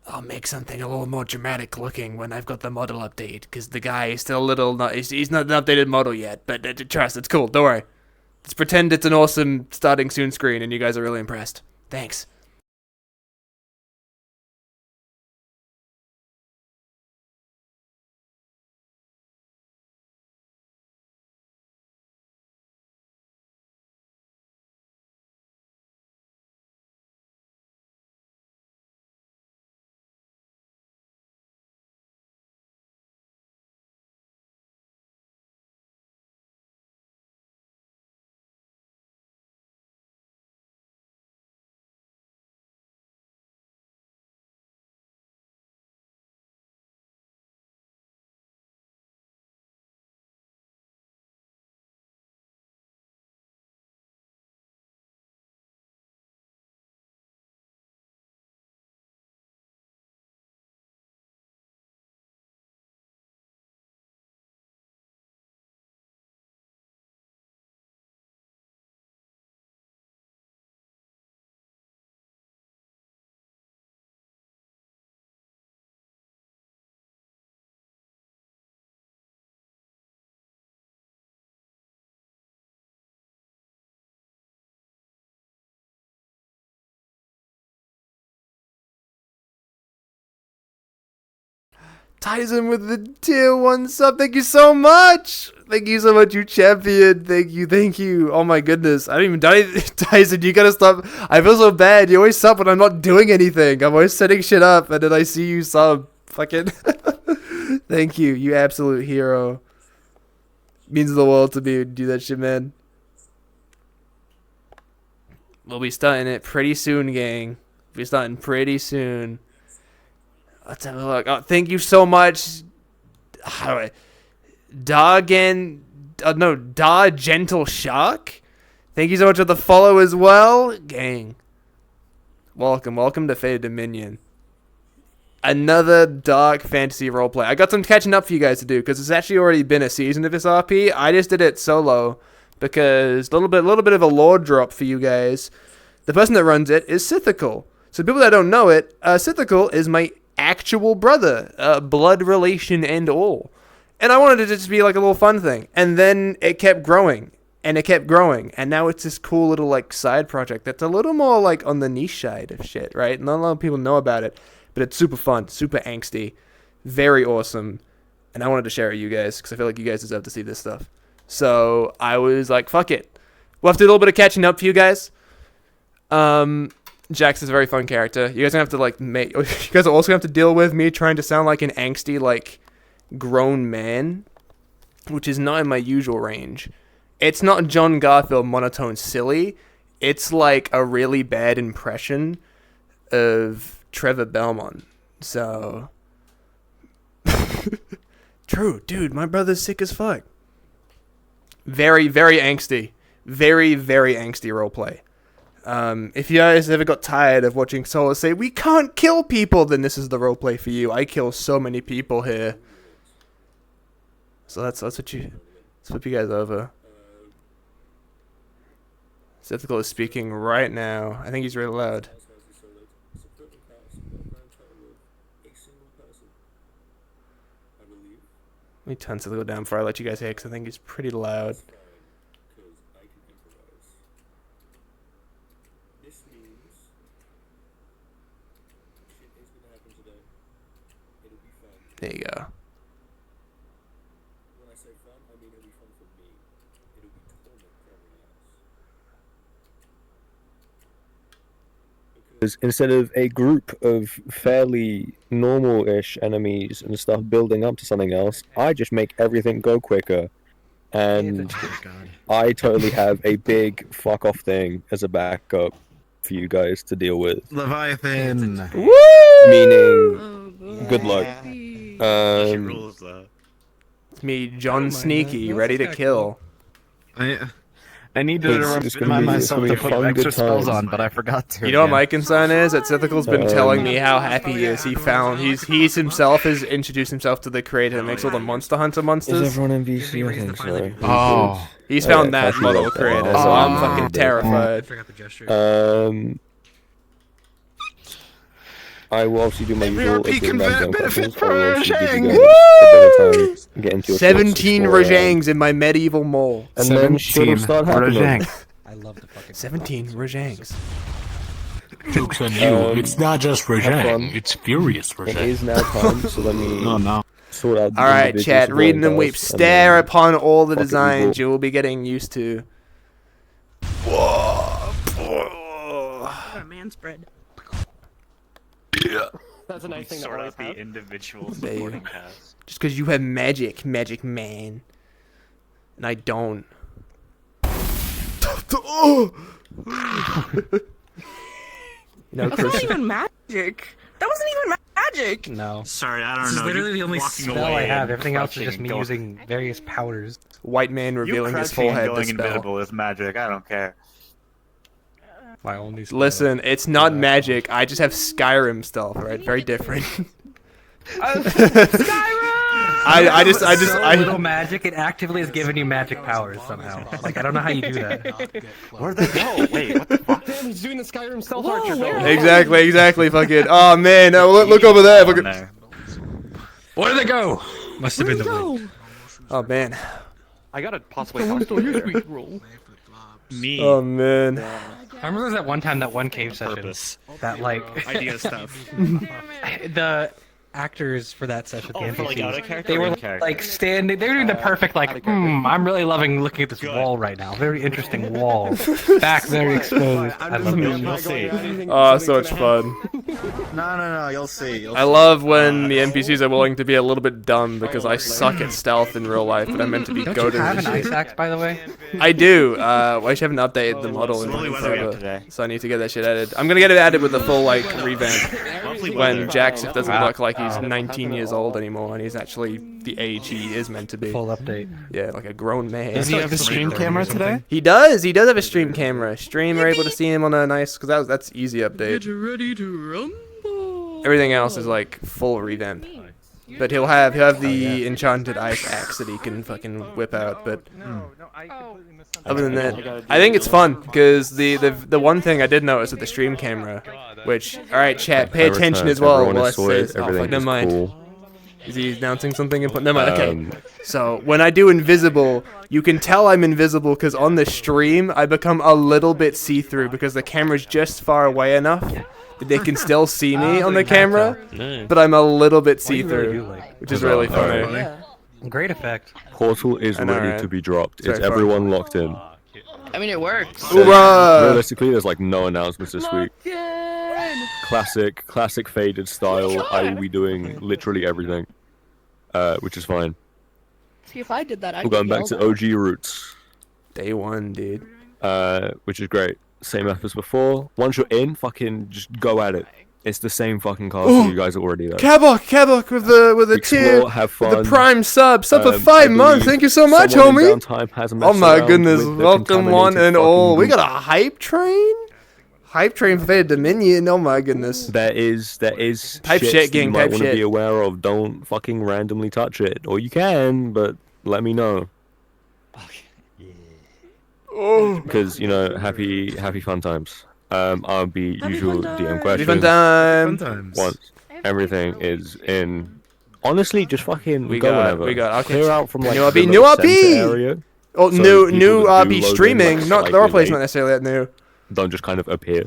I'll make something a little more dramatic looking when I've got the model update, because the guy is still a little not. He's not an updated model yet, but trust, it's cool. Don't worry. Let's pretend it's an awesome starting soon screen, and you guys are really impressed. Thanks. Tyson with the tier 1 sub. Thank you so much. Thank you so much, you champion. Thank you, thank you. Oh my goodness. I don't even die. Tyson, you gotta stop. I feel so bad. You always sub when I'm not doing anything. I'm always setting shit up and then I see you sub. Fucking. Thank you, you absolute hero. Means the world to me to do that shit, man. We'll be starting it pretty soon, gang. We'll be starting pretty soon. Let's have a look. Oh, thank you so much. How do I? Da Gentle Shark. Thank you so much for the follow as well, gang. Welcome to Fate Dominion. Another dark fantasy roleplay. I got some catching up for you guys to do because it's actually already been a season of this RP. I just did it solo because a little bit of a lore drop for you guys. The person that runs it is Sithical. So people that don't know it, Sithical is my actual brother, blood relation and all. And I wanted it to just be like a little fun thing. And then it kept growing. And it kept growing. And now it's this cool little like side project that's a little more like on the niche side of shit, right? Not a lot of people know about it. But it's super fun, super angsty, very awesome. And I wanted to share it with you guys because I feel like you guys deserve to see this stuff. So I was like, fuck it. We'll have to do a little bit of catching up for you guys. Jax is a very fun character. You guys are gonna have to like you guys are also gonna have to deal with me trying to sound like an angsty like grown man, which is not in my usual range. It's not John Garfield monotone silly. It's like a really bad impression of Trevor Belmont. So true, dude. My brother's sick as fuck. Very, very angsty. Very, very angsty roleplay. If you guys ever got tired of watching Solo say, we can't kill people, then this is the roleplay for you. I kill so many people here. So let's flip you guys over. Sceptical is speaking right now. I think he's really loud. Let me turn Sceptical down before I let you guys hear, because I think he's pretty loud. There you go. Instead of a group of fairly normal-ish enemies and stuff building up to something else, I just make everything go quicker. And I totally have a big fuck-off thing as a backup for you guys to deal with. Leviathan! Woo! Meaning, good luck. It's me, John Sneaky, ready to kill. I need to remind myself to put extra spells on, but I forgot to. You know what my concern is? That Sithical's been telling me how happy he is. He's himself has introduced himself to the creator that makes all the Monster Hunter monsters. Is everyone in VC? I think so. Oh. He's found that model creator, so I'm fucking terrified. I will obviously do my usual MVP doing random benefit questions. I will obviously give you Rajang. guys a bit of time, get into your 17 shots, explore around, Rajangs in my medieval mole. and then shit will start happening. Rajang. I love the fucking 17 Rajangs. Joke's on you. It's not just have Rajang. fun. It's furious It Rajang. is now time, so let me sort out the All right, individual chat. Read supporting and weep. tasks, and Stare then upon all the fuck it, we designs will. you will be getting used to. A man spread. That's a nice thing to Sort always out the have. individual There you supporting go. cast. Just because you have magic, magic man. And I don't. No, That's not even magic. That wasn't even magic. No. Sorry, I don't This know. is literally you the only walking spell away I have. and Everything else is crouching just and me going- using various powers. White man You revealing his crouching and forehead to going spell. invisible is magic. I don't care. My only spell. Listen, it's not magic. I just have Skyrim stealth, right? Very different. I little magic. It actively has given you magic powers somehow. Like I don't know how you do that. Where'd they go? Wait, what the fuck? Damn, he's doing the Skyrim stealth Whoa, archer. where- exactly. Fucking. Oh man, look over there. On Fucking. there. Where did they go? Must have been the blink. Oh man. I gotta possibly talk to you. roll. Me. Oh man. I remember there was that one time, that one cave session, Purpose. that like Idea stuff. the actors for that session, the for, like, out of NPCs, character they or were in character? like standing. They were doing the perfect like. I'm really loving looking at this wall right now. Very interesting wall. Back very exposed. I love it. You'll see. Oh, so much fun. No, you'll see. I love when the NPCs are willing to be a little bit dumb because I suck at stealth in real life, but I'm meant to be Don't you goated. have and an shit. ice axe, by the way? I do. I just haven't updated the model in Lovely weather we have forever, today. so I need to get that shit added. I'm gonna get it added with the full like revamp Lovely when weather. Jaxith doesn't look like he's 19 years old anymore and he's actually the age he is meant to be. Full update. Yeah, like a grown man. Does he have a stream camera today? He does. He does have a stream camera. Stream are able to see him on a nice because that's easy update. ready to rumble. Everything else is like full revamp. But he'll have the enchanted ice axe that he can fucking whip out. But other than that, I think it's fun because the one thing I did notice with the stream camera, which all right, chat, pay attention as well. Everyone While I is say sorted, this. Oh, everything fuck, never is mind. cool. Is he announcing something? Never mind. Okay. Um, So when I do invisible, you can tell I'm invisible because on the stream I become a little bit see-through because the camera's just far away enough that they can still see me on the camera, but I'm a little bit see-through, which is really funny. Yeah. Great effect. Portal is I know, ready right? to be dropped. It's It's very fun. everyone locked in. I mean, it works. Hoorah! Realistically, there's like no announcements this week. Classic faded style. I will be doing literally everything, which is fine. See, if I did that, I'd We're going get back to yelled OG roots, Day one, dude. which is great. Same map as before. Once you're in, fucking just go at it. It's the same fucking castle. You guys are already there. Cabok with the tier, Explore, have with the fun. prime sub for I 5 months. believe Thank you so much, someone in homie. downtime has a Oh mess my around goodness, with the welcome one contaminated and all. fucking We goop. got a hype train. Hype train for Faded Dominion. Oh my goodness. There is Type shit, that gang, you might type want to shit. be aware of. Don't fucking randomly touch it, or you can, but let me know. Oh. Because happy fun times. I'll be Happy usual fun DM times. questions. Fun time. Once everything is in, honestly, just fucking We go got- whenever. we got- okay. Clear out from like New the RP, little new center RP! area. Oh, So new people new that do RP load in, streaming. like, Not the slightly roleplay's not late. necessarily that new, Don't just kind of appear.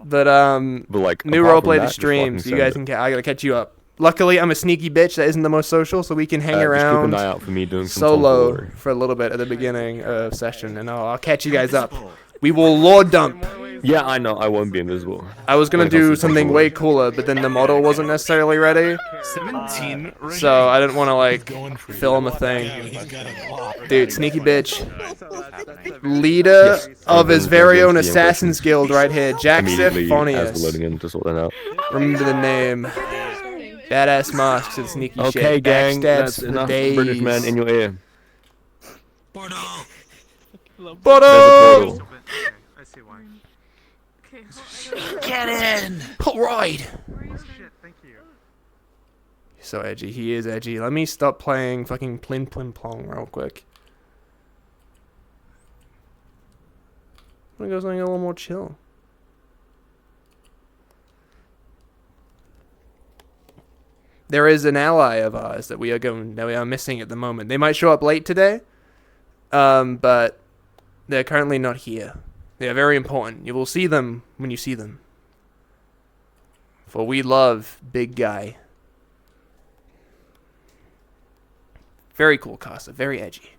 but But like new apart from roleplay that, to just stream. fucking So you send guys it. can. I gotta catch you up. Luckily, I'm a sneaky bitch that isn't the most social, so we can hang Just keep around an eye out for me doing some solo tomfoolery. for a little bit at the beginning of session, and I'll catch you guys up. We will lord dump. Yeah, I know. I won't be invisible. I was gonna When it comes do to something tomfoolery. way cooler, but then the model wasn't necessarily ready, 17. so I didn't want to like film a thing. Dude, sneaky bitch, leader of his very own Assassin's Guild right here, Jaxith Immediately as we're Phonius. loading in to sort that out. Remember the name. Badass masks and sneaky Okay, shit. gang, Backstabs that's for enough days. British man in your ear. But There's a portal. Get in! All right. So edgy. He is edgy. Let me stop playing fucking Plin Plin Plong real quick. I'm gonna go something a little more chill. there is an ally of ours that we are missing at the moment. They might show up late today, but they're currently not here. They are very important. You will see them when you see them. For we love Big Guy. Very cool caster, very edgy.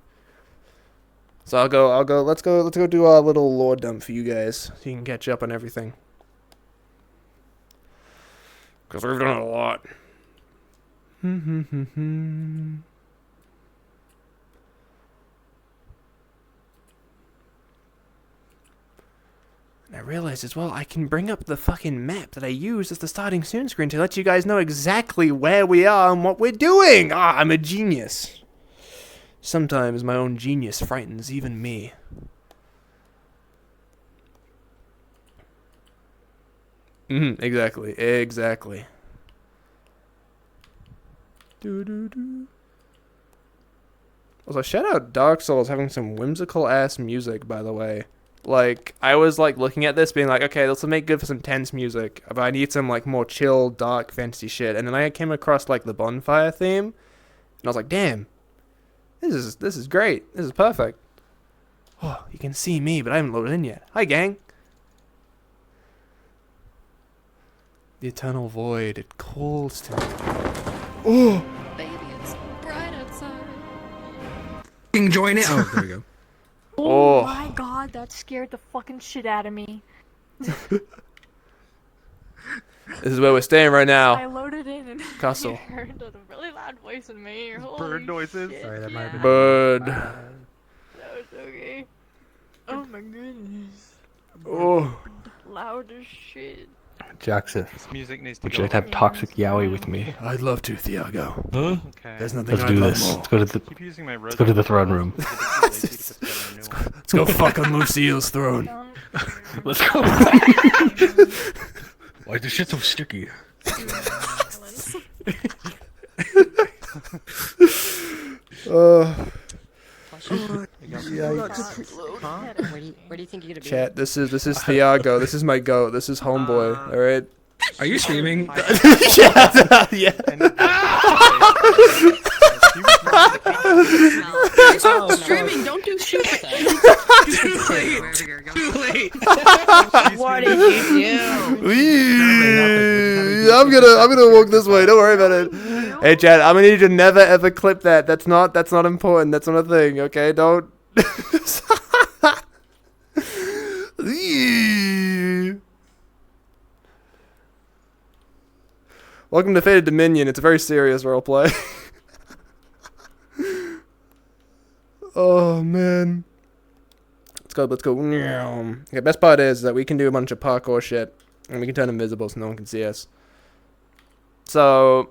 So I'll go. Let's go do our little lore dump for you guys, so you can catch up on everything. Because we've done a lot. And I realized as well, I can bring up the fucking map that I use as the starting soon screen to let you guys know exactly where we are and what we're doing. Ah, I'm a genius. Sometimes my own genius frightens even me. Exactly. Also, shout out Dark Souls having some whimsical ass music, by the way. Like, I was like looking at this being like, okay, this will make good for some tense music, but I need some like more chill, dark fantasy shit. And then I came across like the bonfire theme, and I was like, damn, this is great. This is perfect. Oh, you can see me, but I haven't loaded in yet. Hi, gang. The eternal void, it calls to me. Oh! Baby, it's bright outside. Join it. Oh, there we go. Oh my god, that scared the fucking shit out of me. This is where we're staying right now. I loaded in and Castle. I heard a really loud voice in my ear. Holy Bird noises. shit, Sorry, that yeah. might be Bird. That was okay. Oh my goodness. Oh. Loud as shit. Jaxith, This music needs to would go. you like to have toxic yaoi with me? I'd love to, Thiago. Huh? Okay. There's nothing Let's I'd do love this. more. Let's go to the Keep using my let's go to the throne room. Let's go fuck on Lucille's throne. Don't Let's go. Why is this shit so sticky? Where do you think you're gonna be? Chat, this is Thiago. This is my goat. This is homeboy. All right. Are you streaming? Yeah. Oh, streaming, don't do shit. Too late. What did you do? I'm gonna walk this way. Don't worry about it. Hey, Chad, I'm gonna need you to never ever clip that. That's not important. That's not a thing. Okay, don't. Welcome to Faded Dominion. It's a very serious roleplay. Oh man. Let's go. Okay, best part is that we can do a bunch of parkour shit, and we can turn invisible so no one can see us. So,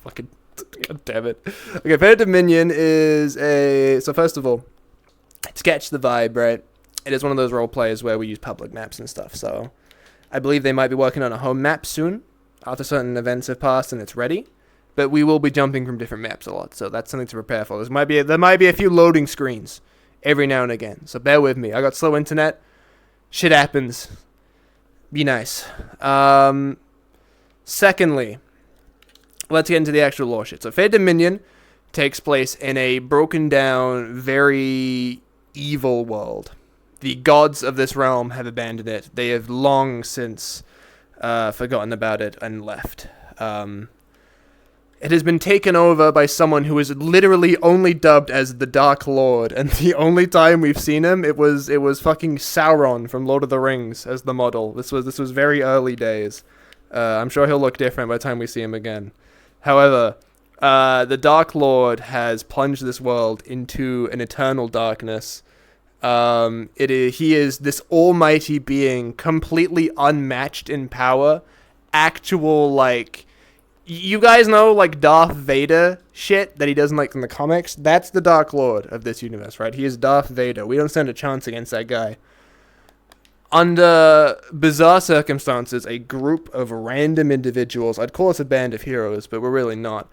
fucking, god damn it. Okay, Faded Dominion is a. So first of all, to catch the vibe, right? It is one of those role plays where we use public maps and stuff. So, I believe they might be working on a home map soon, after certain events have passed and it's ready. But we will be jumping from different maps a lot, so that's something to prepare for. There might be a few loading screens every now and again, so bear with me. I got slow internet. Shit happens. Be nice. Secondly, let's get into the actual lore shit. So Fate Dominion takes place in a broken down, very evil world. The gods of this realm have abandoned it. They have long since forgotten about it and left. It has been taken over by someone who is literally only dubbed as the Dark Lord, and the only time we've seen him, it was fucking Sauron from Lord of the Rings as the model. This was very early days. I'm sure he'll look different by the time we see him again. However, the Dark Lord has plunged this world into an eternal darkness. He is this almighty being, completely unmatched in power. Actual, like, you guys know, like, Darth Vader shit that he does in, like, in the comics? That's the Dark Lord of this universe, right? He is Darth Vader. We don't stand a chance against that guy. Under bizarre circumstances, a group of random individuals, I'd call us a band of heroes, but we're really not,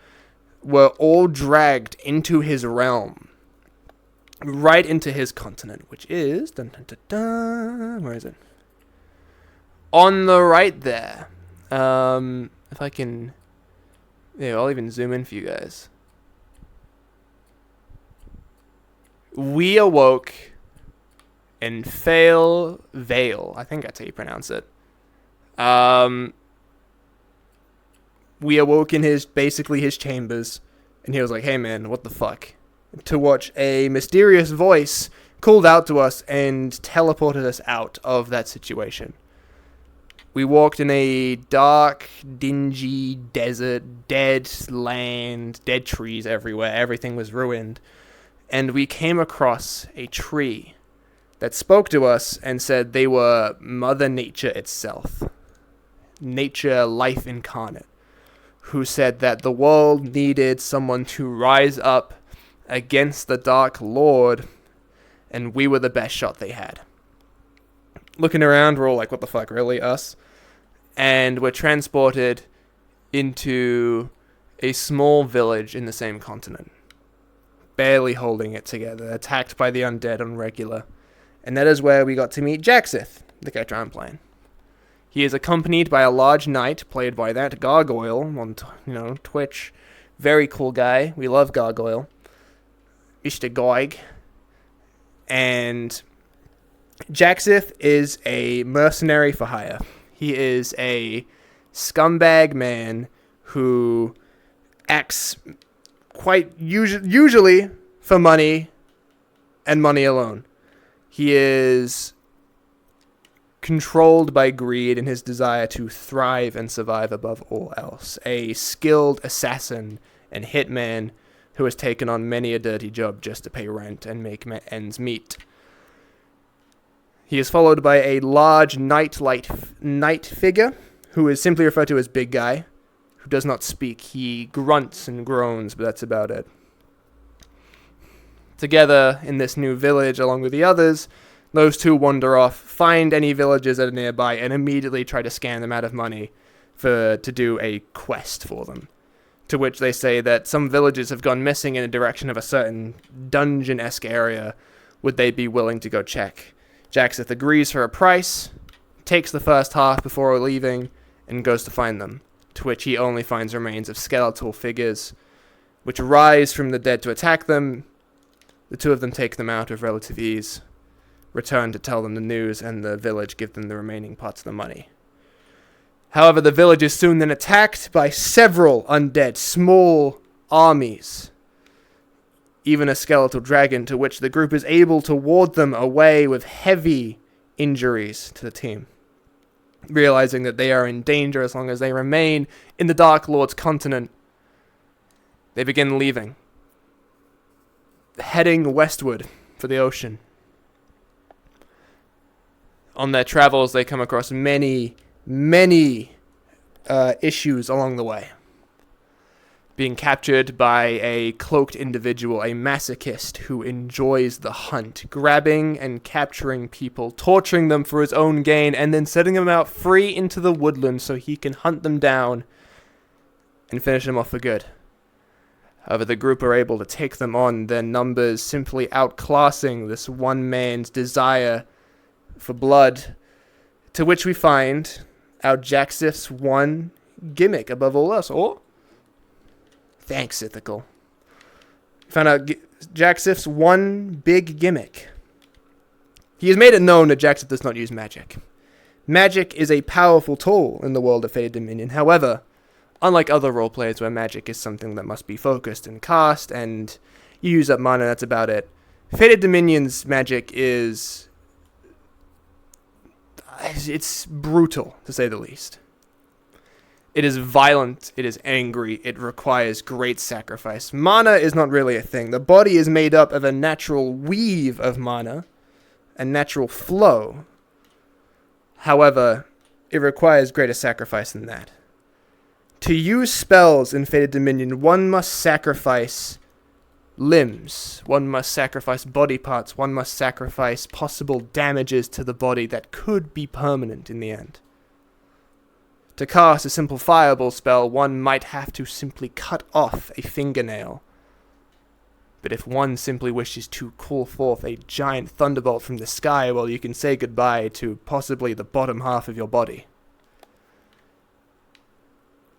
were all dragged into his realm. Right into his continent, which is... Dun, dun, dun, dun, where is it? On the right there. If I can... Yeah, I'll even zoom in for you guys. We awoke in Vale. I think that's how you pronounce it. We awoke in basically his chambers, and he was like, "Hey man, what the fuck?" To watch a mysterious voice called out to us and teleported us out of that situation. We walked in a dark, dingy desert, dead land, dead trees everywhere. Everything was ruined. And we came across a tree that spoke to us and said they were Mother Nature itself. Nature, life incarnate. Who said that the world needed someone to rise up against the Dark Lord, and we were the best shot they had. Looking around, we're all like, what the fuck, really, us? And we're transported into a small village in the same continent. Barely holding it together, attacked by the undead on regular. And that is where we got to meet Jaxith, the character I'm playing. He is accompanied by a large knight, played by that Gargoyle on, Twitch. Very cool guy. We love Gargoyle. Mr. Goig. And Jaxith is a mercenary for hire. He is a scumbag man who acts quite usually for money and money alone. He is controlled by greed and his desire to thrive and survive above all else. A skilled assassin and hitman who has taken on many a dirty job just to pay rent and make ends meet. He is followed by a large knight figure, who is simply referred to as Big Guy, who does not speak. He grunts and groans, but that's about it. Together in this new village, along with the others, those two wander off, find any villagers that are nearby, and immediately try to scam them out of money to do a quest for them. To which they say that some villagers have gone missing in a direction of a certain dungeon-esque area. Would they be willing to go check? Jaxith agrees for a price, takes the first half before leaving, and goes to find them. To which he only finds remains of skeletal figures, which rise from the dead to attack them. The two of them take them out with relative ease, return to tell them the news, and the village give them the remaining parts of the money. However, the village is soon then attacked by several undead small armies, even a skeletal dragon, to which the group is able to ward them away with heavy injuries to the team. Realizing that they are in danger as long as they remain in the Dark Lord's continent, they begin leaving, heading westward for the ocean. On their travels, they come across many issues along the way. Being captured by a cloaked individual, a masochist who enjoys the hunt, grabbing and capturing people, torturing them for his own gain, and then setting them out free into the woodland so he can hunt them down and finish them off for good. However, the group are able to take them on, their numbers simply outclassing this one man's desire for blood, to which we find our Jaxith's one gimmick above all else. Oh, thanks, Ithical. Found out Jaxith's one big gimmick. He has made it known that Jaxith does not use magic. Magic is a powerful tool in the world of Faded Dominion. However, unlike other roleplays where magic is something that must be focused and cast, and you use up mana, that's about it. Faded Dominion's magic is... it's brutal, to say the least. It is violent, it is angry, it requires great sacrifice. Mana is not really a thing. The body is made up of a natural weave of mana, a natural flow. However, it requires greater sacrifice than that. To use spells in Faded Dominion, one must sacrifice limbs, one must sacrifice body parts, one must sacrifice possible damages to the body that could be permanent in the end. To cast a simple fireball spell, one might have to simply cut off a fingernail. But if one simply wishes to call forth a giant thunderbolt from the sky, well, you can say goodbye to possibly the bottom half of your body.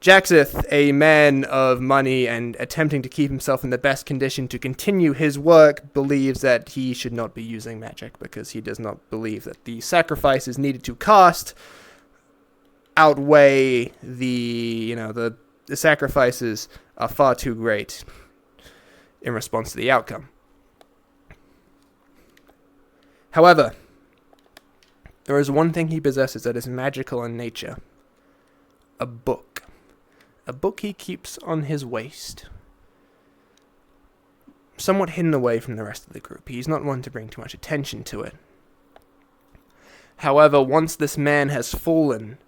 Jaxith, a man of money and attempting to keep himself in the best condition to continue his work, believes that he should not be using magic because he does not believe that the sacrifices needed to cost outweigh the sacrifices are far too great in response to the outcome. However, there is one thing he possesses that is magical in nature. A book. A book he keeps on his waist. Somewhat hidden away from the rest of the group. He's not one to bring too much attention to it. However, once this man has fallen,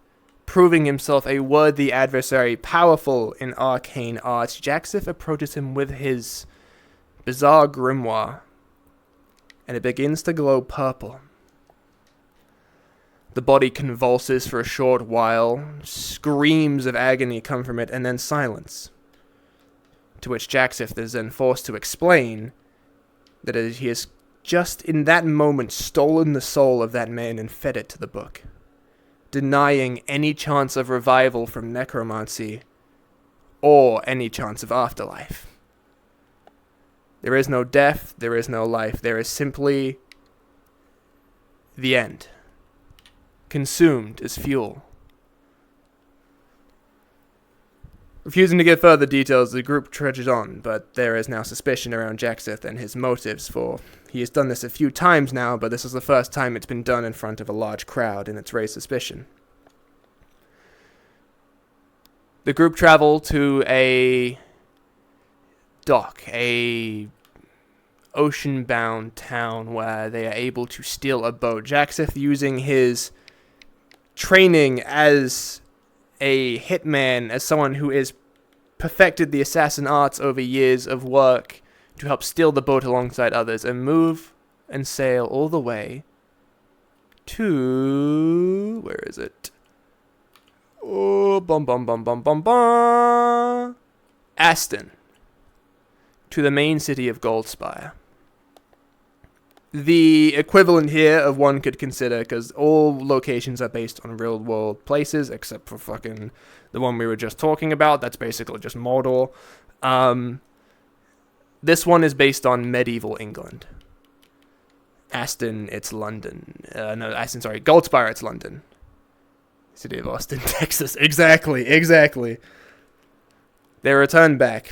proving himself a worthy adversary, powerful in arcane arts, Jaxith approaches him with his bizarre grimoire, and it begins to glow purple. The body convulses for a short while, screams of agony come from it, and then silence. To which Jaxith is then forced to explain that he has just in that moment stolen the soul of that man and fed it to the book, denying any chance of revival from necromancy or any chance of afterlife. There is no death, there is no life, there is simply the end. Consumed as fuel. Refusing to give further details, the group trudges on, but there is now suspicion around Jaxith and his motives, for he has done this a few times now, but this is the first time it's been done in front of a large crowd, and it's raised suspicion. The group travel to a dock, a ocean-bound town where they are able to steal a boat. Jaxith, using his training as a hitman, as someone who is perfected the assassin arts over years of work, to help steal the boat alongside others and move and sail all the way to... where is it? Oh, Aston. To the main city of Goldspire. The equivalent here of one could consider, because all locations are based on real-world places, except for fucking the one we were just talking about. That's basically just Mordor. This one is based on medieval England. Aston, it's London. Goldspire, it's London. City of Austin, Texas. Exactly. They return back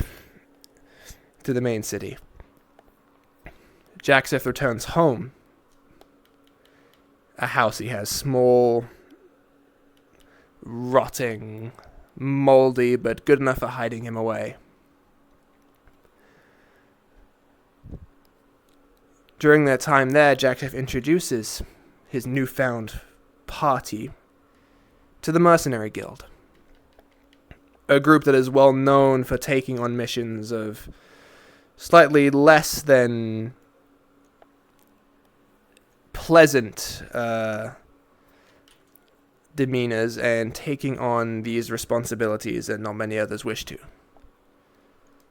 to the main city. Jaxith returns home. A house he has, small, rotting, moldy, but good enough for hiding him away. During their time there, Jaxith introduces his newfound party to the Mercenary Guild. A group that is well known for taking on missions of slightly less than pleasant demeanors and taking on these responsibilities that not many others wish to.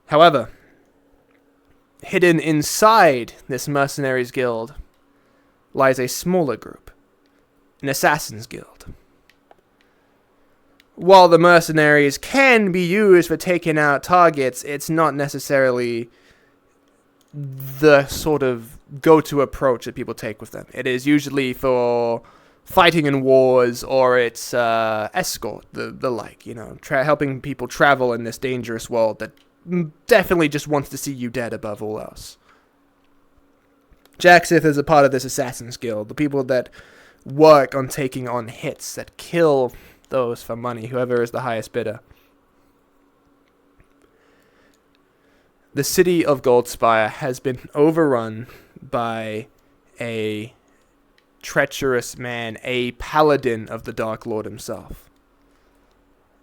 However, hidden inside this mercenaries guild lies a smaller group, an assassins guild. While the mercenaries can be used for taking out targets, it's not necessarily the sort of go-to approach that people take with them. It is usually for fighting in wars, or it's escort, the like, helping people travel in this dangerous world that definitely just wants to see you dead above all else. Jaxith is a part of this Assassin's Guild, the people that work on taking on hits, that kill those for money, whoever is the highest bidder. The city of Goldspire has been overrun by a treacherous man, a paladin of the Dark Lord himself.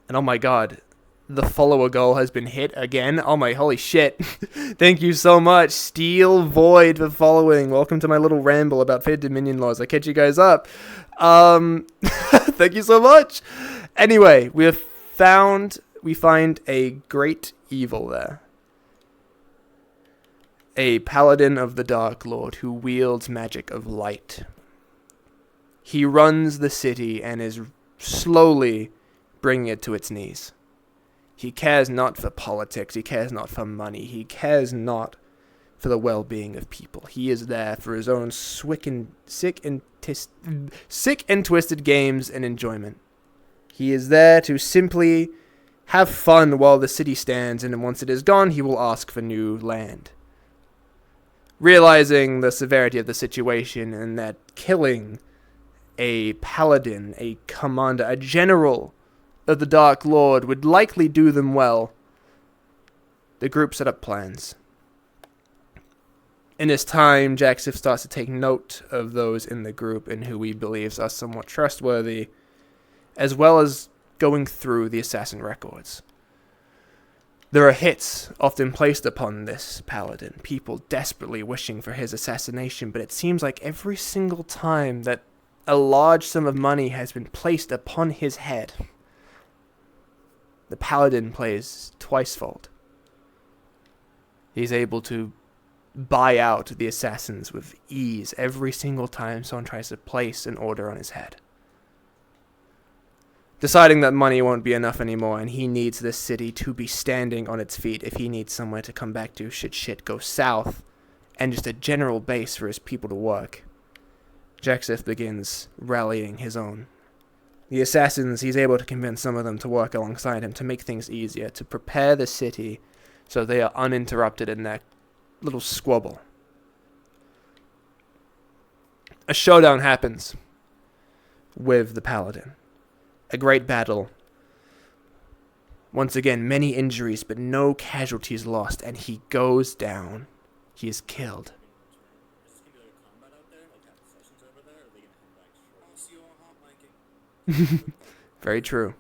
And oh my god, the follower goal has been hit again. Oh my holy shit. Thank you so much, Steel Void, for following. Welcome to my little ramble about Fate Dominion laws. I catch you guys up. Thank you so much. Anyway, we find a great evil there. A paladin of the Dark Lord who wields magic of light. He runs the city and is slowly bringing it to its knees. He cares not for politics. He cares not for money. He cares not for the well-being of people. He is there for his own sick and twisted games and enjoyment. He is there to simply have fun while the city stands, and once it is gone, he will ask for new land. Realizing the severity of the situation and that killing a paladin, a commander, a general of the Dark Lord would likely do them well, the group set up plans. In this time, Jaxith starts to take note of those in the group and who he believes are somewhat trustworthy, as well as going through the assassin records. There are hits often placed upon this paladin, people desperately wishing for his assassination, but it seems like every single time that a large sum of money has been placed upon his head, the paladin plays twicefold. He's able to buy out the assassins with ease every single time someone tries to place an order on his head. Deciding that money won't be enough anymore and he needs this city to be standing on its feet if he needs somewhere to come back to should shit go south and just a general base for his people to work, Jaxith begins rallying his own. The assassins, he's able to convince some of them to work alongside him to make things easier, to prepare the city so they are uninterrupted in their little squabble. A showdown happens with the paladin. A great battle. Once again, many injuries, but no casualties lost, and he goes down. He is killed. Very true.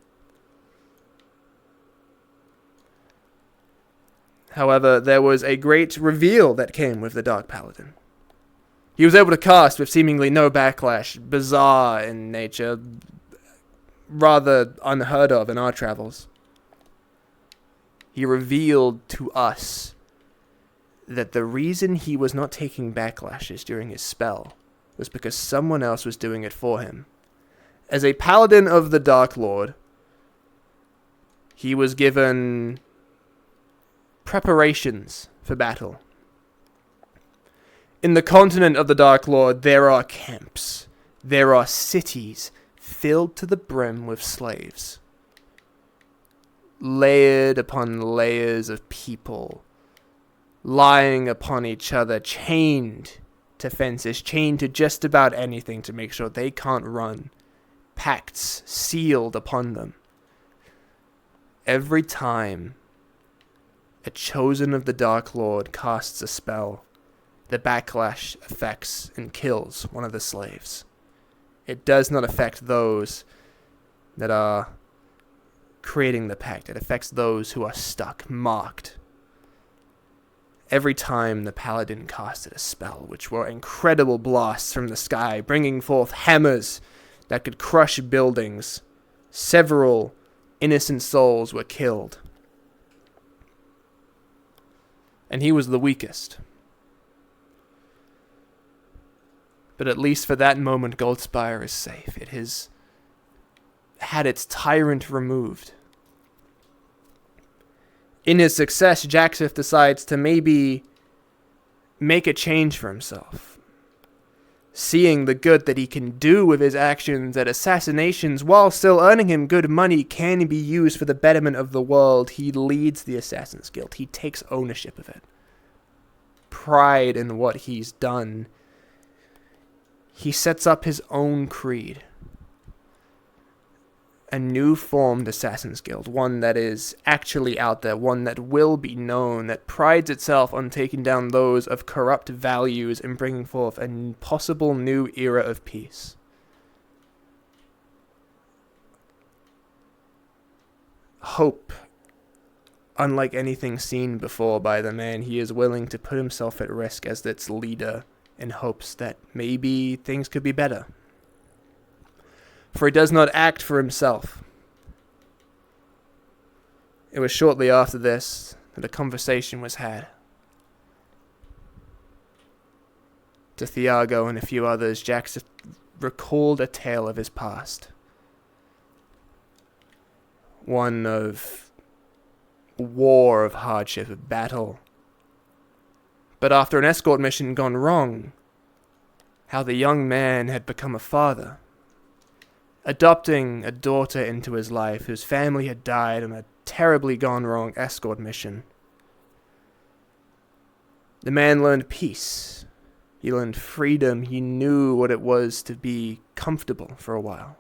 However, there was a great reveal that came with the Dark Paladin. He was able to cast with seemingly no backlash, bizarre in nature, rather unheard of in our travels. He revealed to us that the reason he was not taking backlashes during his spell was because someone else was doing it for him. As a paladin of the Dark Lord, he was given preparations for battle. In the continent of the Dark Lord, there are camps. There are cities filled to the brim with slaves. Layered upon layers of people, lying upon each other, chained to fences, chained to just about anything to make sure they can't run. Pacts sealed upon them. Every time a chosen of the Dark Lord casts a spell, the backlash affects and kills one of the slaves. It does not affect those that are creating the pact. It affects those who are stuck, marked. Every time the paladin casted a spell, which were incredible blasts from the sky, bringing forth hammers that could crush buildings, several innocent souls were killed. And he was the weakest. But at least for that moment, Goldspire is safe. It has had its tyrant removed. In his success, Jaxith decides to maybe make a change for himself. Seeing the good that he can do with his actions, that assassinations, while still earning him good money, can be used for the betterment of the world, he leads the Assassin's Guild. He takes ownership of it. Pride in what he's done. He sets up his own creed. A new formed Assassin's Guild, one that is actually out there, one that will be known, that prides itself on taking down those of corrupt values and bringing forth a possible new era of peace. Hope, unlike anything seen before by the man, he is willing to put himself at risk as its leader in hopes that maybe things could be better. For he does not act for himself. It was shortly after this that a conversation was had. To Thiago and a few others, Jaxith recalled a tale of his past. One of war of hardship, of battle. But after an escort mission gone wrong, how the young man had become a father, adopting a daughter into his life whose family had died on a terribly gone wrong escort mission. The man learned peace. He learned freedom. He knew what it was to be comfortable for a while.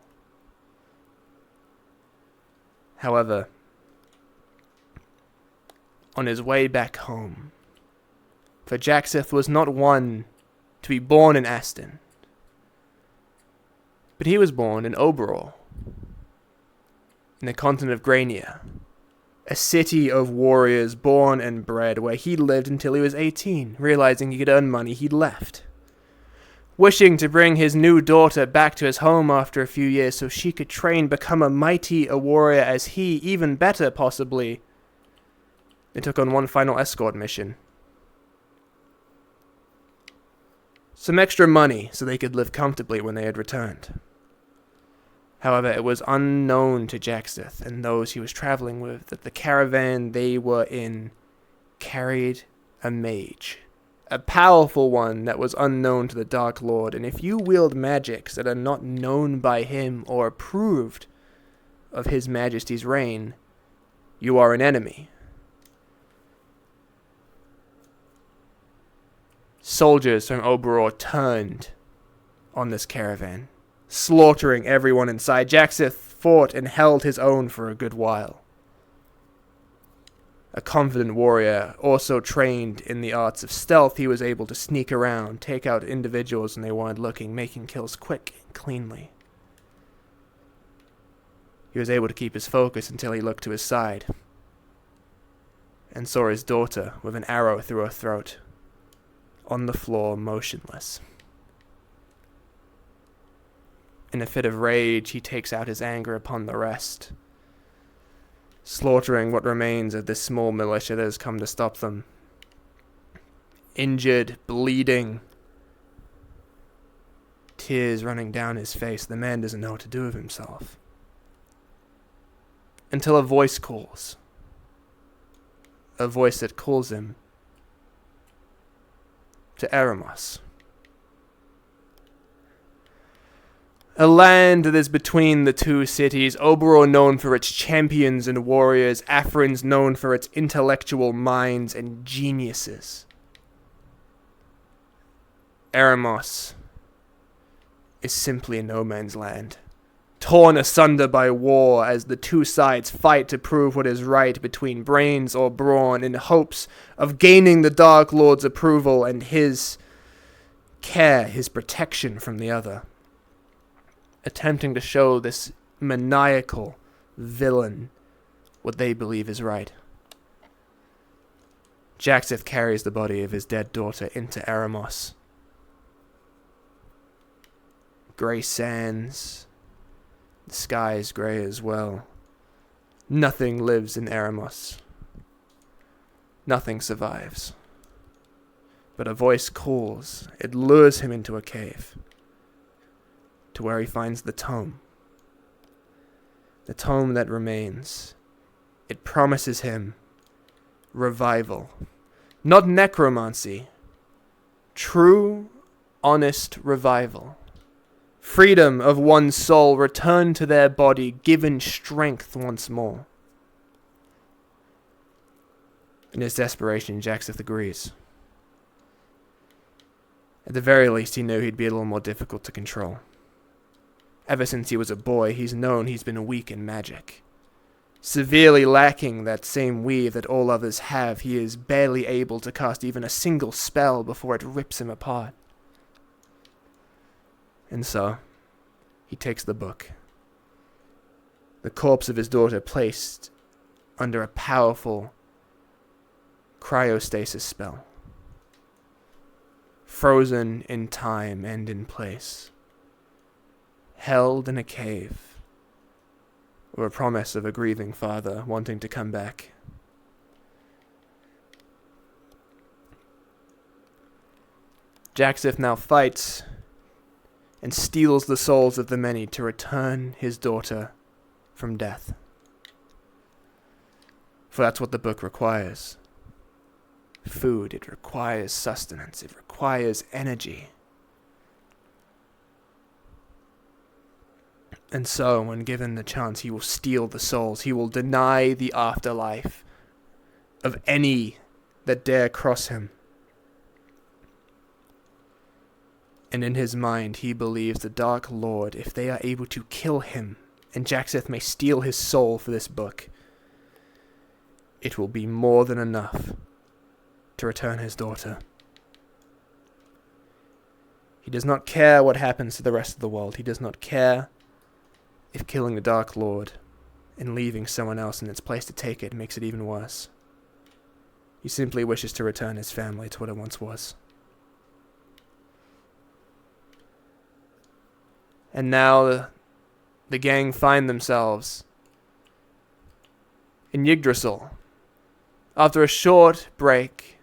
However, on his way back home, for Jaxith was not one to be born in Aston, but he was born in Oberol, in the continent of Grania, a city of warriors born and bred where he lived until he was 18, realizing he could earn money, he left. Wishing to bring his new daughter back to his home after a few years so she could train, become a mighty a warrior as he, even better possibly, they took on one final escort mission. Some extra money so they could live comfortably when they had returned. However, it was unknown to Jaxith and those he was traveling with that the caravan they were in carried a mage. A powerful one that was unknown to the Dark Lord, and if you wield magics that are not known by him or approved of his majesty's reign, you are an enemy. Soldiers from Oberor turned on this caravan, slaughtering everyone inside. Jaxith fought and held his own for a good while. A confident warrior, also trained in the arts of stealth, he was able to sneak around, take out individuals when they weren't looking, making kills quick and cleanly. He was able to keep his focus until he looked to his side and saw his daughter with an arrow through her throat, on the floor, motionless. In a fit of rage, he takes out his anger upon the rest, slaughtering what remains of this small militia that has come to stop them. Injured, bleeding, tears running down his face, the man doesn't know what to do with himself. Until a voice calls. A voice that calls him to Eremos. A land that is between the two cities, Oberor known for its champions and warriors, Afrin's known for its intellectual minds and geniuses. Eremos is simply a no man's land, torn asunder by war as the two sides fight to prove what is right between brains or brawn in hopes of gaining the Dark Lord's approval and his care, his protection from the other. Attempting to show this maniacal villain what they believe is right. Jaxith carries the body of his dead daughter into Eremos. Grey sands. The sky is grey as well. Nothing lives in Eremos. Nothing survives. But a voice calls. It lures him into a cave, to where he finds the tome. The tome that remains. It promises him revival. Not necromancy. True, honest revival. Freedom of one's soul, returned to their body, given strength once more. In his desperation, Jaxith agrees. At the very least, he knew he'd be a little more difficult to control. Ever since he was a boy, he's known he's been weak in magic. Severely lacking that same weave that all others have, he is barely able to cast even a single spell before it rips him apart. And so, he takes the book. The corpse of his daughter placed under a powerful cryostasis spell. Frozen in time and in place. Held in a cave, or a promise of a grieving father wanting to come back. Jaxith now fights and steals the souls of the many to return his daughter from death. For that's what the book requires. Food, it requires sustenance, it requires energy. And so, when given the chance, he will steal the souls. He will deny the afterlife of any that dare cross him. And in his mind, he believes the Dark Lord, if they are able to kill him, and Jaxith may steal his soul for this book, it will be more than enough to return his daughter. He does not care what happens to the rest of the world. He does not care if killing the Dark Lord and leaving someone else in its place to take it makes it even worse. He simply wishes to return his family to what it once was. And now the gang find themselves in Yggdrasil. After a short break,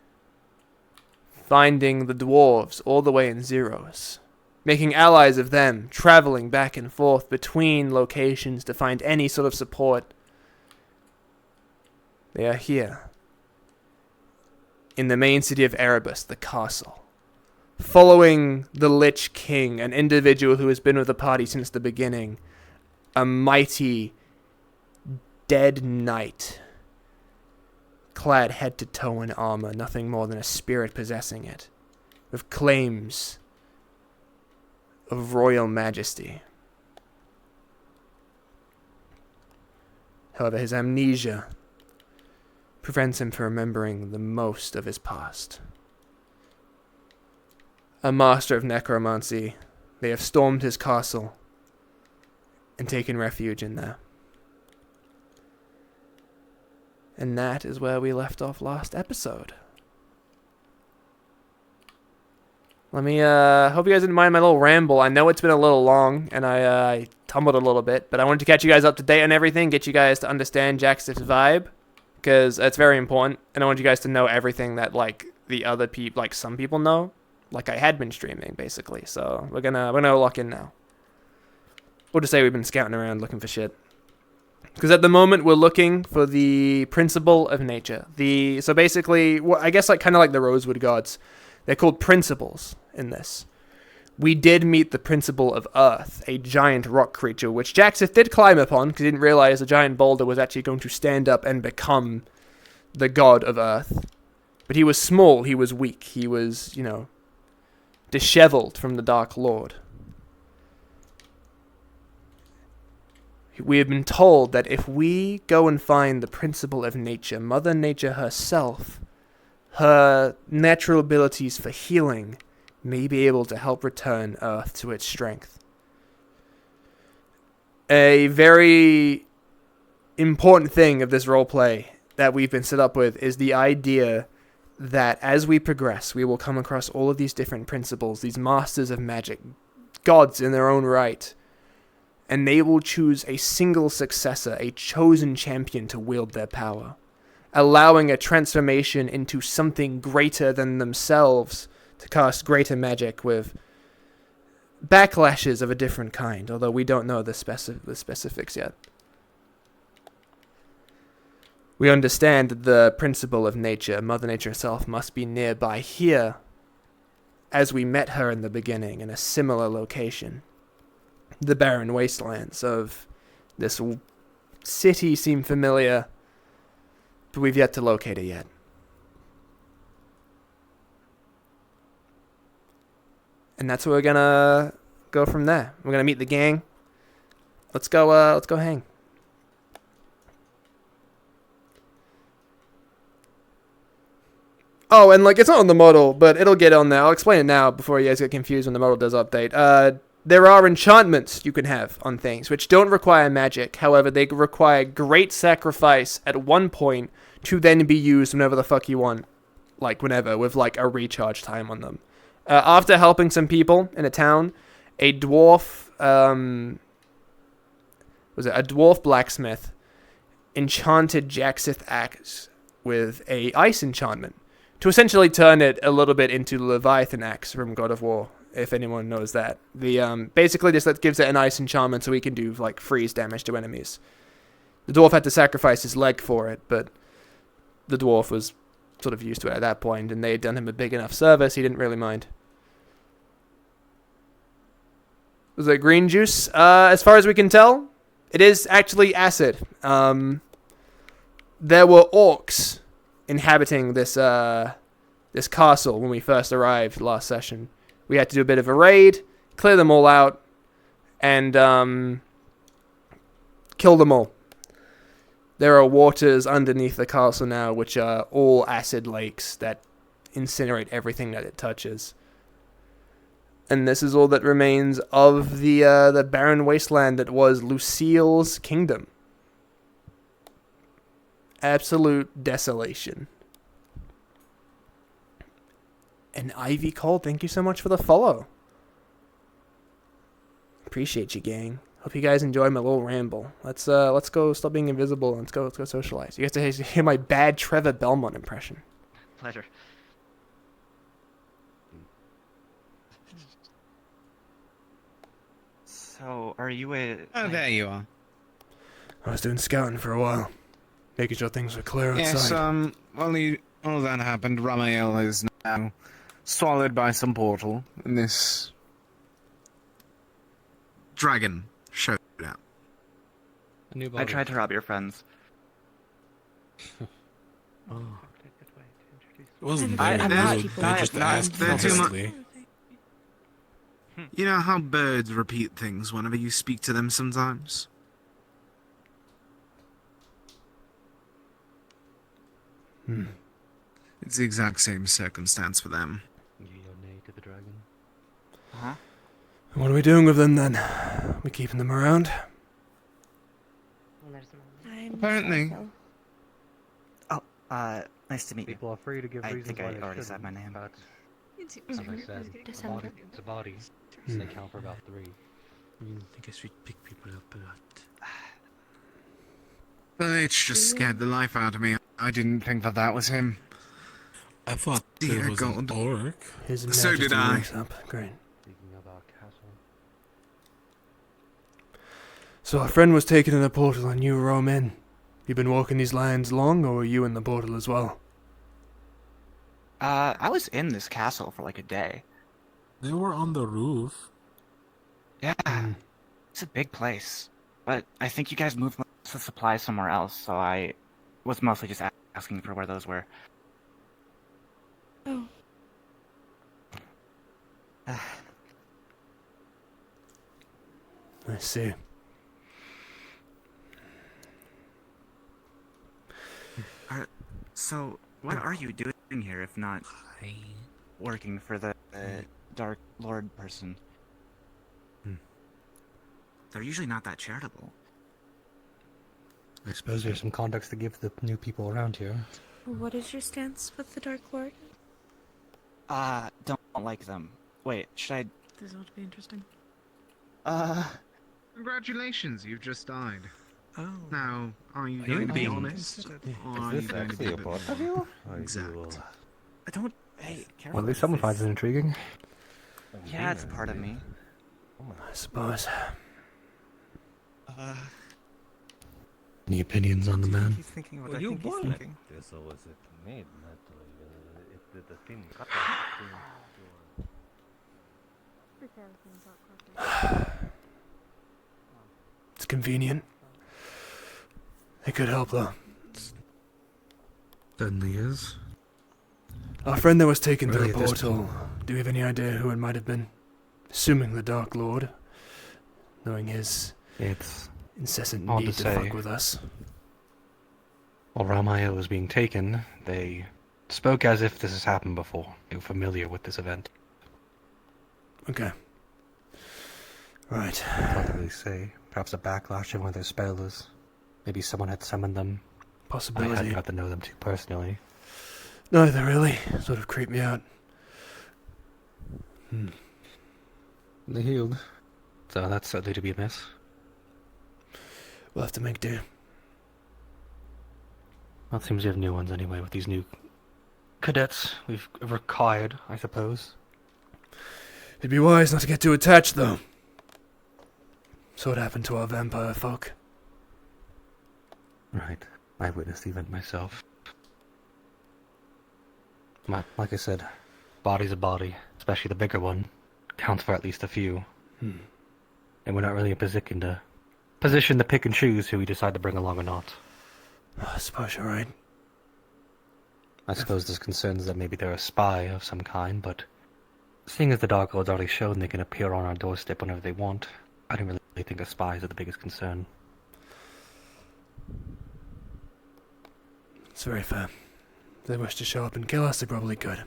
finding the dwarves all the way in Zeros, making allies of them, traveling back and forth between locations to find any sort of support. They are here, in the main city of Erebus, the castle, following the Lich King, an individual who has been with the party since the beginning, a mighty, dead knight, clad head to toe in armor, nothing more than a spirit possessing it, with claims of royal majesty. However, his amnesia prevents him from remembering the most of his past. A master of necromancy, they have stormed his castle and taken refuge in there. And that is where we left off last episode. Let me, hope you guys didn't mind my little ramble. I know it's been a little long, and I tumbled a little bit, but I wanted to catch you guys up to date on everything, get you guys to understand Jaxith's vibe, because it's very important, and I want you guys to know everything that, like, the other people, like, some people know, like I had been streaming, basically, so we're gonna lock in now. We'll just say we've been scouting around looking for shit. Because at the moment, we're looking for the principle of nature. So basically, I guess like kind of like the Rosewood Gods, they're called principles in this. We did meet the principle of Earth, a giant rock creature, which Jaxith did climb upon, because he didn't realize the giant boulder was actually going to stand up and become the god of Earth. But he was small, he was weak, he was, disheveled from the Dark Lord. We have been told that if we go and find the principle of nature, Mother Nature herself, her natural abilities for healing, may be able to help return Earth to its strength. A very important thing of this roleplay that we've been set up with is the idea that as we progress, we will come across all of these different principles, these masters of magic, gods in their own right, and they will choose a single successor, a chosen champion to wield their power, allowing a transformation into something greater than themselves to cast greater magic with backlashes of a different kind, although we don't know the specifics yet. We understand that the principle of nature, Mother Nature herself, must be nearby here, as we met her in the beginning in a similar location. The barren wastelands of this city seem familiar, but we've yet to locate it yet. And that's where we're gonna go from there. We're gonna meet the gang. Let's go hang. Oh, and like it's not on the model, but it'll get on there. I'll explain it now before you guys get confused when the model does update. There are enchantments you can have on things, which don't require magic. However, they require great sacrifice at one point to then be used whenever the fuck you want. Like, whenever, with, like, a recharge time on them. After helping some people in a town, a dwarf, a dwarf blacksmith enchanted Jaxith axe with a ice enchantment to essentially turn it a little bit into the Leviathan axe from God of War. If anyone knows that. Basically just that gives it an ice enchantment so he can do, like, freeze damage to enemies. The dwarf had to sacrifice his leg for it, but the dwarf was sort of used to it at that point, and they had done him a big enough service, he didn't really mind. Was it green juice? As far as we can tell, it is actually acid. There were orcs inhabiting this this castle when we first arrived last session. We had to do a bit of a raid, clear them all out, and kill them all. There are waters underneath the castle now, which are all acid lakes that incinerate everything that it touches. And this is all that remains of the barren wasteland that was Lucille's kingdom. Absolute desolation. And Ivy Cole, thank you so much for the follow. Appreciate you, gang. Hope you guys enjoy my little ramble. Let's go stop being invisible. Let's go socialize. You get to hear my bad Trevor Belmont impression. Pleasure. So, are you a... Oh, there you are. I was doing scouting for a while, making sure things were clear outside. Yes, all that happened. Ramael is now swallowed by some portal, and this dragon showed up. A new I tried to rob your friends. It wasn't I- very I'm rude. not- They just asked they're too much- honestly. You know how birds repeat things whenever you speak to them sometimes? It's the exact same circumstance for them. Uh-huh. What are we doing with them then? We keeping them around? Apparently. Nice to meet you. People are free to give I reasons think why I they already shouldn't, said my name. but as I said, it's a body. They count for about 3. I guess we pick people up a lot. But it's just scared the life out of me. I didn't think that was him. I thought Dear there was an God. orc. His So Majesty did I. wakes up. Great. Speaking of our castle. So our friend was taken in a portal and you roam in. You been walking these lands long, or were you in the portal as well? I was in this castle for like a day. They were on the roof. Yeah. It's a big place. But I think you guys moved most of the supplies somewhere else, so I was mostly just asking for where those were. Oh. I see. So, what are you doing here if not working for the Dark Lord person? They're usually not that charitable. I suppose there's some context to give the new people around here. What is your stance with the Dark Lord? Don't like them. Wait, should I... This ought to be interesting. Congratulations, you've just died. Oh. Now, are you going to be honest? Or are you going to be a bit more- Exact. I don't... Hey, careful. Well, at least someone finds it intriguing. Yeah, it's part of me. I suppose. Any opinions on the man? He's thinking what I think he's thinking. It's convenient. It could help though. Certainly is. Our friend that was taken Really, through a at this portal. Do you have any idea who it might have been? Assuming the Dark Lord, knowing his It's incessant hard need to to fuck say. with us. While Ramael was being taken, they spoke as if this has happened before. They were familiar with this event. Okay. Right. What did they say? Perhaps a backlash of one of their spellers. Maybe someone had summoned them. I Possibility. hadn't got to know them too personally. Neither really. Sort of creeped me out. They healed. So that's certainly to be amiss. We'll have to make do. Well, it seems we have new ones anyway with these new cadets we've required, I suppose. It'd be wise not to get too attached, though. So what happened to our vampire folk? Right. I witnessed the event myself. Like I said, body's a body, especially the bigger one. Counts for at least a few. And we're not really in a position to pick and choose who we decide to bring along or not. I suppose you're right. I suppose there's concerns that maybe they're a spy of some kind, but seeing as the Dark Lord's already shown they can appear on our doorstep whenever they want, I don't really think the spies are the biggest concern. It's very fair. If they wish to show up and kill us, they probably could.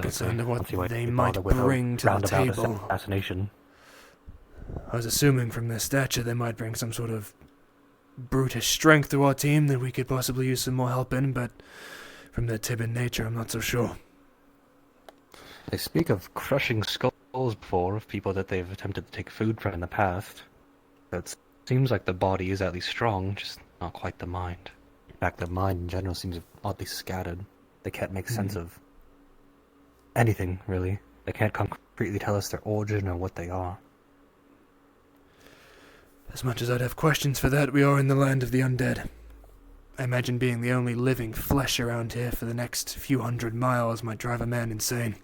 Concerned of what they might bring to the table. Assassination. I was assuming from their stature they might bring some sort of brutish strength to our team that we could possibly use some more help in, but from their timid nature, I'm not so sure. They speak of crushing skulls before of people that they've attempted to take food from in the past. It seems like the body is at least strong, just not quite the mind. In fact, the mind in general seems oddly scattered. They can't make sense of anything, really. They can't concretely tell us their origin or what they are. As much as I'd have questions for that, we are in the land of the undead. I imagine being the only living flesh around here for the next few 100 miles might drive a man insane.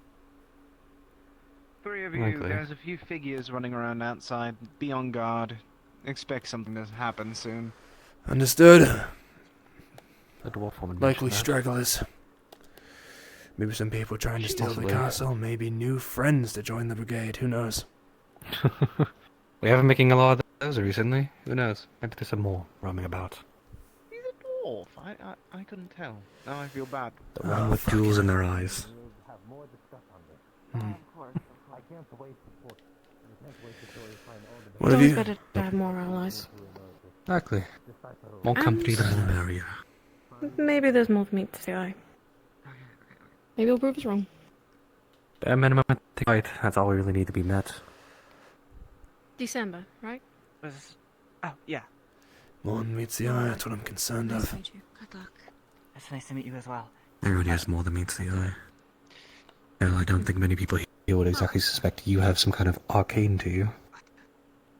Three of you, there's a few figures running around outside. Be on guard. Expect something to happen soon. Understood. The dwarf woman Likely stragglers. Maybe some people trying to steal the castle, maybe new friends to join the brigade, who knows? We haven't been making a lot of those recently. Who knows? Maybe there's some more roaming about. He's a dwarf. I couldn't tell. Now I feel bad. The one with jewels in their eyes. What have you? Better to have more allies. Exactly. More company, the more merrier. Maybe there's more for me to say. Maybe he'll prove us wrong. Bare minimum, right? That's all we really need to be met. December, right? Oh, yeah. One meets the eye, that's what I'm concerned of. Good luck. It's nice to meet you as well. Everyone has more than meets the eye. Well, I don't think many people here would exactly suspect you have some kind of arcane to you.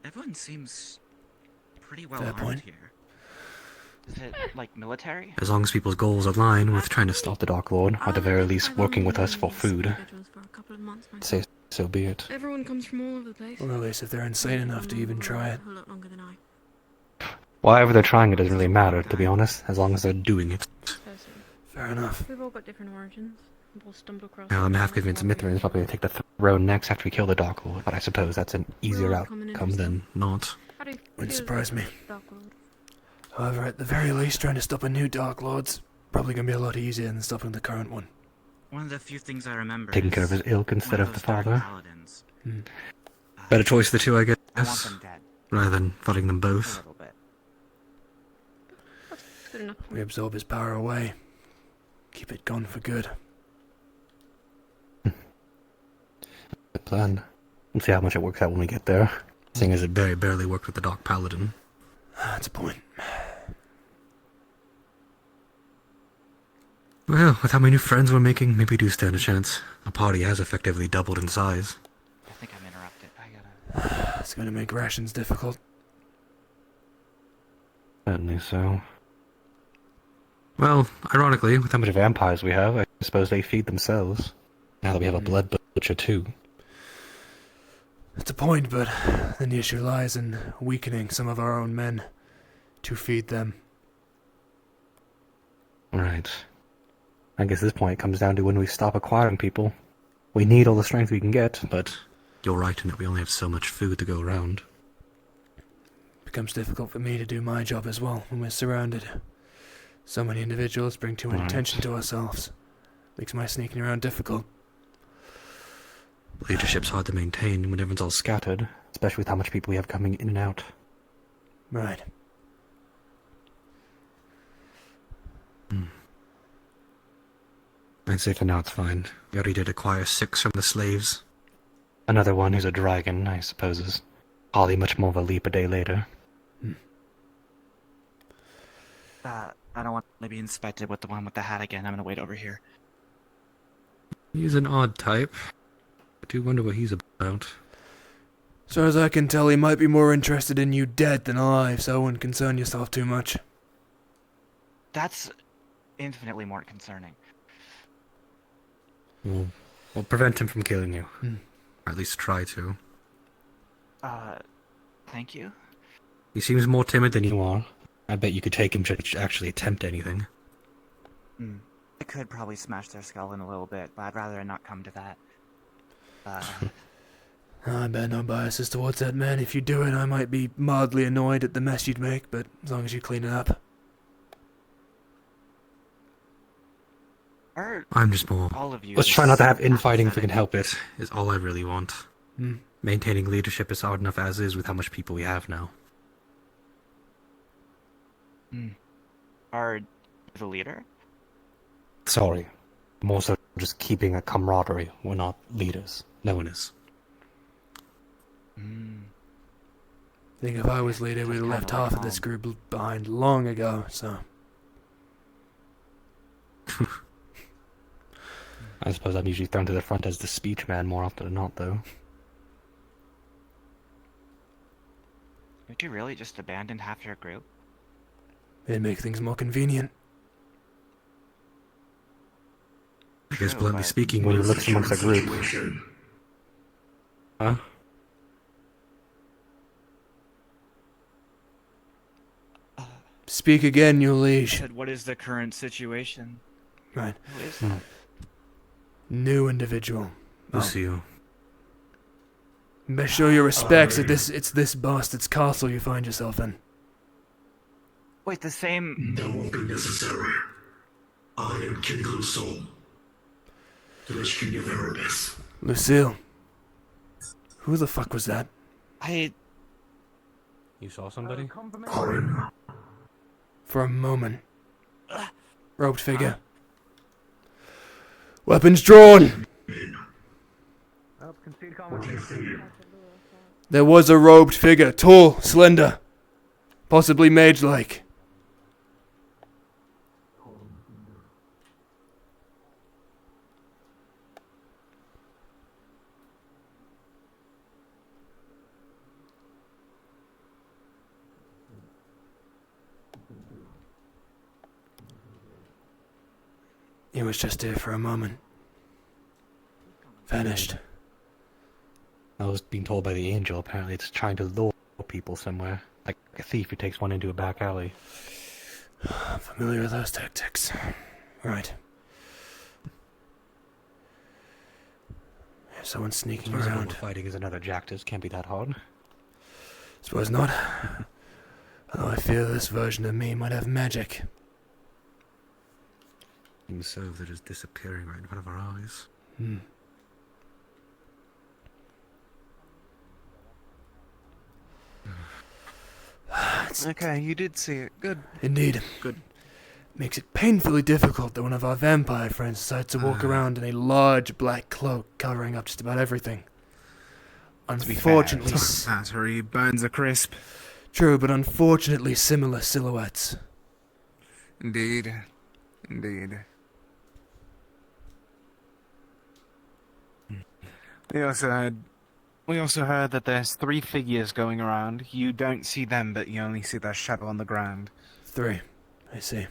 Everyone seems pretty well Fair armed point. here. Is it, like, military? As long as people's goals align with trying to stop the Dark Lord, or at the very least working with us for food, say so be it. Everyone comes from all over the place. Or at least if they're insane enough to even try it. A lot longer than I. Whatever they're trying, it doesn't really matter, to be honest, as long as they're doing it. Fair enough. We've all got different origins. We've all stumbled across. Now, I'm half convinced Mithrin's probably going to take the throne next after we kill the Dark Lord, but I suppose that's an easier outcome than not. Wouldn't surprise me. However, at the very least, trying to stop a new Dark Lord's probably going to be a lot easier than stopping the current one. One of the few things I remember Taking care of his ilk instead of the father. Hmm. Better choice of the two, I guess. I want them dead. Rather than fighting them A both. little bit. Good enough. We absorb his power away. Keep it gone for good. Good plan. We'll see how much it works out when we get there. Seeing as it very barely worked with the Dark Paladin. That's a point. Well, with how many new friends we're making, maybe we do stand a chance. Our party has effectively doubled in size. I think I'm interrupted. I gotta... It's going to make rations difficult. Certainly so. Well, ironically, with how much vampires we have, I suppose they feed themselves. Now that we have a blood butcher too. That's a point, but then the issue lies in weakening some of our own men to feed them. Right. I guess at this point it comes down to when we stop acquiring people. We need all the strength we can get, but you're right in that we only have so much food to go around. Becomes difficult for me to do my job as well when we're surrounded. So many individuals bring too much attention to ourselves. Makes my sneaking around difficult. Leadership's hard to maintain when everyone's all scattered, especially with how much people we have coming in and out. Right. I'd say for now it's fine. We already did acquire 6 from the slaves. Another one who's a dragon, I suppose, is probably much more of a leap a day later. I don't want to be inspected with the one with the hat again. I'm gonna wait over here. He's an odd type. I do wonder what he's about. As far as I can tell, he might be more interested in you dead than alive, so I wouldn't concern yourself too much. That's infinitely more concerning. We'll prevent him from killing you. Hmm. Or at least try to. Thank you. He seems more timid than you are. I bet you could take him to actually attempt anything. I could probably smash their skull in a little bit, but I'd rather it not come to that. I bear no biases towards that man. If you do it, I might be mildly annoyed at the mess you'd make, but as long as you clean it up. I'm just more... All of you. Let's try not to have infighting if we can help it, is all I really want. Hmm. Maintaining leadership is hard enough as is with how much people we have now. Are you the leader? Sorry. More so just keeping a camaraderie. We're not leaders. No one is. I think if I was leader, we'd have left half of this group behind long ago, so... I suppose I'm usually thrown to the front as the speech man more often than not, though. Would you really just abandon half your group? It'd make things more convenient. I guess bluntly speaking, when you look amongst the group... Huh? Speak again, your liege. Said, what is the current situation? Right. Who is that? New individual. Lucio. Best show your respects that it's this bastard's castle you find yourself in. Wait, the same... That won't be necessary. I am King Soul. To rescue your very best. Lucille. Who the fuck was that? You saw somebody? For a moment. Robed figure. Weapons drawn! There was a robed figure, tall, slender, possibly mage-like. He was just here for a moment. Vanished. I was being told by the angel, apparently it's trying to lure people somewhere. Like a thief who takes one into a back alley. Familiar with those tactics. Right. Someone's sneaking around. Fighting is another Jaxith, can't be that hard. Suppose not. Although I fear this version of me might have magic. Seems so, they're just disappearing right in front of our eyes. Okay, you did see it. Good. Indeed. Good. Makes it painfully difficult that one of our vampire friends decides to walk around in a large black cloak covering up just about everything. Unfortunately... Battery burns a crisp. True, but unfortunately similar silhouettes. Indeed. Indeed. We also heard that there's 3 figures going around. You don't see them, but you only see their shadow on the ground. 3. I see.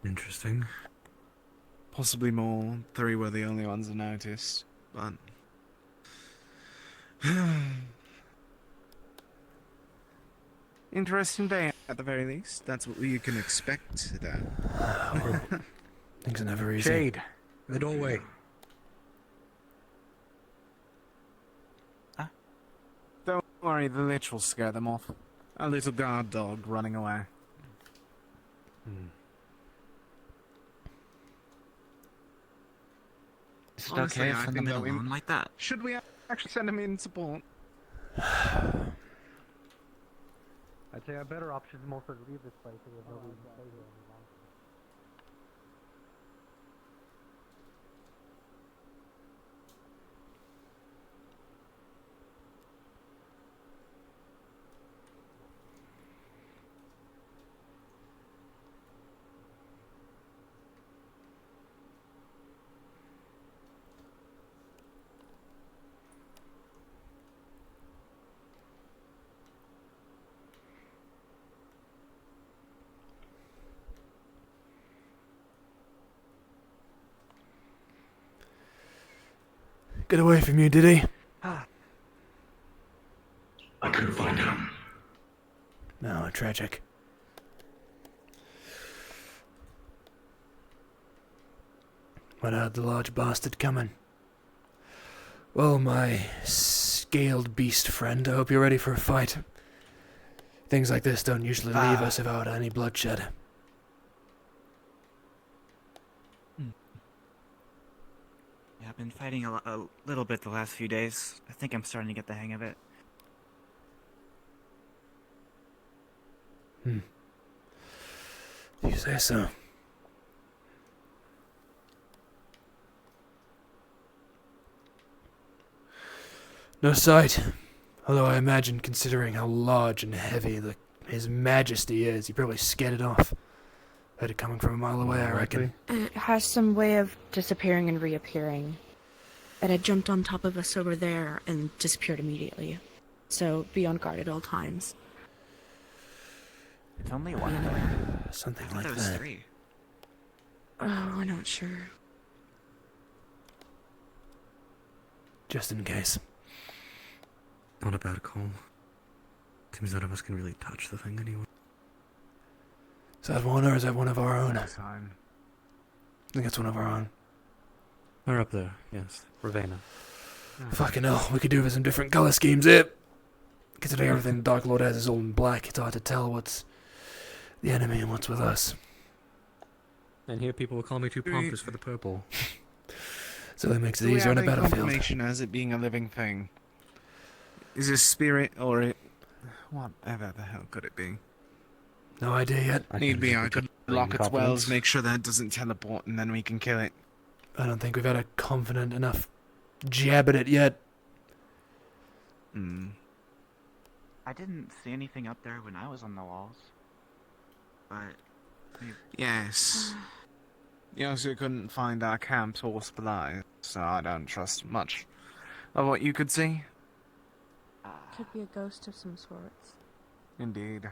Interesting. Possibly more. 3 were the only ones I noticed, but... Interesting day, at the very least. That's what you can expect, though. Things are never easy. Shade. The doorway. Don't worry, the lich will scare them off. A little guard dog running away. Is it okay if I send them in alone like that? Should we actually send him in support? I'd say our better option is more to leave this place so there's nobody to stay here any longer. get away from you, did he? I couldn't find him. No, tragic. But I had the large bastard coming. Well, my scaled beast friend, I hope you're ready for a fight. Things like this don't usually leave us without any bloodshed. Yeah, I've been fighting a little bit the last few days. I think I'm starting to get the hang of it. You say so. No sight. Although I imagine, considering how large and heavy his majesty is, he probably scared it off. Heard it coming from a mile away, I reckon. It has some way of disappearing and reappearing. It had jumped on top of us over there and disappeared immediately. So be on guard at all times. It's only one. Something I like thought it was that. 3. Oh, we're not sure. Just in case. Not a bad call. Seems none of us can really touch the thing anyway. Is that one or is that one of our own? I Time. think it's one of our own. We're up there, yes. Ravenna. Fucking hell, we could do with some different colour schemes here. Considering everything Dark Lord has is all in black, it's hard to tell what's the enemy and what's with us. And here people will call me too pompous for the purple. So that makes it Do we easier on a have any battlefield. confirmation as it being a living thing? Is it spirit or it... Whatever the hell could it be? No idea yet. Need be, I could lock its wells, confidence. make sure that it doesn't teleport, and then we can kill it. I don't think we've had a confident enough jab at it yet. I didn't see anything up there when I was on the walls. But... Yes. You also couldn't find our camps or supplies, so I don't trust much of what you could see. Could be a ghost of some sorts. Indeed.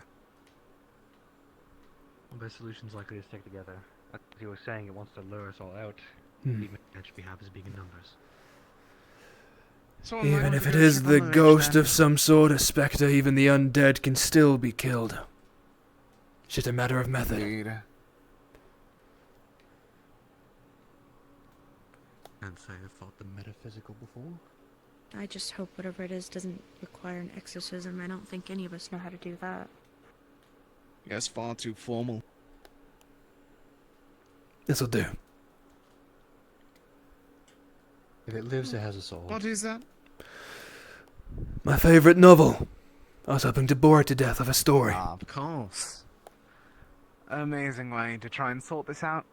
Well, best solution's likely to stick together. As you were saying, it wants to lure us all out. Hmm. The advantage we have is being in numbers. So Even if it is the ghost of some sort, a spectre, even the undead can still be killed. It's just a matter of method. Indeed. Can't say I've fought the metaphysical before. I just hope whatever it is doesn't require an exorcism. I don't think any of us know how to do that. Yes, far too formal. This'll do. If it lives, it has a soul. What is that? My favourite novel. I was hoping to bore it to death with a story. Of course. Amazing way to try and sort this out.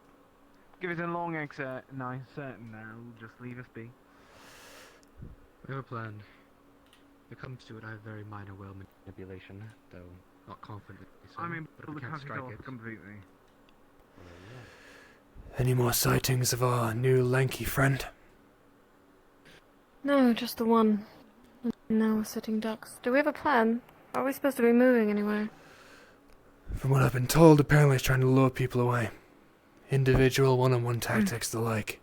Give it a long excerpt, and I'm certain they'll just leave us be. We have a plan. If it comes to it, I have very minor well manipulation, though not confidently so. I mean, but pull if the we can't cover strike off it, completely. Any more sightings of our new lanky friend? No, just the one. Now we're sitting ducks. Do we have a plan? Are we supposed to be moving anywhere? From what I've been told, apparently he's trying to lure people away. Individual one-on-one tactics the like.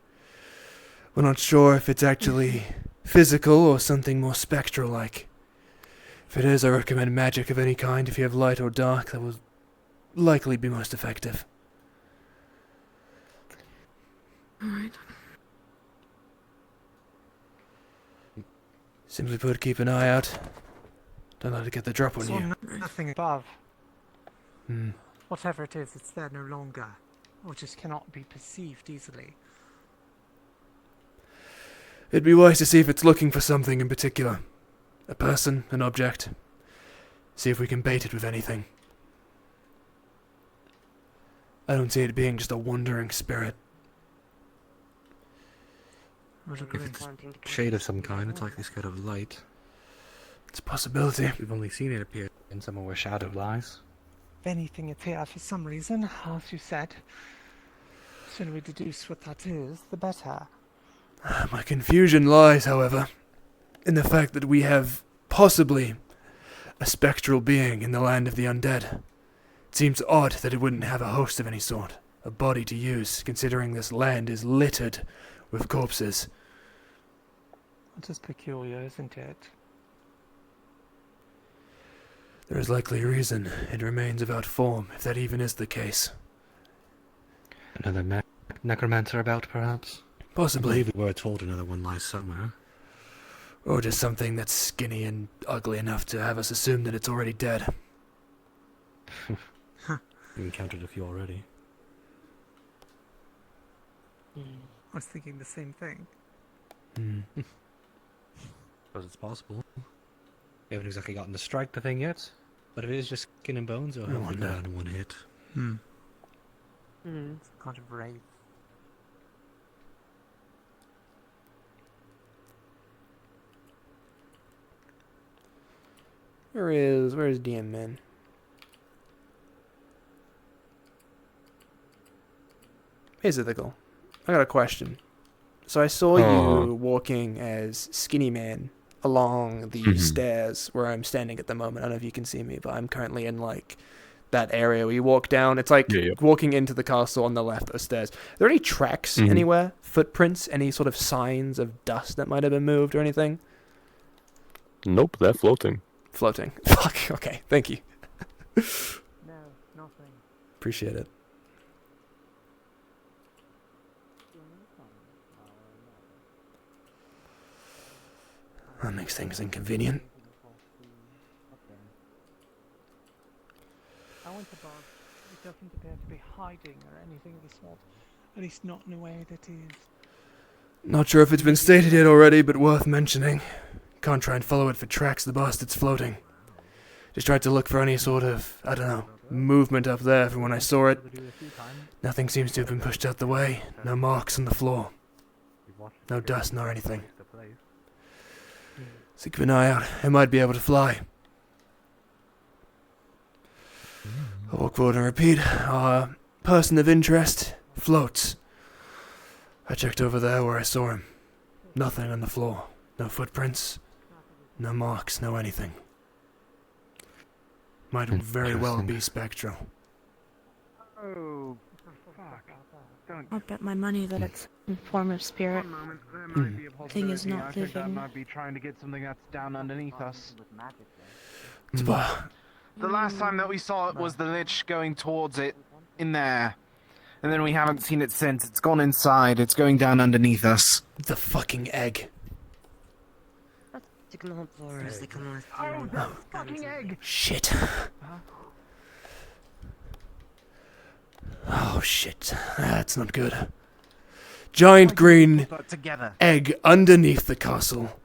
We're not sure if it's actually physical or something more spectral-like. If it is, I recommend magic of any kind. If you have light or dark, that will likely be most effective. Alright. Simply put, keep an eye out. Don't let it get the drop on Saw you. nothing above. Hmm. Whatever it is, it's there no longer, or just cannot be perceived easily. It'd be wise to see if it's looking for something in particular. A person, an object. See if we can bait it with anything. I don't see it being just a wandering spirit. if it's shade of some kind, it's likely scared of light. It's a possibility. We've only seen it appear in somewhere where shadow lies. If anything, it's here for some reason, as you said. The sooner we deduce what that is, the better. My confusion lies, however, in the fact that we have possibly a spectral being in the land of the undead. It seems odd that it wouldn't have a host of any sort, a body to use, considering this land is littered with corpses. It is peculiar, isn't it? There is likely a reason it remains without form, if that even is the case. Another necromancer about, perhaps? I Possibly. believe we were told another one lies somewhere. Or just something that's skinny and ugly enough to have us assume that it's already dead. We encountered a few already. I was thinking the same thing. Suppose it's possible. We haven't exactly gotten to strike the thing yet, but if it is just skin and bones, or I wonder in one hit. It's kind of brave. Where's DM Man? Hey Zythical, I got a question. So I saw you walking as Skinny Man along the stairs where I'm standing at the moment. I don't know if you can see me, but I'm currently in like that area where you walk down. It's like walking into the castle on the left of the stairs. Are there any tracks anywhere? Footprints? Any sort of signs of dust that might have been moved or anything? Nope, they're floating. Floating. Fuck, okay, thank you. No, nothing. Appreciate it. That makes things inconvenient. I went above. It doesn't appear to be hiding or anything of the sort. At least not in a way that is. Not sure if it's been stated yet already, but worth mentioning. Can't try and follow it for tracks, the bastard's floating. Just tried to look for any sort of, I don't know, movement up there from when I saw it. Nothing seems to have been pushed out the way. No marks on the floor. No dust nor anything. So keep an eye out. It might be able to fly. I'll walk forward and repeat. Our person of interest floats. I checked over there where I saw him. Nothing on the floor. No footprints. No marks. No anything. Might very well be spectral. Oh, fuck. I'll bet my money that it's in form of spirit. Thing is not I think that living. might be trying to get something that's down underneath us. The last time that we saw it was the Lich going towards it in there. And then we haven't seen it since. It's gone inside. It's going down underneath us. The fucking egg. Oh, that fucking egg! Shit. Oh shit. That's not good. Giant green egg underneath the castle.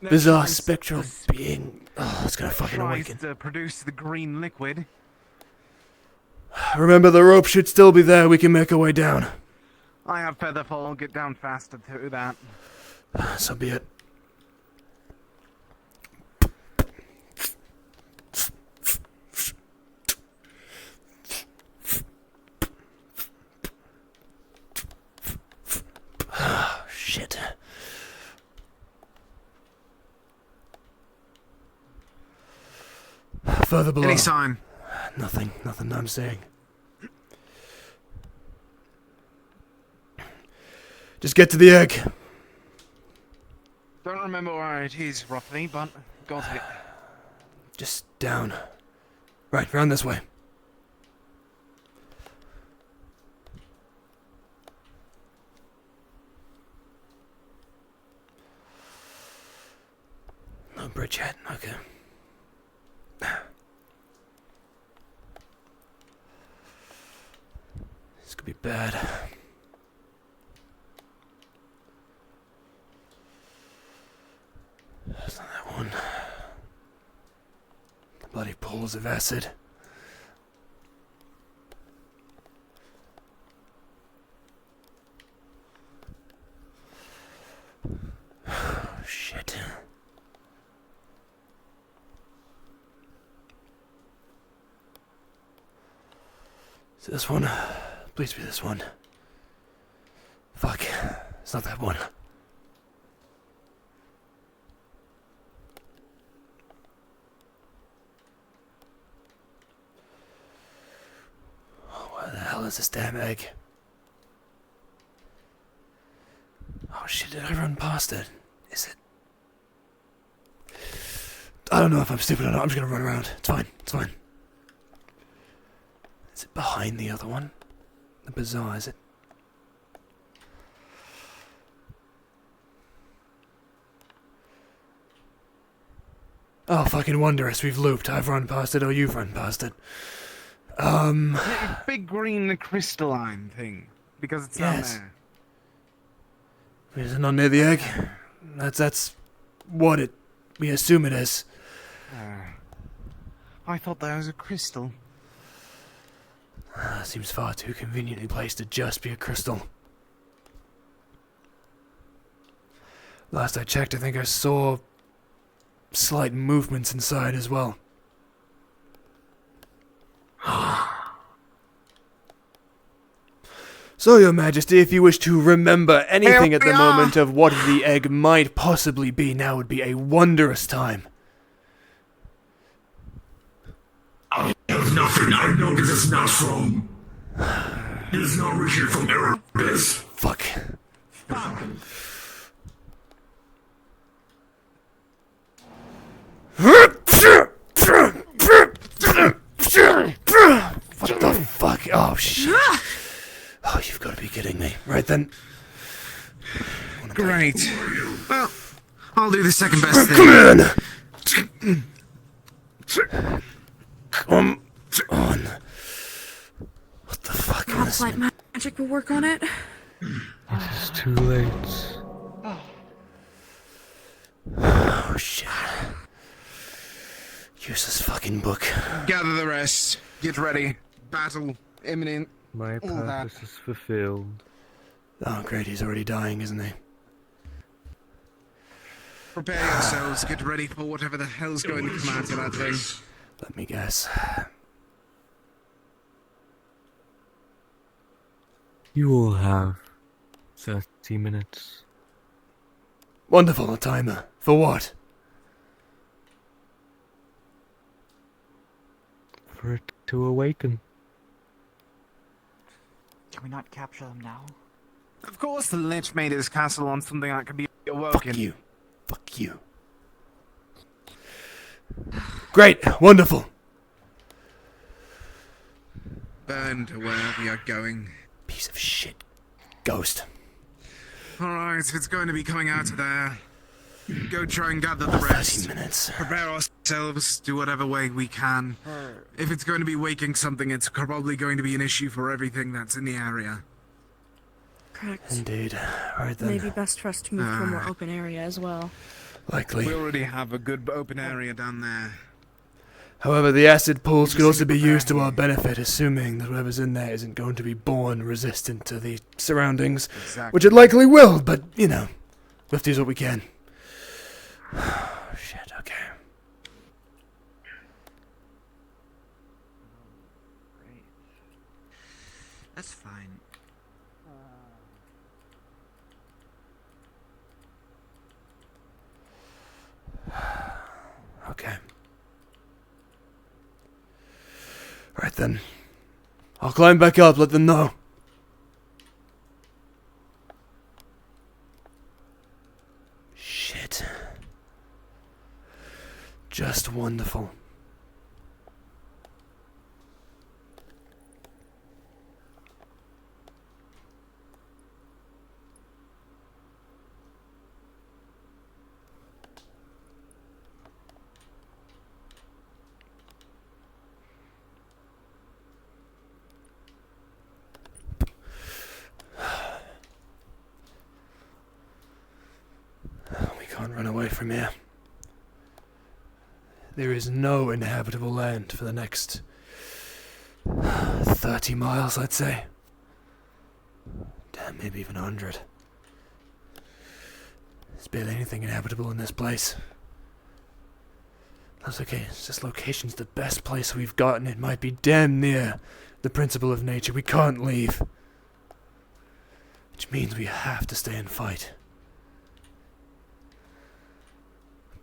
Bizarre spectral being. Oh, it's gonna fucking awaken. To produce the green liquid. Remember, the rope should still be there. We can make our way down. I have Featherfall. Get down faster to that. So be it. Shit. Further below. Any sign? Nothing I'm seeing. Just get to the egg. Don't remember where it is roughly, but got it. Just down. Right, round this way. No bridge yet, okay. This could be bad. That's not that one. The bloody pools of acid. Shit. Is it this one? Please be this one. Fuck. It's not that one. Oh, where the hell is this damn egg? Oh shit, did I run past it? I don't know if I'm stupid or not. I'm just gonna run around. It's fine. It's fine. Is it behind the other one? The bazaar, is it? Oh, fucking wondrous. We've looped. I've run past it, or you've run past it. Yeah, big green crystalline thing. Because it's down there. Is it not near the egg? That's what we assume it is. I thought that was a crystal. Seems far too conveniently placed to just be a crystal. Last I checked, I think I saw slight movements inside as well. So, Your Majesty, if you wish to remember anything at the moment of what the egg might possibly be, now would be a wondrous time. I have nothing. I know this is not from. It is not originated from Erebus. Fuck. What the fuck? Oh, shit. Oh, you've got to be kidding me. Right then. Great. Well, I'll do the second best thing. Come on. What the fuck Perhaps light magic will work on it. It's too late. Oh, shit. Useless fucking book. Gather the rest. Get ready. Battle imminent. My purpose is fulfilled. Oh, great. He's already dying, isn't he? Prepare yourselves. Get ready for whatever the hell's going to come out of that thing. Let me guess. You will have 30 minutes. Wonderful, a timer. For what? For it to awaken. Can we not capture them now? Of course the Lich made his castle on something that can be awoken. Fuck you. Fuck you. Great. Wonderful. Burn to where we are going. Piece of shit. Ghost. Alright, it's going to be coming out of there. Go try and gather the rest. 30 minutes. Prepare ourselves, do whatever way we can. If it's going to be waking something, it's probably going to be an issue for everything that's in the area. Correct. Indeed. Right then. Maybe best for us to move to a more open area as well. Likely. We already have a good open area down there. However, the acid pools could also be used to our benefit, assuming that whatever's in there isn't going to be born resistant to the surroundings. Exactly. Which it likely will, but, you know, we'll have to use what we can. Shit, okay. That's fine. Okay. Right then. I'll climb back up, let them know. Shit. Just wonderful. We can't run away from here. There is no inhabitable land for the next 30 miles, I'd say. Damn, maybe even 100. There's barely anything inhabitable in this place. That's okay, it's just location's the best place we've gotten. It might be damn near the principle of nature. We can't leave. Which means we have to stay and fight.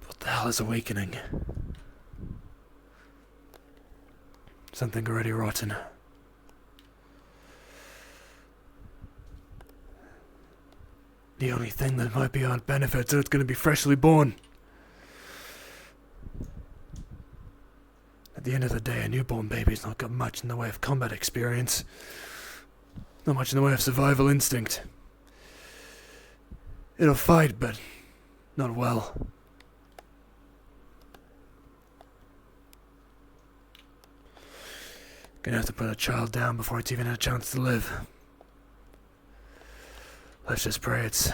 What the hell is awakening? Something already rotten. The only thing that might be on benefit, so it's gonna be freshly born. At the end of the day, a newborn baby's not got much in the way of combat experience. Not much in the way of survival instinct. It'll fight, but not well. Gonna have to put a child down before it's even had a chance to live. Let's just pray it's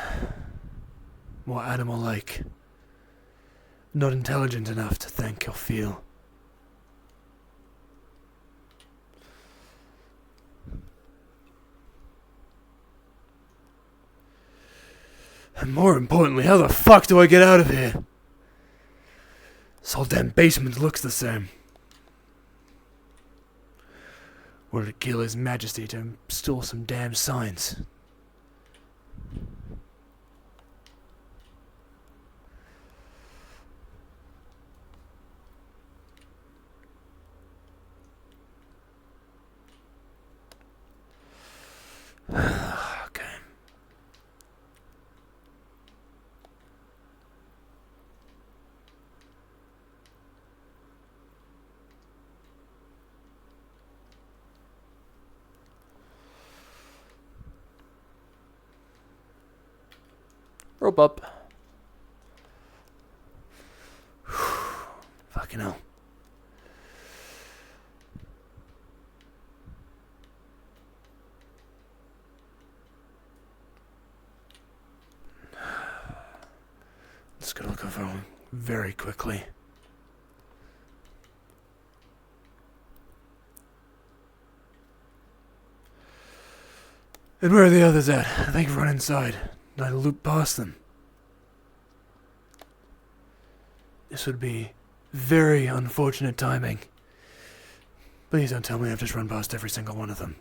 more animal-like. Not intelligent enough to think or feel. And more importantly, how the fuck do I get out of here? This whole damn basement looks the same. Or to kill His Majesty to install some damn signs. Okay. Rope up. Fucking hell. Just gonna look over very quickly. And where are the others at? I think run inside. I loop past them. This would be very unfortunate timing. Please don't tell me I've just run past every single one of them.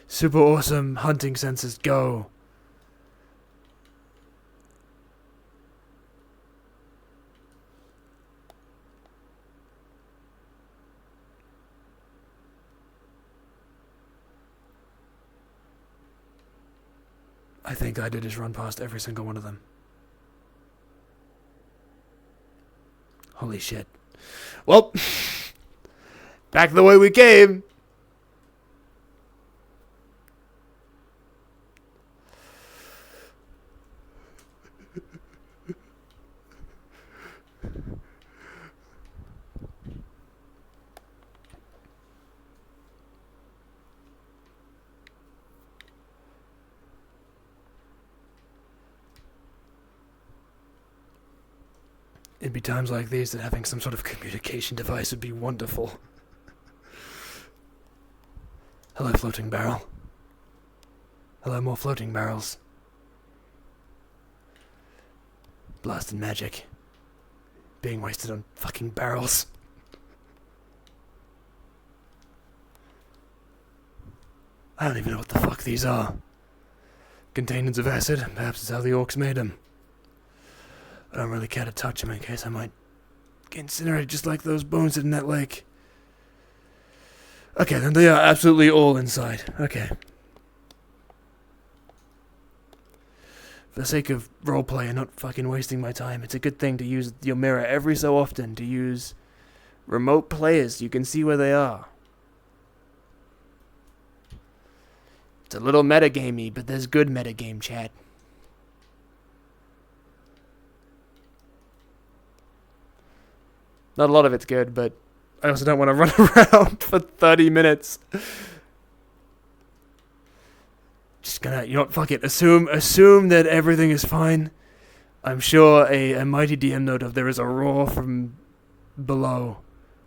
Super awesome hunting senses, go. I think I did just run past every single one of them. Holy shit. Well, back the way we came. It'd be times like these that having some sort of communication device would be wonderful. Hello, floating barrel. Hello, more floating barrels. Blasted magic. Being wasted on fucking barrels. I don't even know what the fuck these are. Containers of acid, perhaps it's how the orcs made them. I don't really care to touch them in case I might get incinerated just like those bones in that lake. Okay, then they are absolutely all inside. Okay. For the sake of roleplay and not fucking wasting my time, it's a good thing to use your mirror every so often to use remote players. You can see where they are. It's a little metagamey, but there's good metagame chat. Not a lot of it's good, but I also don't want to run around for 30 minutes. Just gonna, you know what, fuck it. Assume that everything is fine. I'm sure a mighty DM note of there is a roar from below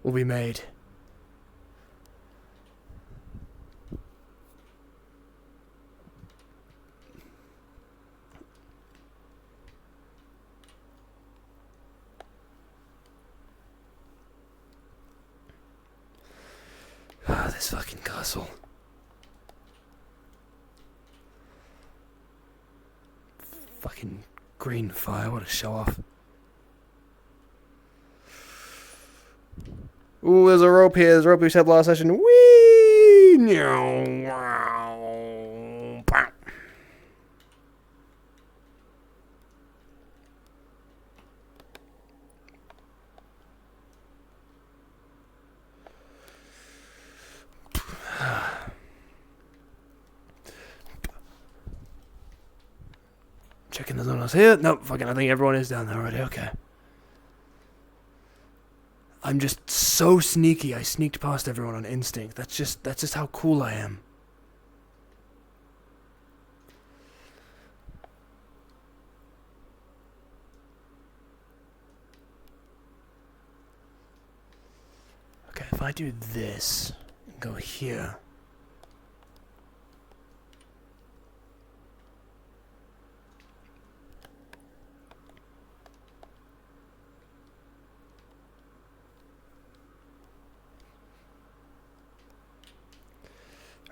will be made. Ah, this fucking castle. Fucking green fire, what a show off. Ooh, there's a rope here. There's a rope we said last session. Whee! checking there's no one else here. Nope, fucking I think everyone is down there already, okay. I'm just so sneaky, I sneaked past everyone on instinct. That's just how cool I am. Okay, if I do this and go here.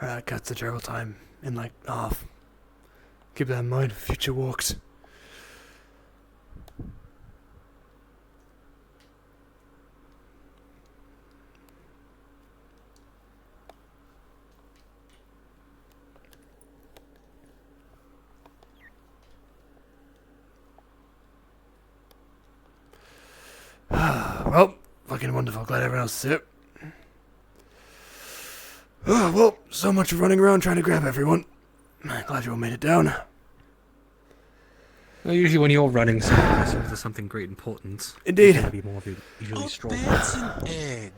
That cuts the travel time in like half. Keep that in mind for future walks. Well, fucking wonderful. Glad everyone else is here. Oh, well, so much for running around trying to grab everyone. Glad you all made it down. Well, usually when you're running somewhere, so there's something great importance. Indeed. It's gonna be more of a usually straw. That's an egg.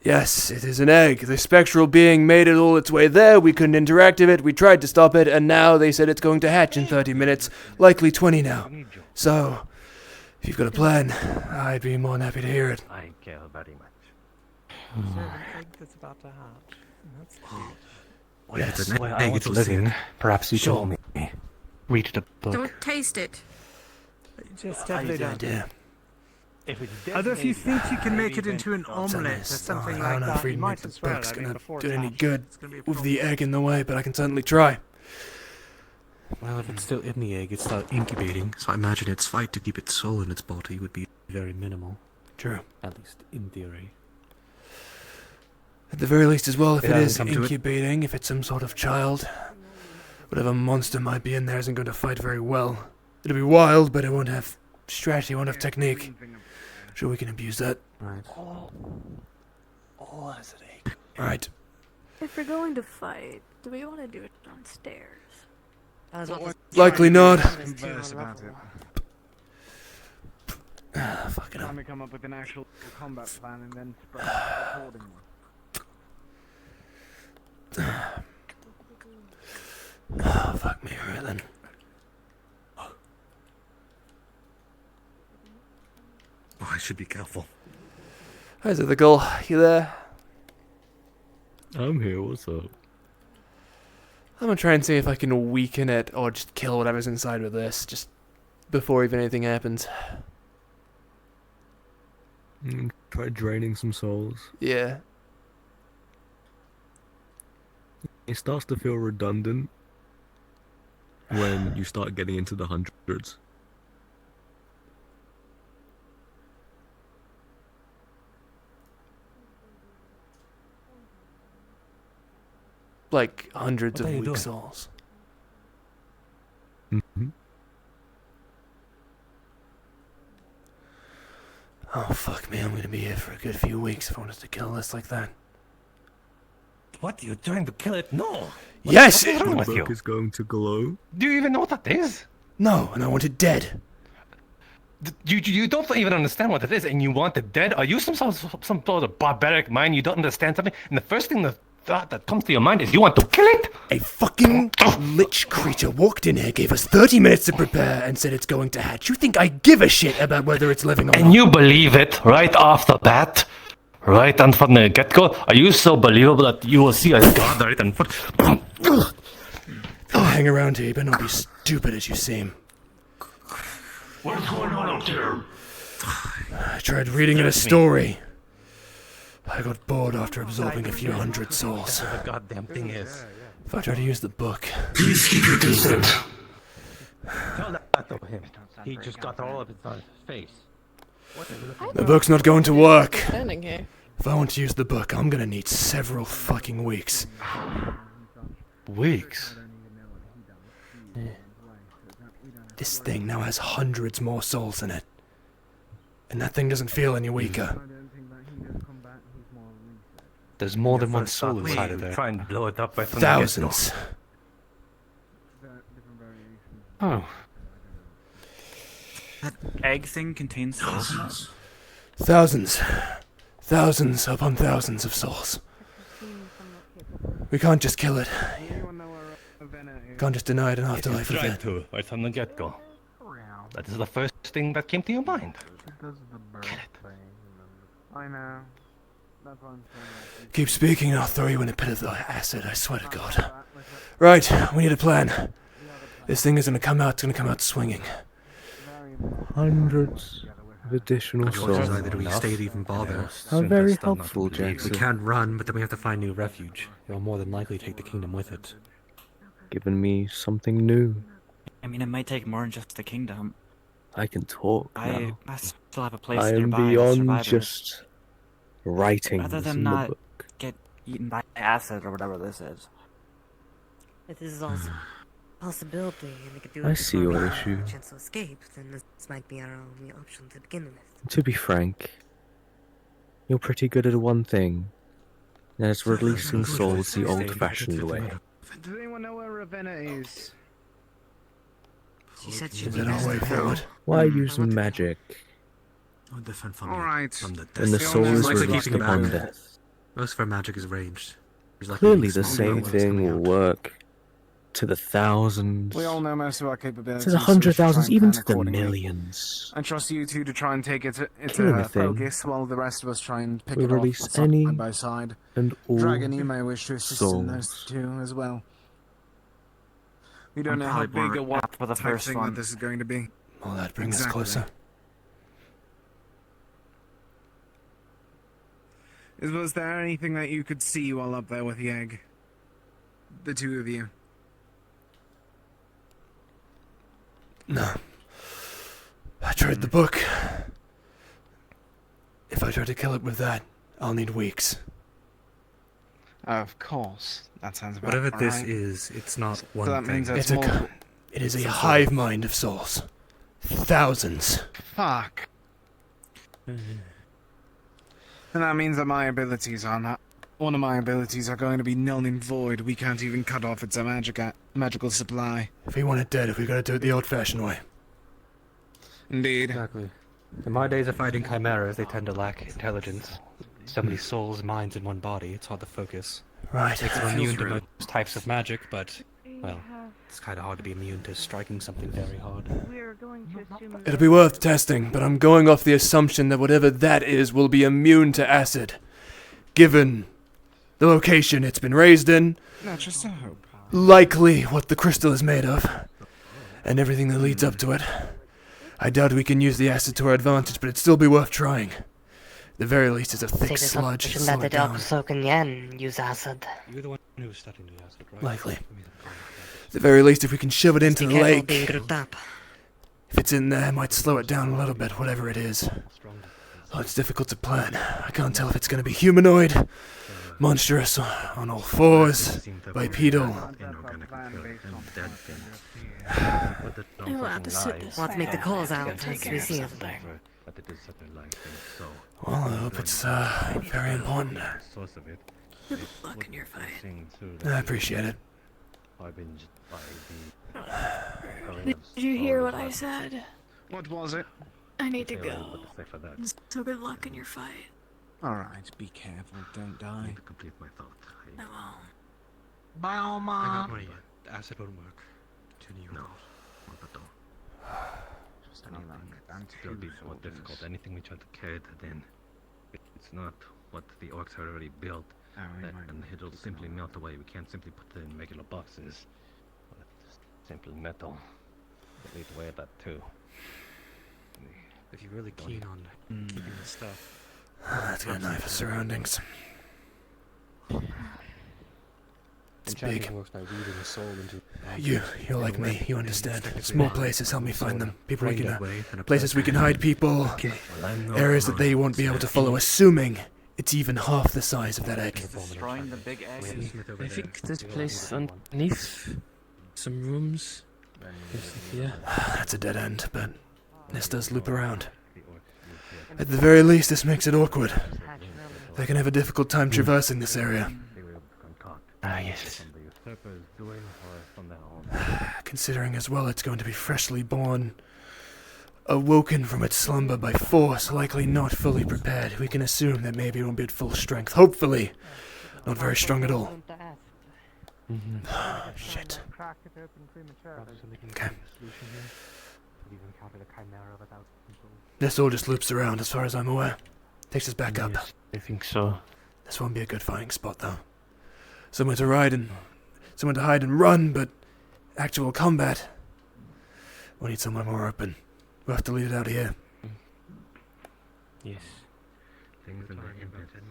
Yes, it is an egg. The spectral being made it all its way there. We couldn't interact with it. We tried to stop it, and now they said it's going to hatch in 30 minutes. Likely 20 now. So, if you've got a plan, I'd be more than happy to hear it. I care very much. So an egg that's about to hatch. That's cute. Well, Yes. it's an egg, it's living. Perhaps you told me. Read the book. Don't taste it. Just definitely don't. Yeah. Although if you think you can make it into an It's a omelette or mess. something I like don't know that, if you reading might the as well. book's I mean, gonna before do it's any hatched, good it's gonna be a with the problem. egg in the way, but I can certainly try. Well, if it's still in the egg, it's still incubating, so I imagine its fight to keep its soul in its body would be very minimal. True. At least in theory. At the very least as well, if It it is hasn't come to it. incubating, if it's some sort of child, whatever monster might be in there isn't going to fight very well. It'll be wild, but it won't have strategy, won't have technique. Sure, we can abuse that. Right. Oh, that's an egg. Right. If we're going to fight, do we want to do it downstairs? Likely not. Converse about it. Fucking hell. Time to come up with an actual combat plan and then spread it accordingly. Oh, fuck me, right then. Oh, I should be careful. Hi, Zithical. You there? I'm here, what's up? I'm gonna try and see if I can weaken it or just kill whatever's inside with this, just before even anything happens. Try draining some souls. Yeah. It starts to feel redundant when you start getting into the hundreds. Like hundreds What of are you weak doing? souls. Mm-hmm. Oh, fuck me, I'm gonna be here for a good few weeks if I wanted to kill this like that. What? You're trying to kill it? No! Yes! What's wrong The with you? book is going to glow. Do you even know what that is? No, and I want it dead. You don't even understand what it is, and you want it dead? Are you some sort of barbaric mind? You don't understand something, and the first thing that comes to your mind is you want to kill it? A fucking lich creature walked in here, gave us 30 minutes to prepare, and said it's going to hatch. You think I give a shit about whether it's living or not? And you believe it right off the bat? Right and from the get-go? Are you so believable that you will see a god right and put... I'll hang around here, you better not be stupid as you seem. What's going on up there? I tried reading it a story. I got bored after absorbing a few hundred souls. The goddamn thing is. If I try to use the book... Please keep your distance. Tell that to him. He just got all of it on his face. The book's not going to work. Standing here. If I want to use the book, I'm gonna need several fucking weeks. Weeks? This thing now has hundreds more souls in it. And that thing doesn't feel any weaker. There's more than one soul inside of there. Try and blow it up by Thousands. Oh. That egg thing contains souls in it? Thousands. Thousands upon thousands of souls. We can't just kill it. Can't just deny it an afterlife of it. to, right from the get-go. That is the first thing that came to your mind. Kill it. I know. That's what I'm saying. Keep speaking and I'll throw you in a pit of the acid, I swear to God. Right, we need a plan. This thing is gonna come out, it's gonna come out swinging. Hundreds of additional Choices souls. either we stay to even bother. How very helpful, Jaxith. We can't run, but then we have to find new refuge. It will more than likely take the kingdom with it. Given me something new. I mean, it might take more than just the kingdom. I can talk I now. still have a place I am nearby with beyond survivors. just writing Rather in than the not book. get eaten by acid or whatever this is. If this is also a possibility, and we could do I it see before your we have issue. a chance to escape, then this might be our only option to begin with. To be frank, you're pretty good at one thing. And it's releasing souls the old-fashioned way. Does anyone know where Ravenna is? She said she'd Is be that our way best. forward? Why use magic Alright. when the soul is Likely released keeping upon back. death? Most of our magic is ranged. There's likely Clearly to be the small same numbers thing coming will out. work to the thousands, We all know most of our capabilities. to the so we hundred should try thousands, and even plan to the accordingly. millions. I trust you two to try and take it Killing a into thing focus while the rest of us try and pick will it off release side any by side. and all Dragon, you may wish to assist in those souls. two as well. We don't I'm know how probably big more or what apt for the type first thing one. that this is going to be. Well, that brings us Exactly. closer. Was there anything that you could see while up there with the egg? The two of you. No. I tried the book. If I try to kill it with that, I'll need weeks. Of course. That sounds about Whatever right. this is, it's not one that thing. means that's It's more... It is a Some hive sort of- mind of souls. Thousands. Fuck. And that means that my abilities are not... One of my abilities are going to be null and void. We can't even cut off its magical supply. If we want it dead, we gotta do it the old-fashioned way. Indeed. Exactly. In my days of fighting chimeras, they tend to lack intelligence. So many souls, minds in one body, it's hard to focus. Right. Makes them Feels immune to real. most types of magic, but, well, it's kind of hard to be immune to striking something very hard. We're going to assume It'll be worth testing, but I'm going off the assumption that whatever that is will be immune to acid. Given the location it's been raised in, No, just a hope. likely what the crystal is made of, and everything that leads up to it. I doubt we can use the acid to our advantage, but it'd still be worth trying. The very least it's a thick Say sludge. the to assumption slow that it the down. Dokusoken Yen use acid. You're the one who was studying the acid, right? Likely. At the very least, if we can shove it into Be the careful lake, being grouped up. if it's in there, it might slow it down a little bit, whatever it is. Oh, it's difficult to plan. I can't tell if it's going to be humanoid, monstrous, on all fours, bipedal. We'll have to sit this We'll have to make the calls out Take as care we of see it. something. Well, I hope it's very important. Good luck in your fight. I appreciate it. Did you hear what I said? What was it? I need to go. So good luck in your fight. Alright, be careful, don't die. Complete my thought. I won't. Bye, I Oma. got money. The acid won't work. Continue. No, not at all. It'll be more difficult. Anything we try to carry that in, it's not what the orcs have already built, and it'll simply melt away. We can't simply put it in regular boxes. Just simple metal. We'll eat away at that too. If you're really keen on keeping the stuff. That's got a knife of surroundings. It's Enchanting big. works by weaving a soul into You're like me. You understand. Small places help me find them. People we Bring can, that way, and a places we can hide people. Areas that they won't be able to follow, assuming it's even half the size of that egg. Destroying the big egg. I think this place underneath some rooms. Yeah. That's a dead end, but this does loop around. At the very least, this makes it awkward. They can have a difficult time traversing this area. Ah, yes. Considering as well it's going to be freshly born awoken from its slumber by force, likely not fully prepared. We can assume that maybe it won't be at full strength. Hopefully, not very strong at all. Shit. Okay. This all just loops around as far as I'm aware. Takes us back up. I think so. This won't be a good fighting spot though. Somewhere to hide and run, but actual combat. We'll need somewhere more open. We'll have to leave it out here. Yes.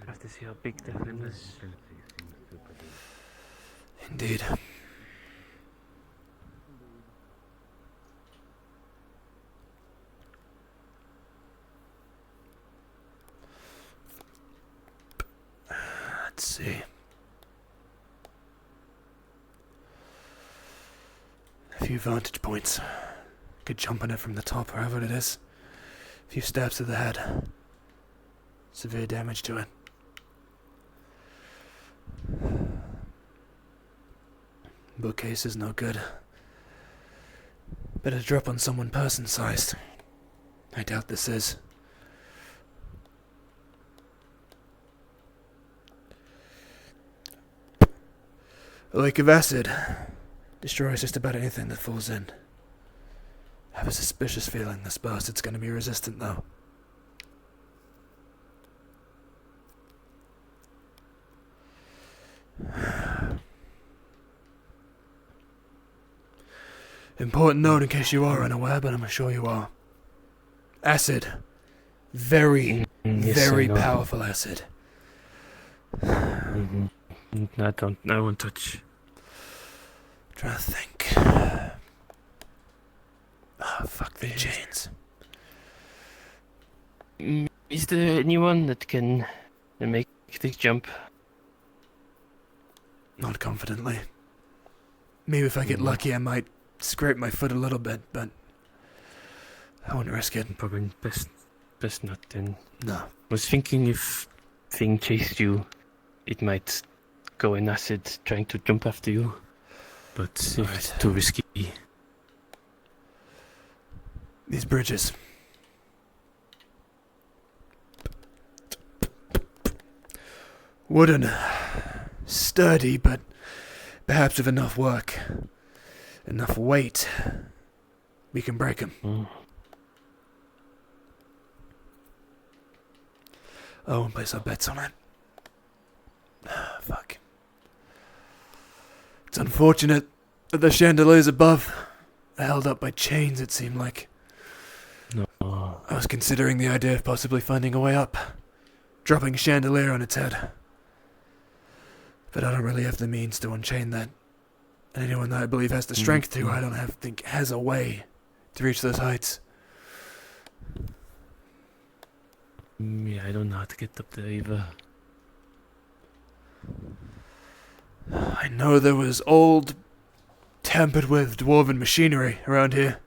Have to see how big the thing is. Indeed. Let's see. A few vantage points. Could jump on it from the top, wherever it is. A few stabs to the head. Severe damage to it. Bookcase is no good. Better drop on someone person-sized. I doubt this is. A lake of acid destroys just about anything that falls in. I have a suspicious feeling this bastard's gonna be resistant, though. Important note in case you are unaware, but I'm sure you are. Acid. Very, very powerful acid. I won't touch. Trying to think. Oh, fuck the chains. Is there anyone that can make the jump? Not confidently. Maybe if I get lucky I might scrape my foot a little bit, but I wouldn't risk it. Probably best not then. No. Was thinking if thing chased you, it might go in acid trying to jump after you. But if it's too risky. These bridges. Wooden. Sturdy, but perhaps with enough work. Enough weight. We can break them. Oh, and place our bets on it. Fuck. It's unfortunate that the chandeliers above are held up by chains, it seemed like. No. I was considering the idea of possibly finding a way up. Dropping a chandelier on its head. But I don't really have the means to unchain that. And anyone that I believe has the strength to, I don't think has a way to reach those heights. Yeah, I don't know how to get up there either. I know there was old, tampered with dwarven machinery around here.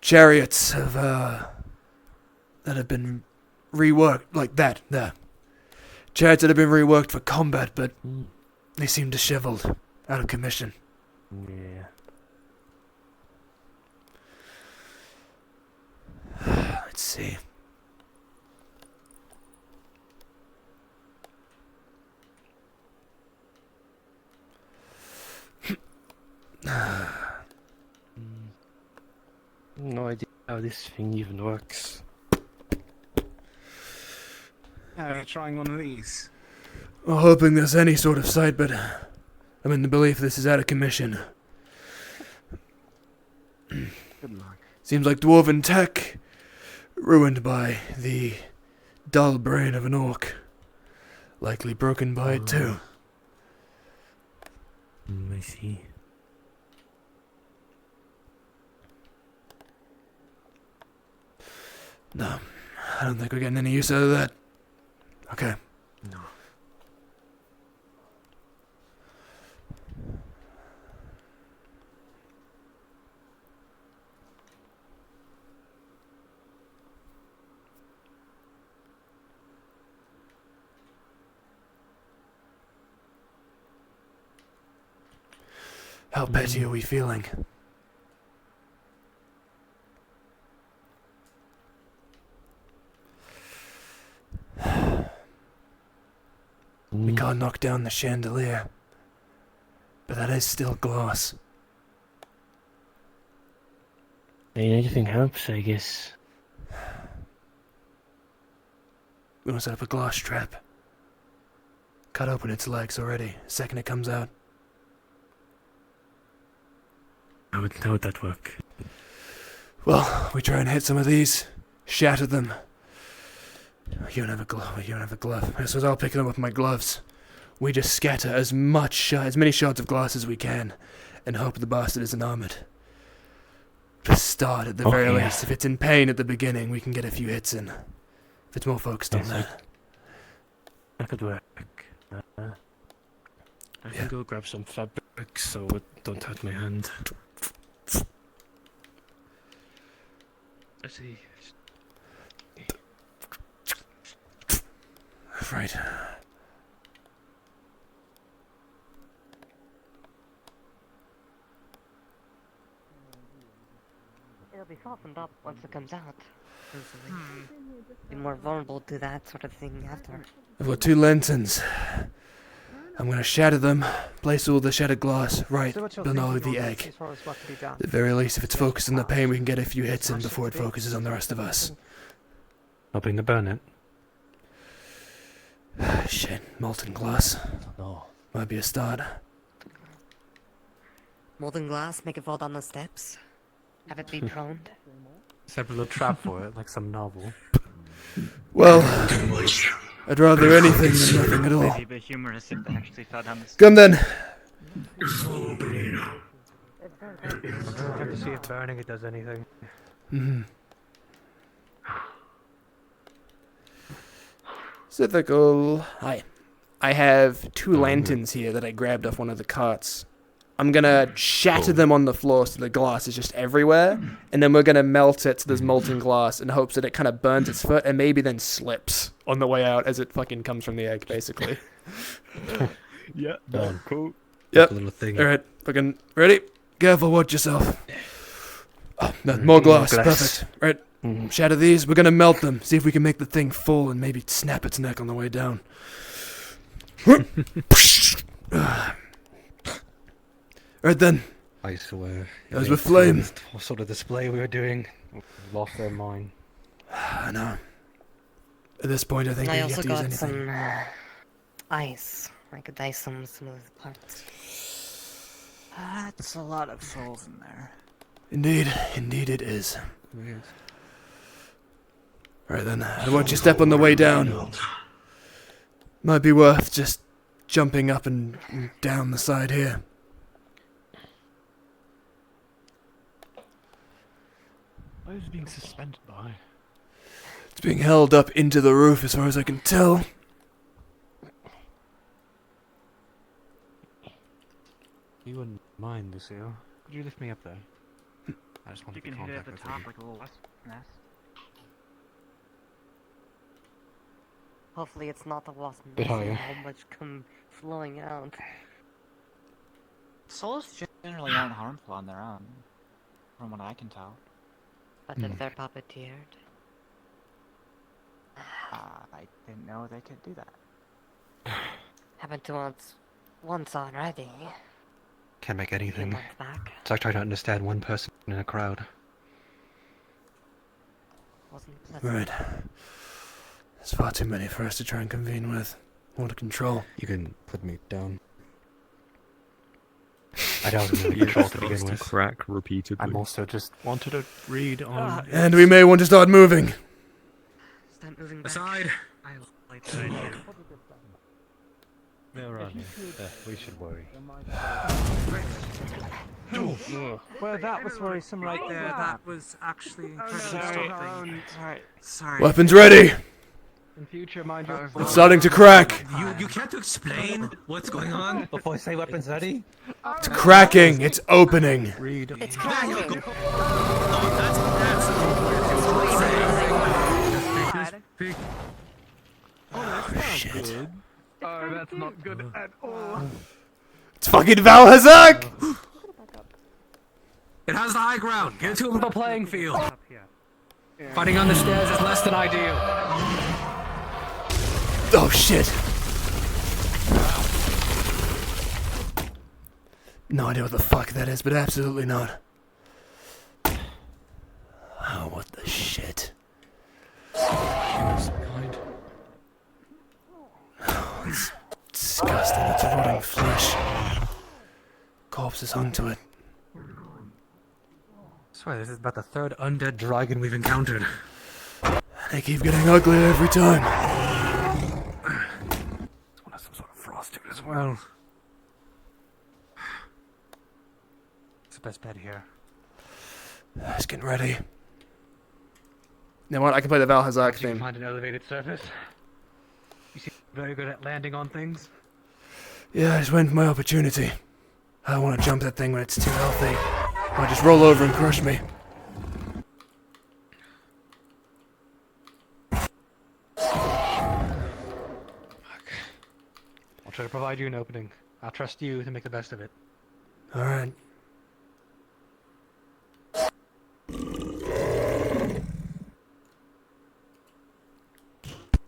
Chariots that have been reworked, like that, there. Chariots that have been reworked for combat, but they seem disheveled, out of commission. Yeah. Let's see. No idea how this thing even works. Trying one of these. I'm hoping there's any sort of sight, but I'm in the belief this is out of commission. Good luck. Seems like dwarven tech, ruined by the dull brain of an orc. Likely broken by it too. I see. No, I don't think we're getting any use out of that. Okay. No. How petty are we feeling? We can't knock down the chandelier. But that is still glass. I mean, anything helps, I guess. We want to set up a glass trap. Cut open its legs already, the second it comes out. How would that work? Well, we try and hit some of these, shatter them. You don't have a glove. You don't have a glove. So I'll pick them up with my gloves. We just scatter as many shards of glass as we can, and hope the bastard isn't armored. To start at the very least. If it's in pain at the beginning, we can get a few hits in. If it's more focused on that. That could work. I can go grab some fabric so it don't hurt my hand. Let's see. Right. It'll be softened up once it comes out. Be more vulnerable to that sort of thing after. I've got 2 lanterns. I'm gonna shatter them, place all the shattered glass right below the egg. At the very least, if it's focused on the pain, we can get a few hits in before it focuses on the rest of us. Hoping to burn it. Shit, molten glass. No. Might be a start. Molten glass, make it fall down the steps. Have it be prone. Set a little trap for it, like some novel. Well, I'd rather anything than nothing at all. It'd be humorous if they actually fell down the Come then. Check to see if burning it does anything. Sithical. Hi. I have 2 lanterns here that I grabbed off one of the carts. I'm gonna shatter them on the floor so the glass is just everywhere, and then we're gonna melt it so there's molten glass in hopes that it kind of burns its foot and maybe then slips on the way out as it fucking comes from the egg, basically. Yeah, done. Cool. Yep. Little thing. Alright, fucking ready? Careful, watch yourself. Oh, no, more glass. Perfect. Right, shatter these. We're gonna melt them. See if we can make the thing full and maybe snap its neck on the way down. Right then. I swear. As with flame. What sort of display we were doing? Lost their mind. I know. At this point, I think we I can also get to use got anything. some ice. I could ice some smooth parts. That's a lot of souls in there. Indeed, indeed it is. Right then, watch your step on the way down. Might be worth just jumping up and down the side here. What is it being suspended by? It's being held up into the roof as far as I can tell. You wouldn't mind, Lucille. Could you lift me up there? I just want to be You can hit it at the with top you. like a little nest. Hopefully it's not the wasp Bit nest higher. and how much come flowing out. Souls generally aren't harmful on their own, from what I can tell. But if they're puppeteered. I didn't know they could do that. Happened to once already. Can't make anything. months back. It's like trying to understand one person in a crowd. Wasn't pleasant. Right. There's far too many for us to try and convene with. More to control. You can put me down. I don't know control to begin To with. crack repeatedly. I'm also just wanted to read on. And we may want to start moving. Start moving back. Aside. I like that idea. No, Rodney. We should worry. Well, that was worrisome right there. That was actually incredibly stopping. Sorry. Weapons ready! In future, mind your. It's starting to crack. You can't explain what's going on Before I say weapons ready. It's cracking. It's opening. Read. It's cracking. Shit. Oh, that's not good at all. It's fucking Valhazak! It has the high ground. Get to a level playing field. Yeah. Fighting on the stairs is less than ideal. Oh shit. No idea what the fuck that is, but absolutely not. Oh, what the shit. Oh, it's disgusting. It's rotting flesh. Corpses hung to it. I swear, this is about the third undead dragon we've encountered. They keep getting uglier every time. This one has some sort of frost to it as well. It's the best bed here. Just getting ready. You know what? I can play the Valhazak You can theme. find an elevated surface. You seem very good at landing on things. Yeah, I just waiting for my opportunity. I don't want to jump that thing when it's too healthy. It might just roll over and crush me. I'll try to provide you an opening. I'll trust you to make the best of it. Alright.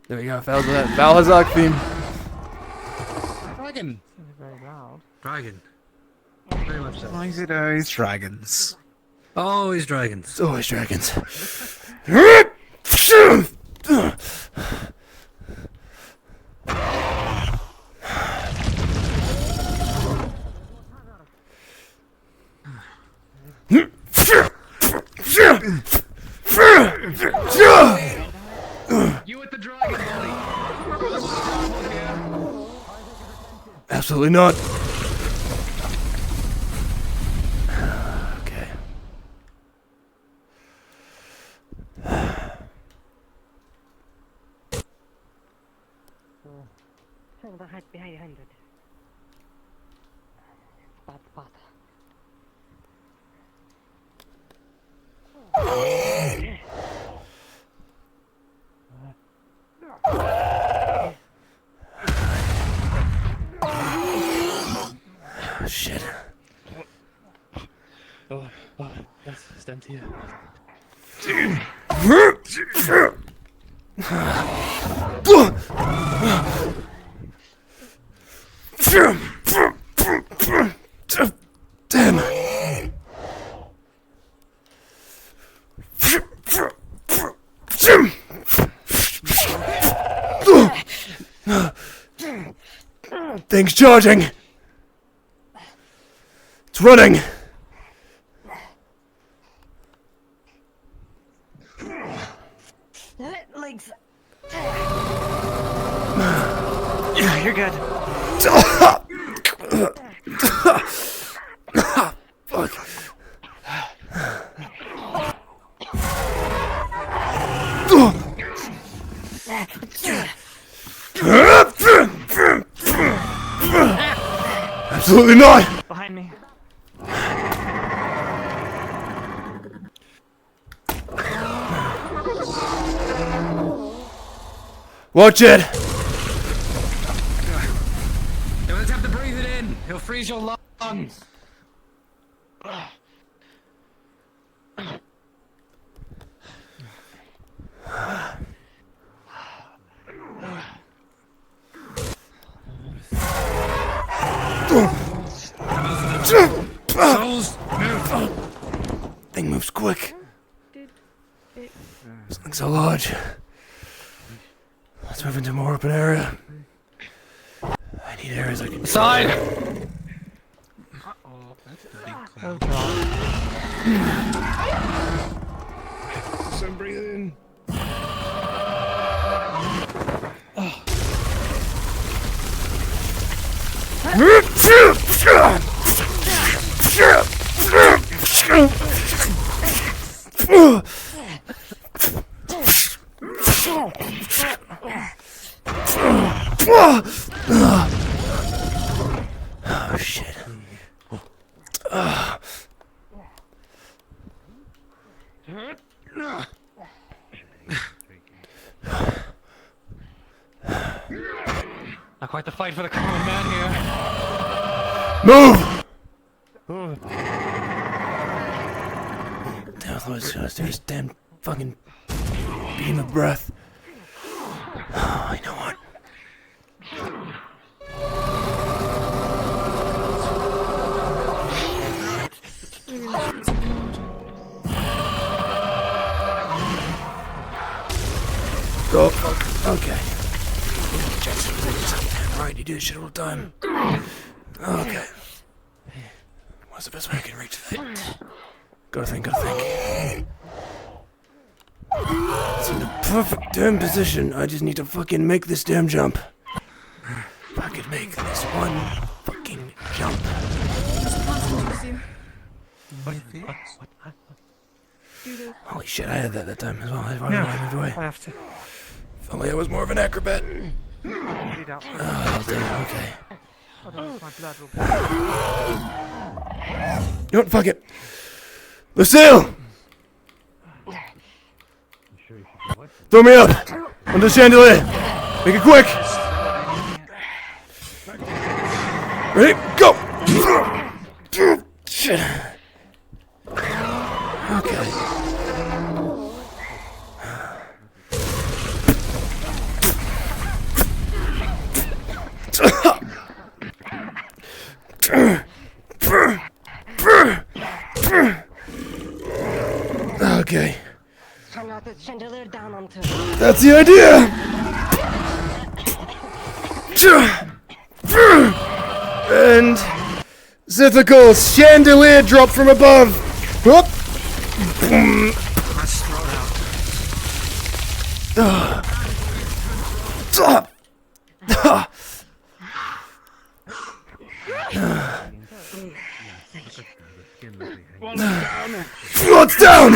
There we go, Valhazak theme. Dragon. Very loud. Dragon. Very much so. Why is it always dragons? Always dragons. It's always dragons. You with the dragon, buddy. Absolutely not. Okay. Behind it. Bad spot. Shit. Oh, yes, stand here. Damn. Thing's charging. It's running. Legs. Yeah, you're good. Fuck. Absolutely not. Behind me. Watch it. You'll just have to breathe it in. He'll freeze your lungs. Thing moves quick. This thing's so large. Let's move into a more open area. I need areas I can. Side! Uh-oh, that's a big Oh cloud. god. So breathe in. Oh shit. Not quite the fight for the common man here. Move! Damn, let's do this damn fucking beam of breath. Oh, you know what? Go. Okay. Right, you do this shit all the time. Okay. What's the best way I can reach that? Gotta think. It's in the perfect damn position. I just need to fucking make this damn jump. If I could make this one fucking jump. Holy shit, I had that time as well. I moved away. I have to. If only I was more of an acrobat. Oh, damn, okay. You know what? Fuck it. Lucille! Throw me up! Under the chandelier! Make it quick! Ready? Go! Shit. Okay. Okay. Turn out the chandelier down onto. That's the idea! And Zithical's chandelier drop from above. Whoop. Let's throw What's down?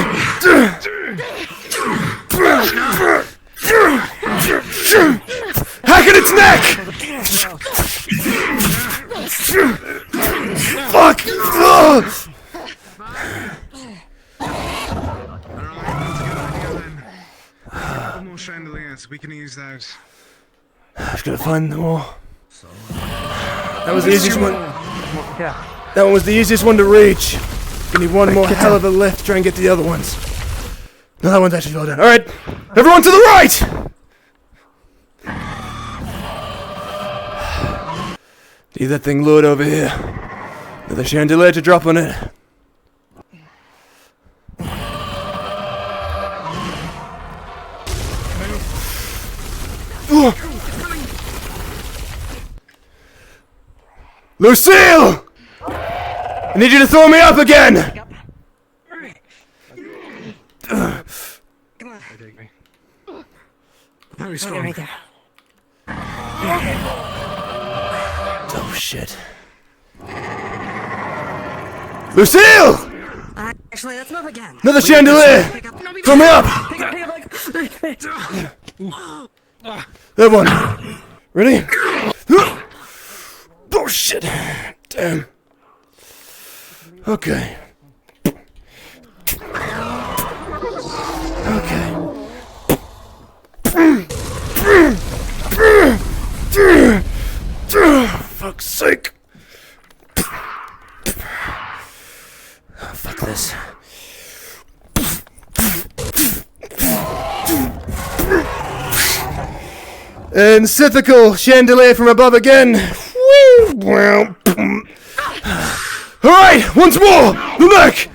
Hack at its neck! Fuck! Couple more chandeliers. We can use those. I just gotta find them all. That was the easiest one. Yeah. That one was the easiest one to reach. Give me one more hell of a lift to try and get to the other ones. No, that one's actually all done. Alright, everyone to the right! Leave that thing lured over here. Another chandelier to drop on it. Lucille! I need you to throw me up again! Very strong. Oh shit. Lucille! Actually, let's move again. Another chandelier! Throw me up! That one. Ready? Oh shit. Damn. Okay. Okay. Fuck's sake. Oh, fuck this. And Scythical chandelier from above again. Alright, once more! The neck!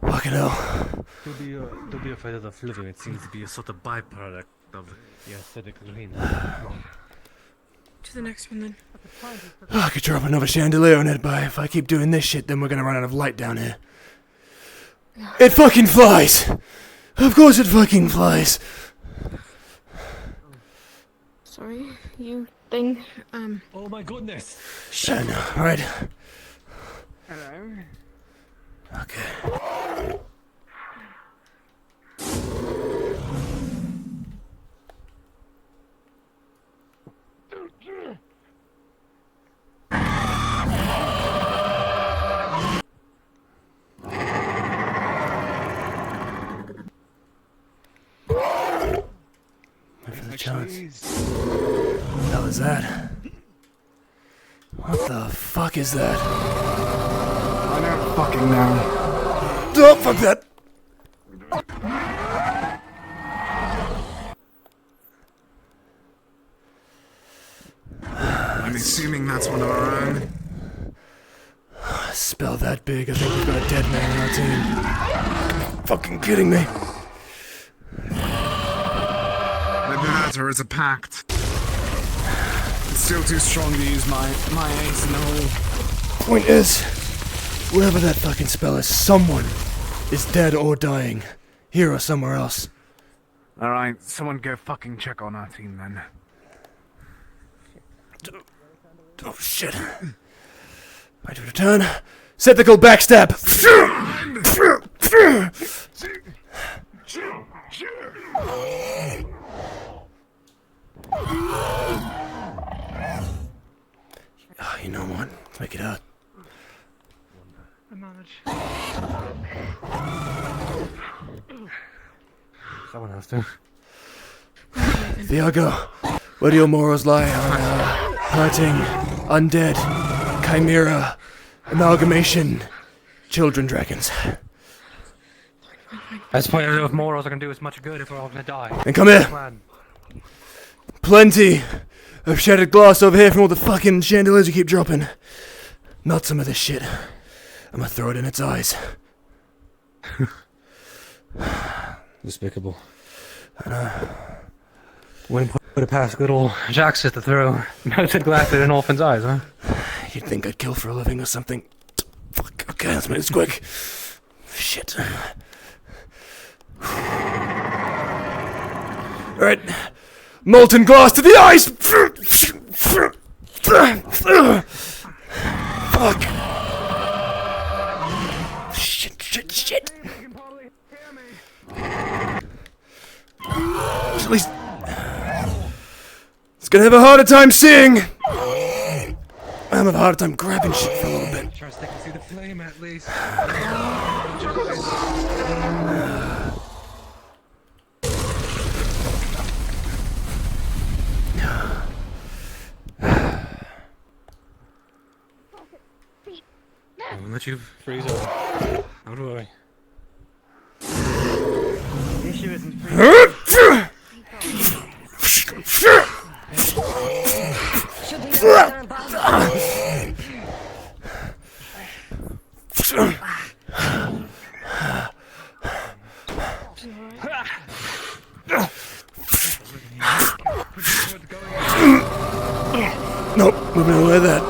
Fucking hell. Don't be afraid of the fluid. It seems to be a sort of byproduct of the acidic rain. To the next one then. Oh, I could drop another chandelier on it, but if I keep doing this shit, then we're gonna run out of light down here. It fucking flies! Of course it fucking flies! Sorry, you thing. Oh my goodness! Shit, no. Alright. Hello. Okay. chance. What the hell is that? What the fuck is that? I don't fucking know. Oh, fuck that! I'm assuming that's one of our own. A spell that big, I think we've got a dead man on our team. Fucking kidding me. Either that or it's a pact. It's still too strong to use my ace in the hole. Point is, wherever that fucking spell is, someone is dead or dying. Here or somewhere else. Alright, someone go fucking check on our team then. Oh shit. I do return. Sethical backstab! Oh, you know what? Let's make it out. I manage. Someone has to. Viago, where do your morals lie on hurting, undead, chimera, amalgamation, children dragons? At this point, I don't know if morals are gonna do as much good if we're all gonna die. And come here! Plenty of shattered glass over here from all the fucking chandeliers you keep dropping. Not some of this shit. I'm gonna throw it in its eyes. Despicable. I know. Wouldn't put it past good old Jaxith to throw melted glass in an orphan's eyes, huh? You'd think I'd kill for a living or something. Fuck, okay, let's make this quick. Shit. Alright. Molten glass to the eyes! Fuck. Shit. At least... It's gonna have a harder time seeing! I'm having a harder time grabbing shit for a little bit. Try to stick and see the flame at least. I won't let you freeze over. Don't worry. The issue isn't Nope, moving away with that.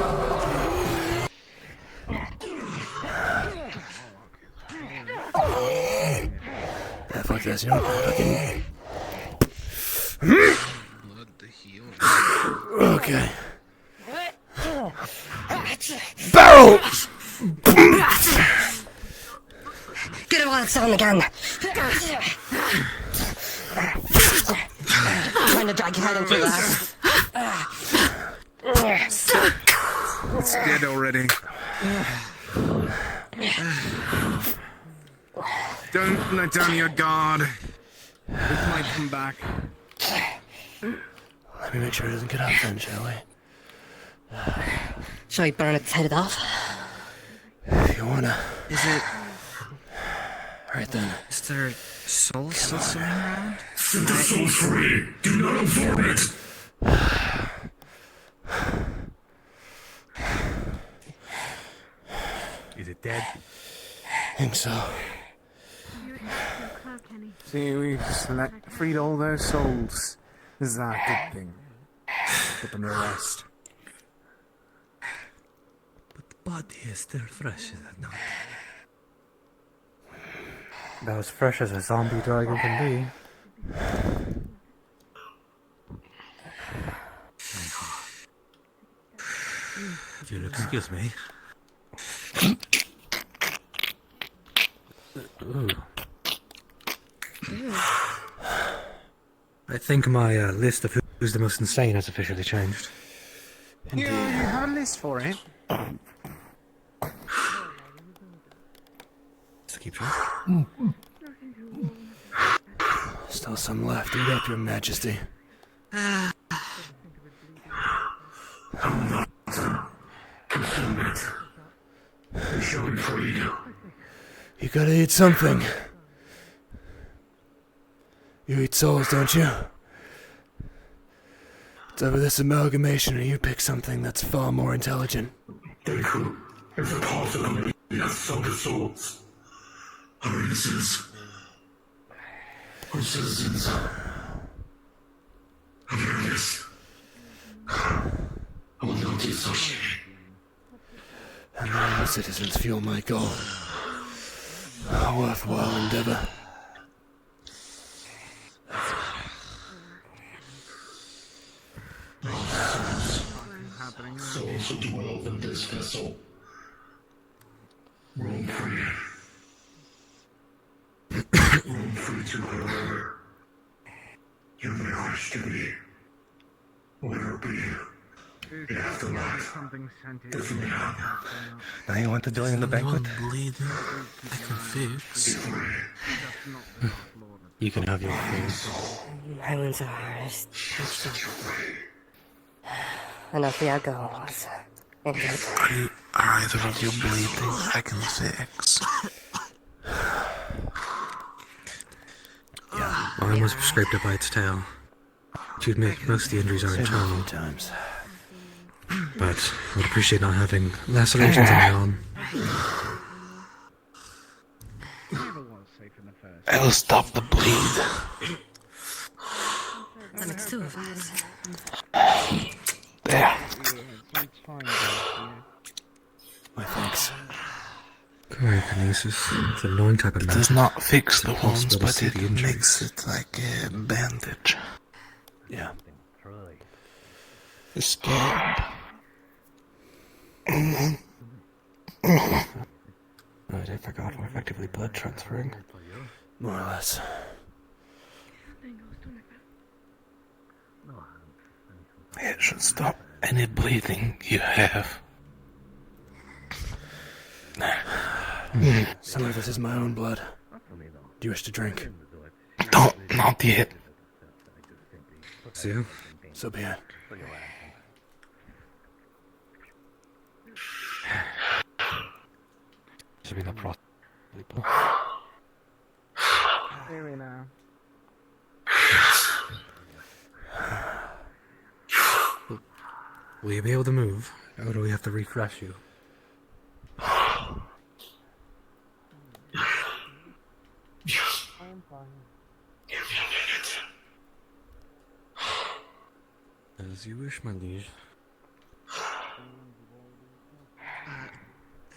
Yeah, fuck this, you know what? Fucking... Okay. Barrel! Get it while it's on again. Trying to drag your head into that. It's dead already. Don't let down your guard. It might come back. Let me make sure it doesn't get up then, shall we? Shall we burn its head off? If you wanna. Is it... Right then. Is there soul still swimming around? Set the soul free. Do not inform it. Is it dead? I think so. See, we've freed all those souls. This is a good thing. Put them to rest. But the body is still fresh, is it not? About as fresh as a zombie dragon can be. If you'll excuse me. Ooh. I think my list of who's the most insane has officially changed. Yeah, you have a list for it. Just keep trying. Still some left. Eat up, your majesty. I'm not consume it. We shall be freed. You gotta eat something. You eat souls, don't you? It's over this amalgamation, or you pick something that's far more intelligent. Deku, it's a possibility of some souls. Our innocents. Our citizens. I hear this. I will not dissociate. And our citizens fuel my goal. A worthwhile endeavor. Souls who dwell in this vessel. Roam free. Roam free to wherever you may wish to be. Whether it be the afterlife, the finale. Now you want to join in the banquet? Bleeding. I can fix. You can have your food. My wounds are hard. And off the goes. Are either of you bleeding? I can fix. Yeah. My arm was scraped up by its tail. To admit, most of the injuries are internal. Times. But I would appreciate not having lacerations on my arm. I'll stop the bleed. Then it's two of us. There. My thanks. Cryokinesis. It's an annoying type of It math. does not fix the It's wounds, impossible to but see it the injuries. makes it like a bandage. Yeah. The scab. Right, I forgot we're effectively blood transferring. More or less. It should stop any bleeding you have. Some of this is my own blood. Do you wish to drink? Don't, not yet. See you. So be it. Should be no problem. Here we now. Will you be able to move, or do we have to refresh you? As you wish, my liege.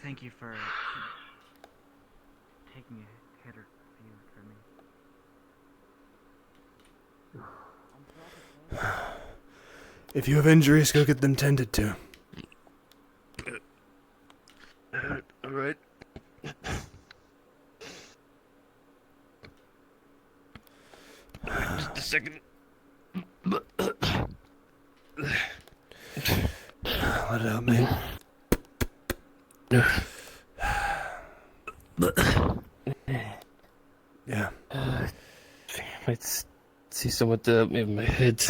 Thank you for taking a hit or few for me. If you have injuries, go get them tended to. Alright. Just a second. Let it out, mate. Yeah. I see somewhat in my head.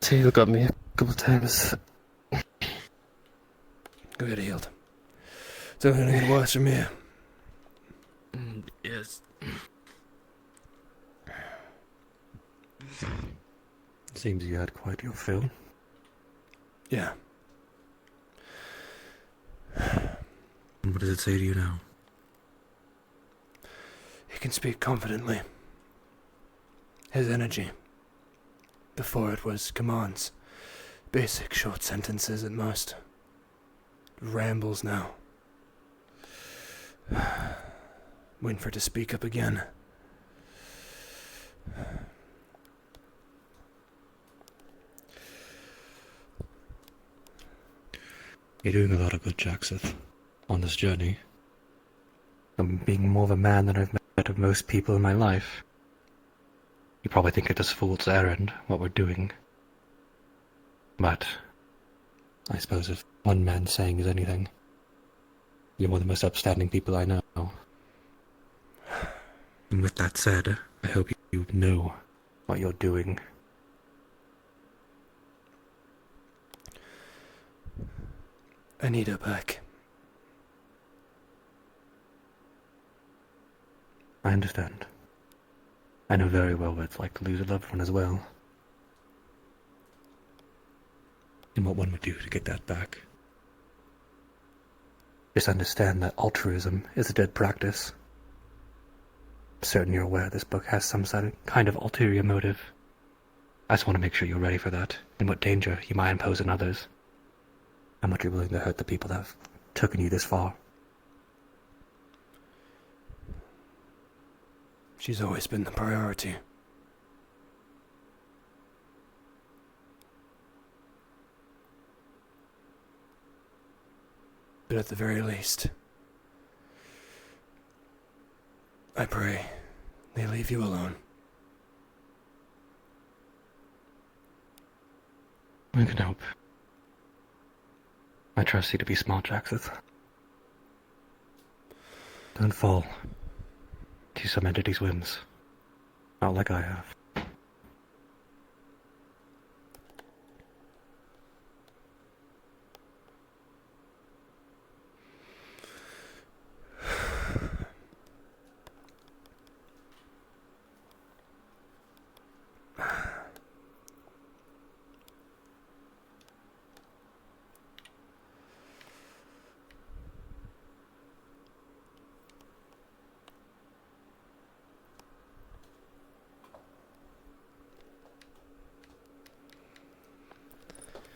Tail got me a couple times. Go get healed. It's only gonna get worse from here. Yes. Seems you had quite your fill. Yeah. What does it say to you now? He can speak confidently. His energy. Before it was commands. Basic short sentences at most. Rambles now. Waiting for it to speak up again. You're doing a lot of good, Jaxith, on this journey. I'm being more of a man than I've met of most people in my life. You probably think it is fool's errand, what we're doing. But I suppose if one man saying is anything, you're one of the most upstanding people I know. And with that said, I hope you know what you're doing. I need her back. I understand. I know very well what it's like to lose a loved one as well. And what one would do to get that back. Just understand that altruism is a dead practice. I'm certain you're aware this book has some kind of ulterior motive. I just want to make sure you're ready for that, and what danger you might impose on others. How much you're willing to hurt the people that have taken you this far. She's always been the priority. But at the very least, I pray they leave you alone. I can hope. I trust you to be smart, Jaxith. Don't fall to some entity's whims. Not like I have.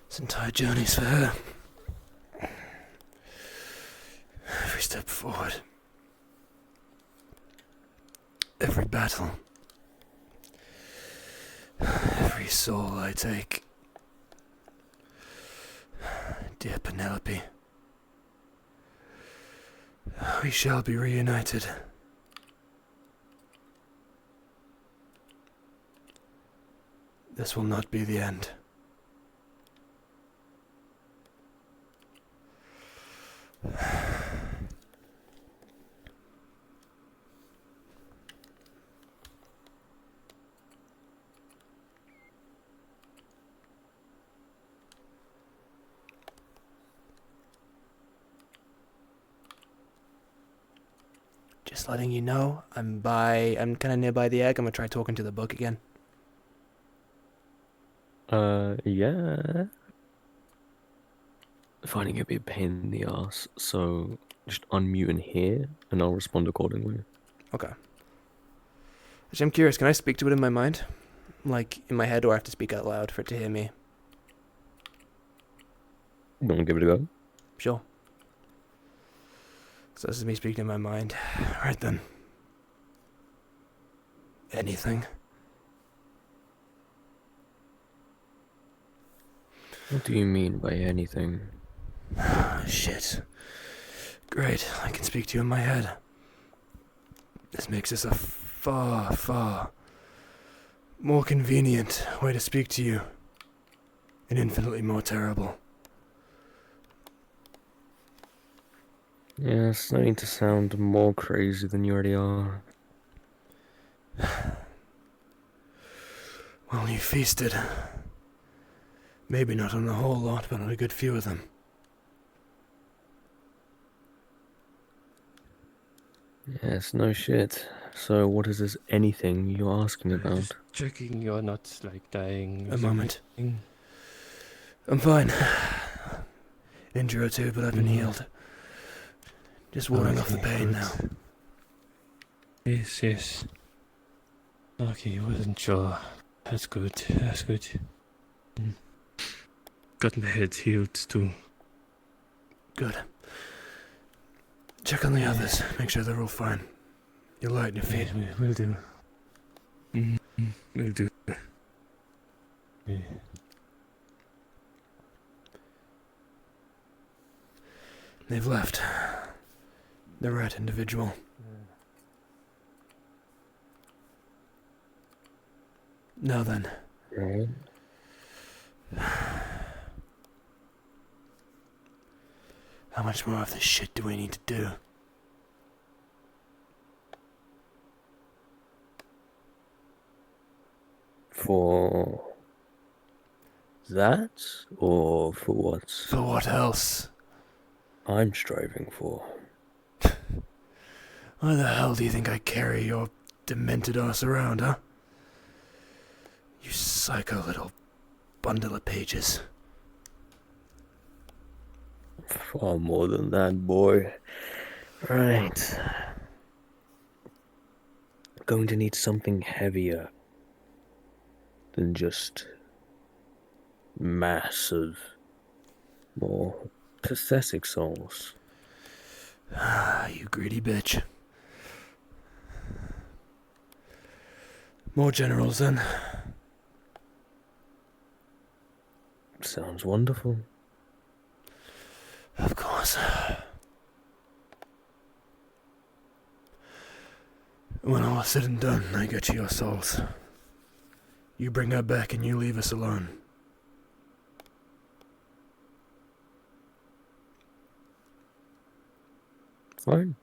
This entire journey's for her. Every step forward. Every battle. Every soul I take. Dear Penelope. We shall be reunited. This will not be the end. Just letting you know, I'm kind of nearby the egg. I'm gonna try talking to the book again. Yeah. Finding it a bit of a pain in the ass, so just unmute and hear, and I'll respond accordingly. Okay. Actually, I'm curious, can I speak to it in my mind? Like, in my head, or I have to speak out loud for it to hear me? You want to give it a go? Sure. So this is me speaking in my mind. Right then. Anything? What do you mean by anything? Shit. Great, I can speak to you in my head. This makes this a far, far more convenient way to speak to you. And infinitely more terrible. Yeah, it's starting to sound more crazy than you already are. Well, you feasted. Maybe not on the whole lot, but on a good few of them. Yes, no shit. So what is this anything you're asking about? Just checking you're not, like, dying. A moment. Something. I'm fine. Injury or two, but I've been healed. Just warding off the pain now. Yes, yes. Okay, wasn't sure. That's good, that's good. Got my head healed too. Good. Check on the others. Make sure they're all fine. You're light in your feet. Yeah, we'll do. We'll do. Yeah. They've left. The rat individual. Now then. Right. How much more of this shit do we need to do? For that, or for what? For what else? I'm striving for. Why the hell do you think I carry your demented ass around, huh? You psycho little bundle of pages. Far more than that, boy. Right. Going to need something heavier than just massive, more pathetic souls. You greedy bitch. More generals, then. Sounds wonderful. Of course. When all is said and done, I get you your souls. You bring her back and you leave us alone. Fine.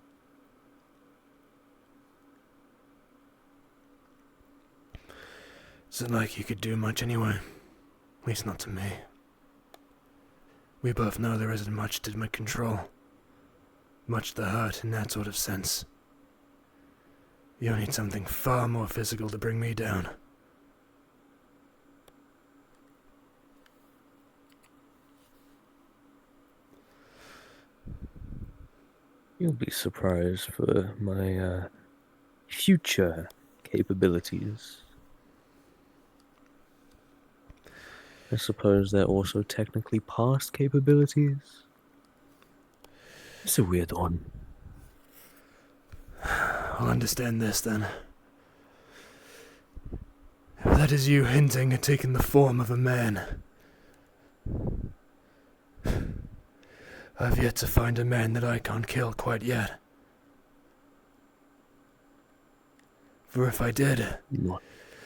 Isn't like you could do much anyway. At least not to me. We both know there isn't much to my control. Much to hurt in that sort of sense. You'll need something far more physical to bring me down. You'll be surprised for my future capabilities. I suppose they're also technically past capabilities. It's a weird one. I'll understand this then. If that is you hinting at taking the form of a man, I've yet to find a man that I can't kill quite yet. For if I did... Not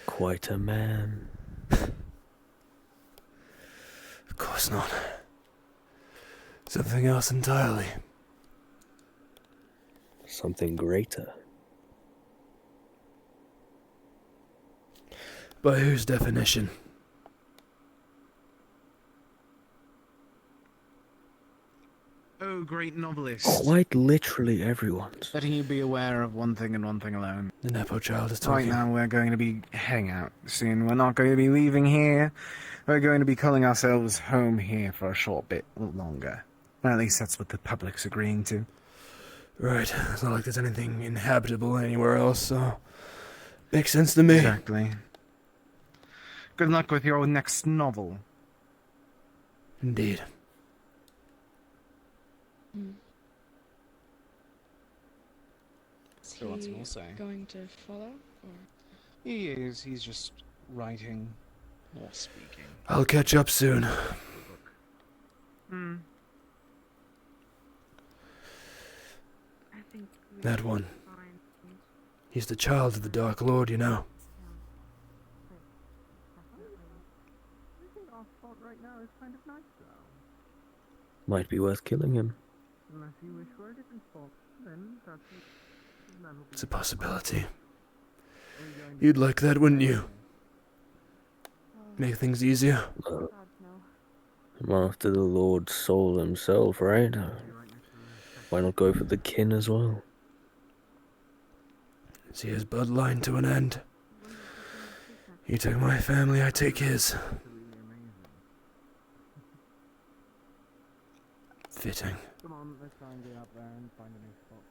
quite a man. Of course not. Something else entirely. Something greater. By whose definition? Oh, great novelist. Quite literally everyone's. Letting you be aware of one thing and one thing alone. The Nepo child is talking. Right now we're going to be heading out soon. We're not going to be leaving here. We're going to be calling ourselves home here for a short bit longer. Well, at least that's what the public's agreeing to. Right. It's not like there's anything inhabitable anywhere else, so... Makes sense to me. Exactly. Good luck with your next novel. Indeed. Is So what's he more say? going to follow? Or? He is. He's just writing or speaking. I'll catch up soon. Hmm. I think That one. He's the child of the Dark Lord, you know. I think our spot right now is kind of nice, though. Might be worth killing him. Unless you wish for a different spot, then that's It's a possibility. You'd like that, wouldn't you? Make things easier. I'm after the Lord's soul himself, right? Why not go for the kin as well? See his bloodline to an end. He took my family, I take his. Fitting. Come on, let's try and get up there and find a new spot.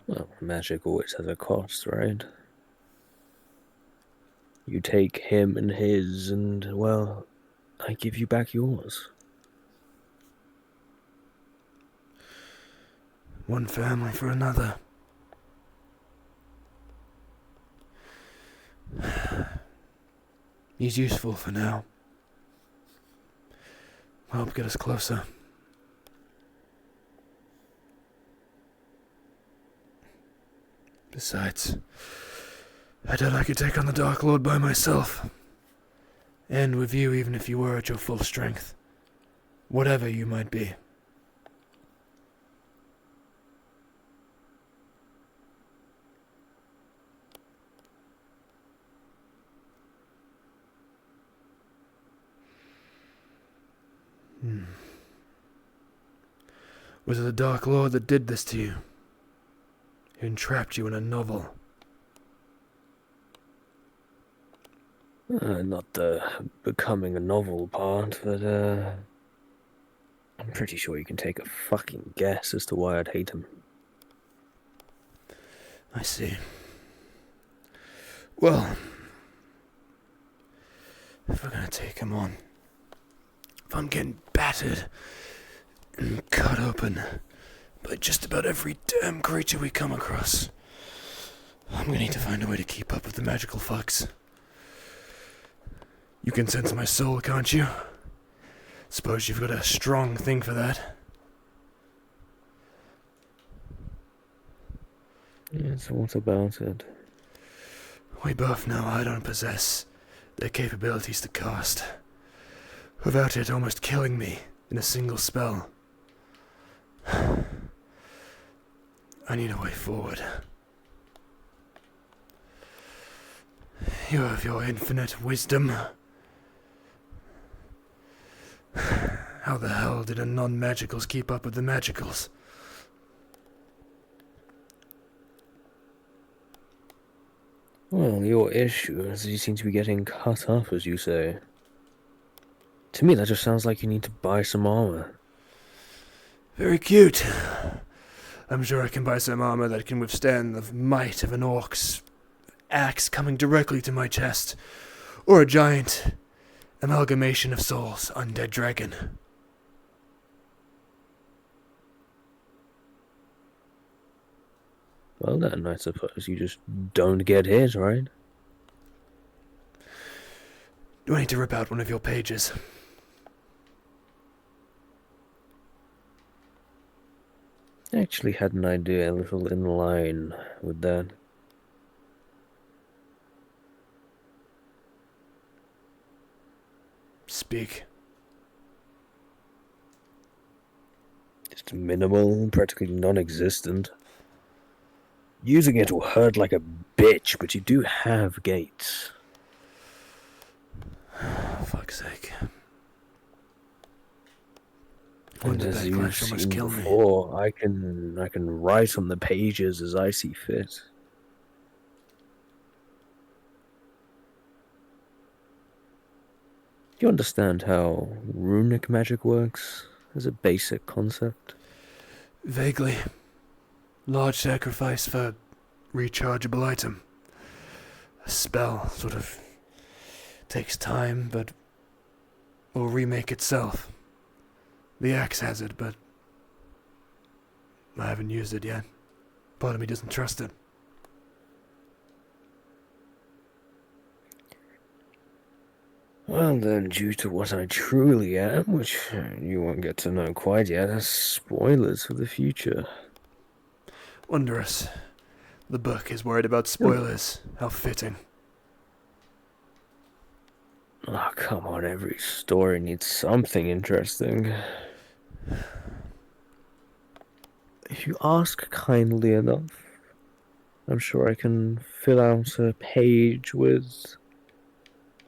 Well, magic always has a cost, right? You take him and his, and, well, I give you back yours. One family for another. He's useful for now. Help get us closer. Besides, I doubt I could take on the Dark Lord by myself. And with you, even if you were at your full strength. Whatever you might be. Was it the Dark Lord that did this to you? He entrapped you in a novel. Not the becoming a novel part, but I'm pretty sure you can take a fucking guess as to why I'd hate him. I see. Well, if we're gonna take him on, if I'm getting battered and cut open by just about every damn creature we come across, I'm gonna need to find a way to keep up with the magical fucks. You can sense my soul, can't you? Suppose you've got a strong thing for that. Yes, what about it? We both know I don't possess the capabilities to cast, without it almost killing me in a single spell. I need a way forward. You have your infinite wisdom. How the hell did a non-magicals keep up with the magicals? Well, your issue is you seem to be getting cut up, as you say. To me, that just sounds like you need to buy some armor. Very cute. I'm sure I can buy some armor that can withstand the might of an orc's axe coming directly to my chest, or a giant amalgamation of souls undead dragon. Well then, I suppose you just don't get hit, right? Do I need to rip out one of your pages? I actually had an idea a little in line with that. Speak. Just minimal, practically non-existent. Using it will hurt like a bitch, but you do have gates. Fuck's sake. And as you've seen before, I can write on the pages as I see fit. Do you understand how runic magic works as a basic concept? Vaguely. Large sacrifice for rechargeable item. A spell sort of takes time, but will remake itself. The axe has it, but I haven't used it yet. Part of me doesn't trust it. Well then, due to what I truly am, which you won't get to know quite yet, as spoilers for the future. Wondrous. The book is worried about spoilers. How fitting. Oh, come on, every story needs something interesting. If you ask kindly enough, I'm sure I can fill out a page with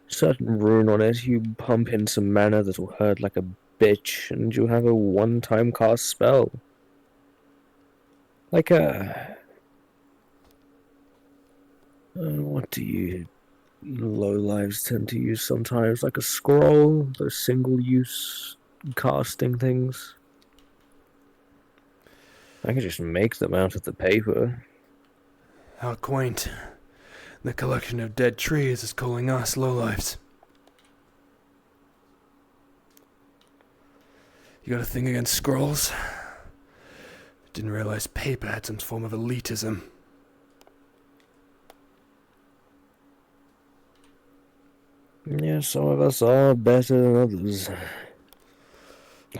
certain rune on it. You pump in some mana that'll hurt like a bitch, and you'll have a one-time cast spell. Like a... what do you lowlives tend to use sometimes? Like a scroll, those single-use casting things. I can just make them out of the paper. How quaint. The collection of dead trees is calling us lowlives. You got a thing against scrolls? Didn't realize paper had some form of elitism. Yeah, some of us are better than others.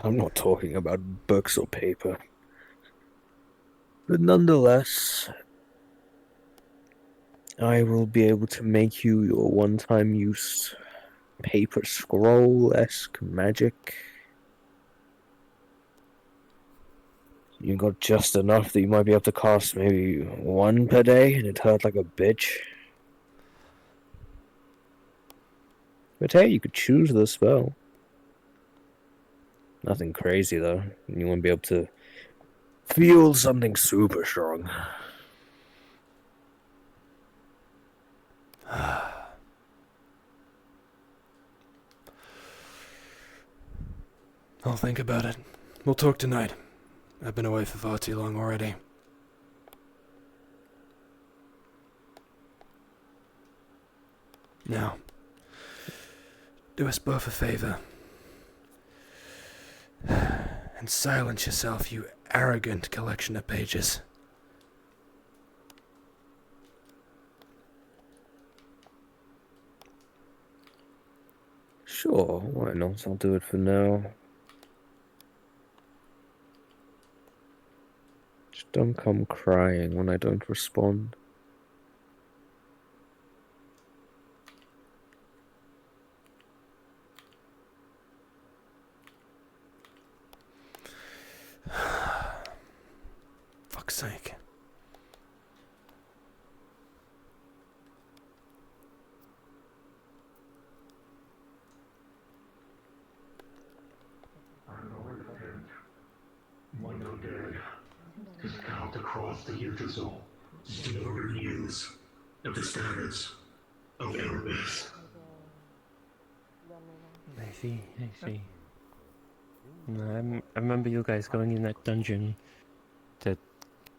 I'm not talking about books or paper. But nonetheless, I will be able to make you your one-time use paper scroll-esque magic. You got just enough that you might be able to cast maybe one per day, and it hurt like a bitch. But hey, you could choose the spell. Nothing crazy though. You won't be able to feel something super strong. I'll think about it. We'll talk tonight. I've been away for far too long already. Now, do us both a favor. And silence yourself, you arrogant collection of pages. Sure, why not? I'll do it for now. Just don't come crying when I don't respond. Fuck's sake. One undead is count across the Yggdrasil to deliver news of the status of Erebus. I see. No, I remember you guys going in that dungeon to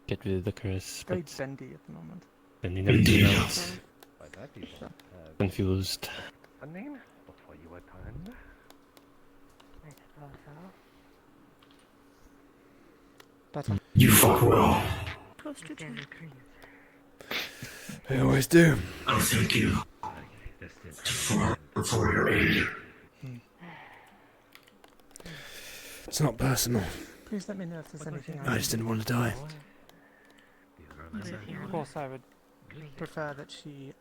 get rid of the curse, Very but bendy at the moment. then you never came out. Confused. A name before you attend. I suppose so. Better. You fought well. I always do. I thank you for your aid. It's not personal. Please let me know if there's anything I just didn't want to die. Of course, I would prefer that she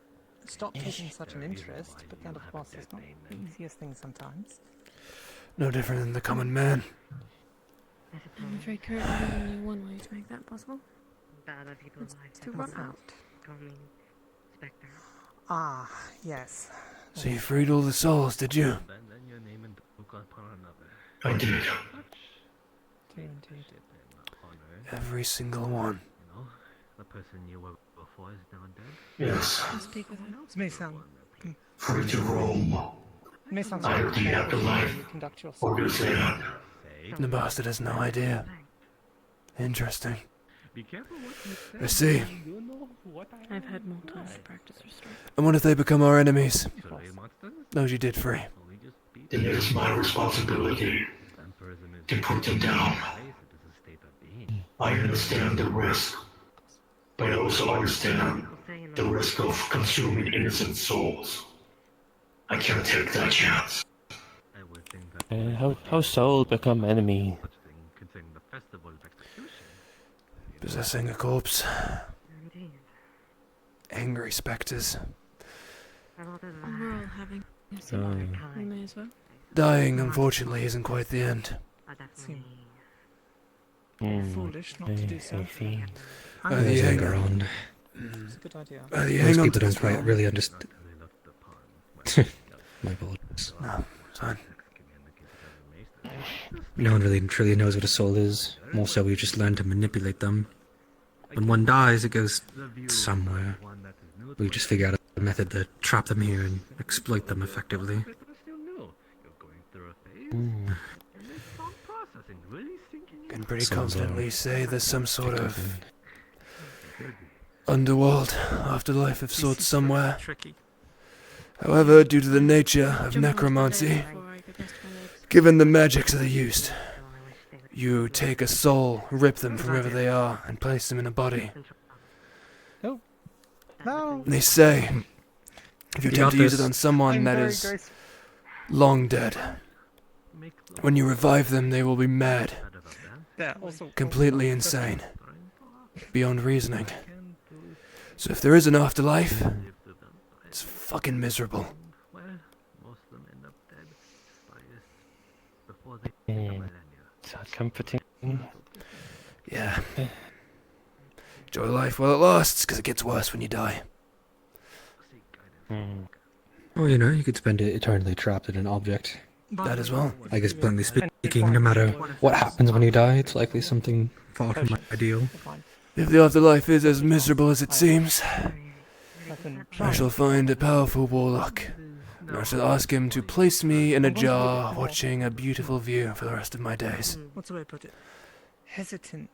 stop taking such an interest, but that, of course, is not the easiest thing sometimes. No different than the common man. I'm afraid currently there's only one way to make that possible. Bad people's lives. To run out. Call me Spectre. Ah, yes. So you freed all the souls, did you? I did. Every single one. The person you were before is now dead. Yes. I'll speak with her. This may sound... Free to roam. It may sound Either the afterlife you conduct yourself. or this land. The bastard has no idea. Interesting. Be careful what you say. I see. You know what I I've had more time to practice restraint. And what if they become our enemies? Survey monsters? Those you did free. Then it is my responsibility to put them down. I understand the risk, but I also understand the risk of consuming innocent souls. I can't take that chance. How souls become enemy? Possessing a corpse. Angry spectres. We're all having a Oh. We may as well. Dying, unfortunately, isn't quite the end. Seem Hmm, foolish not to do so. I see. The There's hang anger on. It's a good idea. The Most hang on people to don't this quite one. really understand. My apologies. No, son. No one really truly knows what a soul is. More so, we just learn to manipulate them. When one dies, it goes somewhere. We just figure out a method to trap them here and exploit them effectively. Can pretty Sounds confidently say there's some sort of underworld, afterlife of sorts somewhere. Tricky. However, due to the nature of necromancy, given the magics that are used, you take a soul, rip them from wherever they are, and place them in a body. No. They say, if you You attempt got to use it this. on someone I'm that very is graceful. long dead, when you revive them, they will be mad, Yeah, also completely insane, beyond reasoning. So if there is an afterlife, it's fucking miserable. Is that comforting? Yeah. Enjoy life while it lasts, because it gets worse when you die. Well, you know, you could spend it eternally trapped in an object. That as well. I guess, bluntly speaking, speaking, no matter what happens when you die, it's likely something far from ideal. If the afterlife is as miserable as it seems, I shall find a powerful warlock, and I shall ask him to place me in a jar, watching a beautiful view for the rest of my days. What's the way to put it? Hesitant.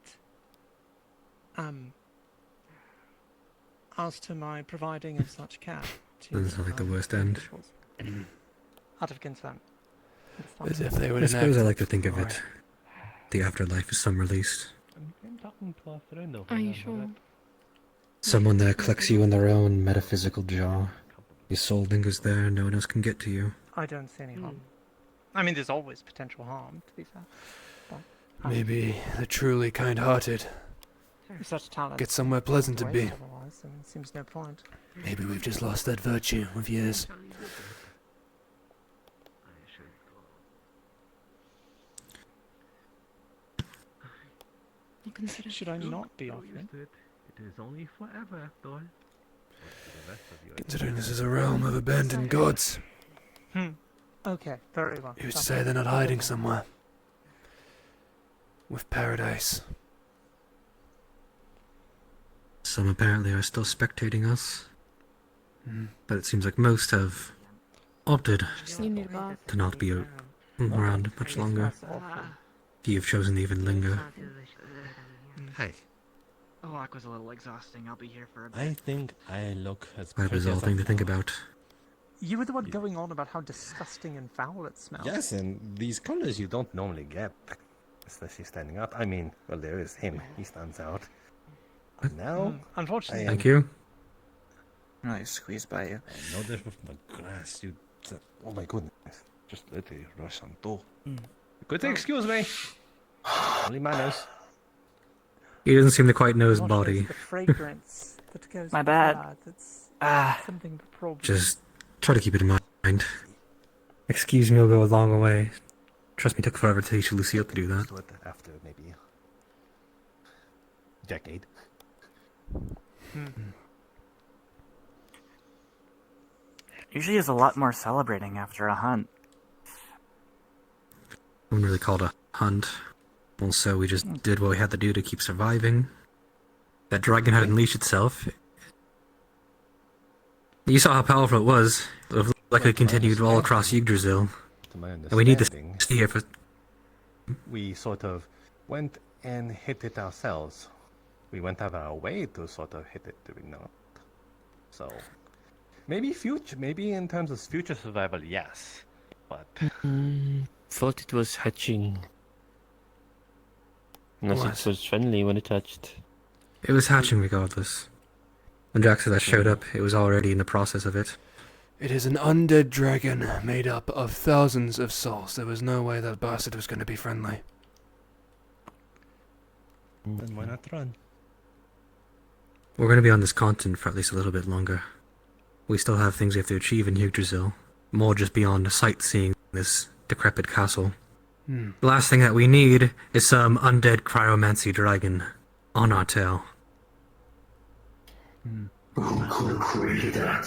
As to my providing of such care. Doesn't sound like the worst end. Out of consent. As if they would I suppose enact I like to think of it. The afterlife is some release. Are you sure? Someone there collects you in their own metaphysical jar. Your soul lingers there, no one else can get to you. I don't see any harm. I mean, there's always potential harm, to be fair. But, Maybe the truly kind-hearted such talent get somewhere pleasant to be. Otherwise, then it seems no point. Maybe we've just lost that virtue with years. Should I not be offering? It is only forever, after all. Considering this is a realm of abandoned gods, Okay, very well. you would say they're not hiding somewhere. With paradise. Some apparently are still spectating us. But it seems like most have opted You need a bath. to not be around much longer. Few have chosen to even linger. Hey. The walk was a little exhausting. I'll be here for a bit. I think I look as Quite a bizarre thing to think about. You were the one going on about how disgusting and foul it smells. Yes, and these colors you don't normally get, especially standing up. I mean, well, there is him. He stands out. But now, unfortunately, Thank you. I squeezed by you. I know this with my grass. Oh my goodness! Just literally rush on door. Could you excuse me? Only manners. He doesn't seem to quite know his body. The fragrance that goes My with bad. that, it's something probably. Just try to keep it in mind. Excuse me will go a long way. Trust me, it took forever to teach Lucille to do that. Do it after maybe a decade. Usually is a lot more celebrating after a hunt. I wouldn't really call it a hunt. Also, we just did what we had to do to keep surviving. That dragon had unleashed itself. You saw how powerful it was. It would have likely continued all across Yggdrasil. To my And we need to understanding, stay here for... we sort of went and hit it ourselves. We went out of our way to sort of hit it, did we not? So, maybe in terms of future survival, yes. But Thought it was hatching. Unless it was friendly when it hatched. It was hatching regardless. When Jaxith showed up, it was already in the process of it. It is an undead dragon made up of thousands of souls. There was no way that bastard was going to be friendly. then why not run? We're going to be on this continent for at least a little bit longer. We still have things we have to achieve in Yggdrasil. More just beyond sightseeing this decrepit castle. The last thing that we need is some undead cryomancy dragon on our tail. Who could have created that?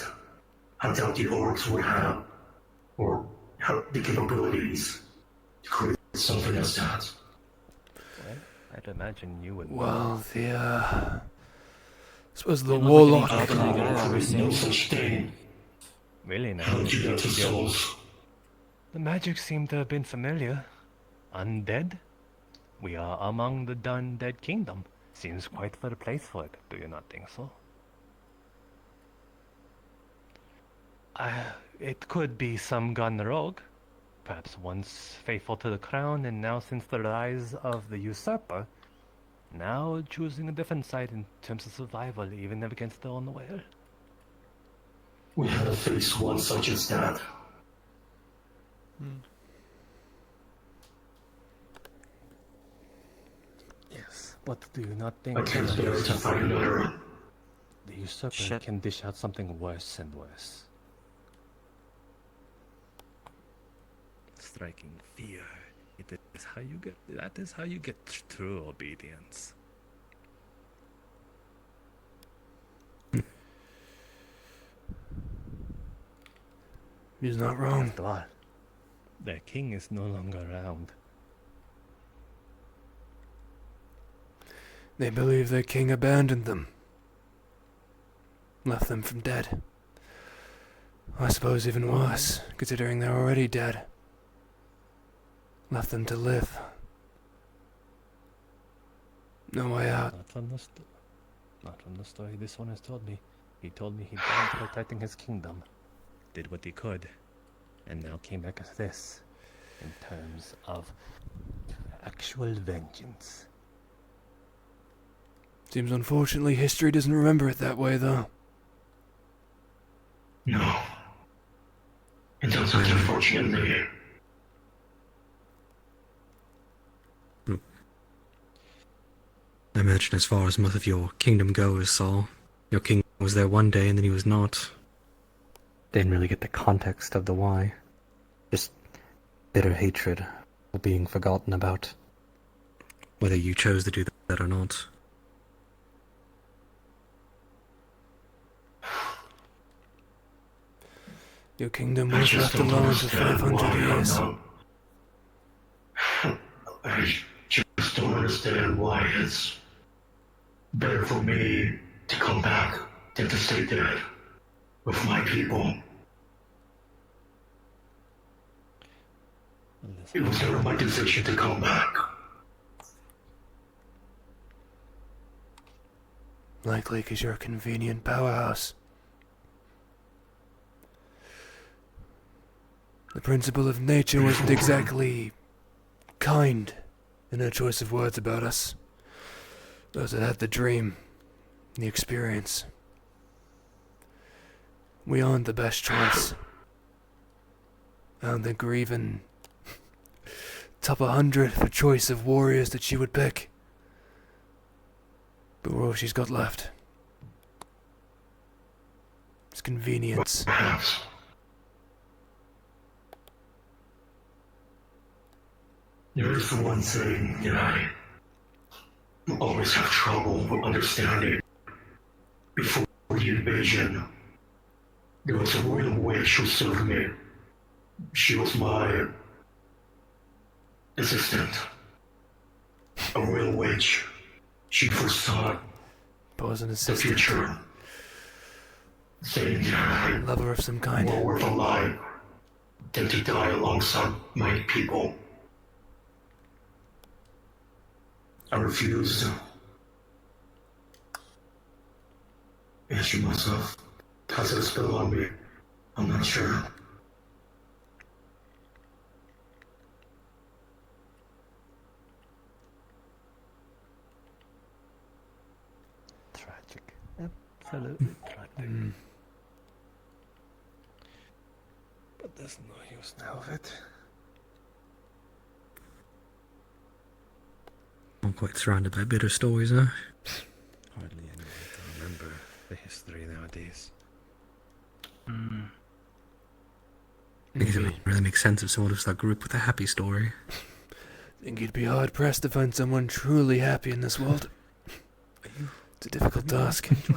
I doubt the orcs would have, or have the capabilities to create something as that. Well, I'd imagine you would. Well, I suppose the warlock... No such thing. Really now? How did you get the souls? The magic seemed to have been familiar. Undead? We are among the undead kingdom. Seems quite the place for it, do you not think so? It could be some gone rogue. Perhaps once faithful to the crown, and now since the rise of the usurper, now choosing a different side in terms of survival, even against their own will. We had to face one such as that. Yes, but do you not think I can't bear to fight another. the usurper can dish out something worse and worse? Striking fear. That is how you get true obedience. He's not wrong. After all, their king is no longer around. They believe their king abandoned them. Left them for dead. I suppose even worse, considering they're already dead. Left them to live. No way out. Not from the story this one has told me. He told me he died protecting his kingdom, did what he could, and now came back as this, in terms of actual vengeance. Seems unfortunately history doesn't remember it that way, though. No. It doesn't, unfortunately. I imagine as far as most of your kingdom goes, Saul, your king was there one day and then he was not. Didn't really get the context of the why. Just bitter hatred of being forgotten about. Whether you chose to do that or not. Your kingdom was left alone for 500 years. I just don't understand why it's better for me to come back than to stay dead with my people. It was never my decision to come back. Likely because you're a convenient powerhouse. The principle of nature wasn't exactly kind in her choice of words about us. Those that had the dream, the experience. We aren't the best choice. I don't think we're even top 100 for choice of warriors that she would pick. But we're all she's got left. It's convenience. Perhaps. There is the one thing that I always have trouble with understanding. Before the invasion, there was a royal witch who served me. She was my assistant. A royal witch. She foresaw the future. Saying that I'm lover of some kind. More worth alive than to die alongside my people. I refused. Answer myself. Cast a spell on me. I'm not sure. Tragic. Absolutely tragic. But there's no use now of it. I'm quite surrounded by bitter stories, huh? Hardly anyone can remember the history nowadays. I guess it would really make sense if someone was that group with a happy story. I think you'd be hard pressed to find someone truly happy in this world. It's a difficult task. I have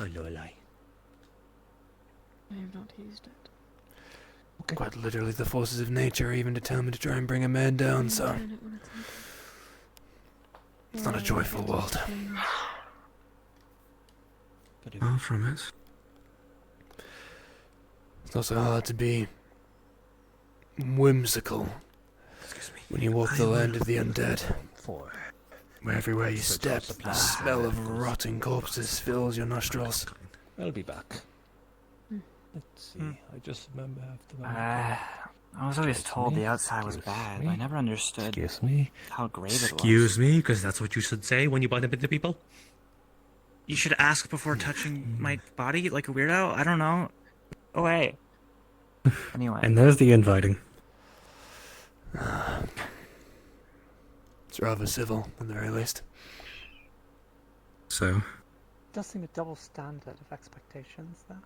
not used it. Quite literally the forces of nature are even determined to try and bring a man down, so... It's not a joyful world. Far from it. It's also hard to be whimsical when you walk the land of the undead, where everywhere you step, the smell of rotting corpses fills your nostrils. I'll be back. Let's see. I just remember after I was always told the outside was bad, but I never understood how great it was. Excuse me, because that's what you should say when you bump into people. You should ask before touching my body like a weirdo? I don't know. Oh, hey. Anyway. And there's the inviting. It's rather civil, at the very least. So? It does seem a double standard of expectations there.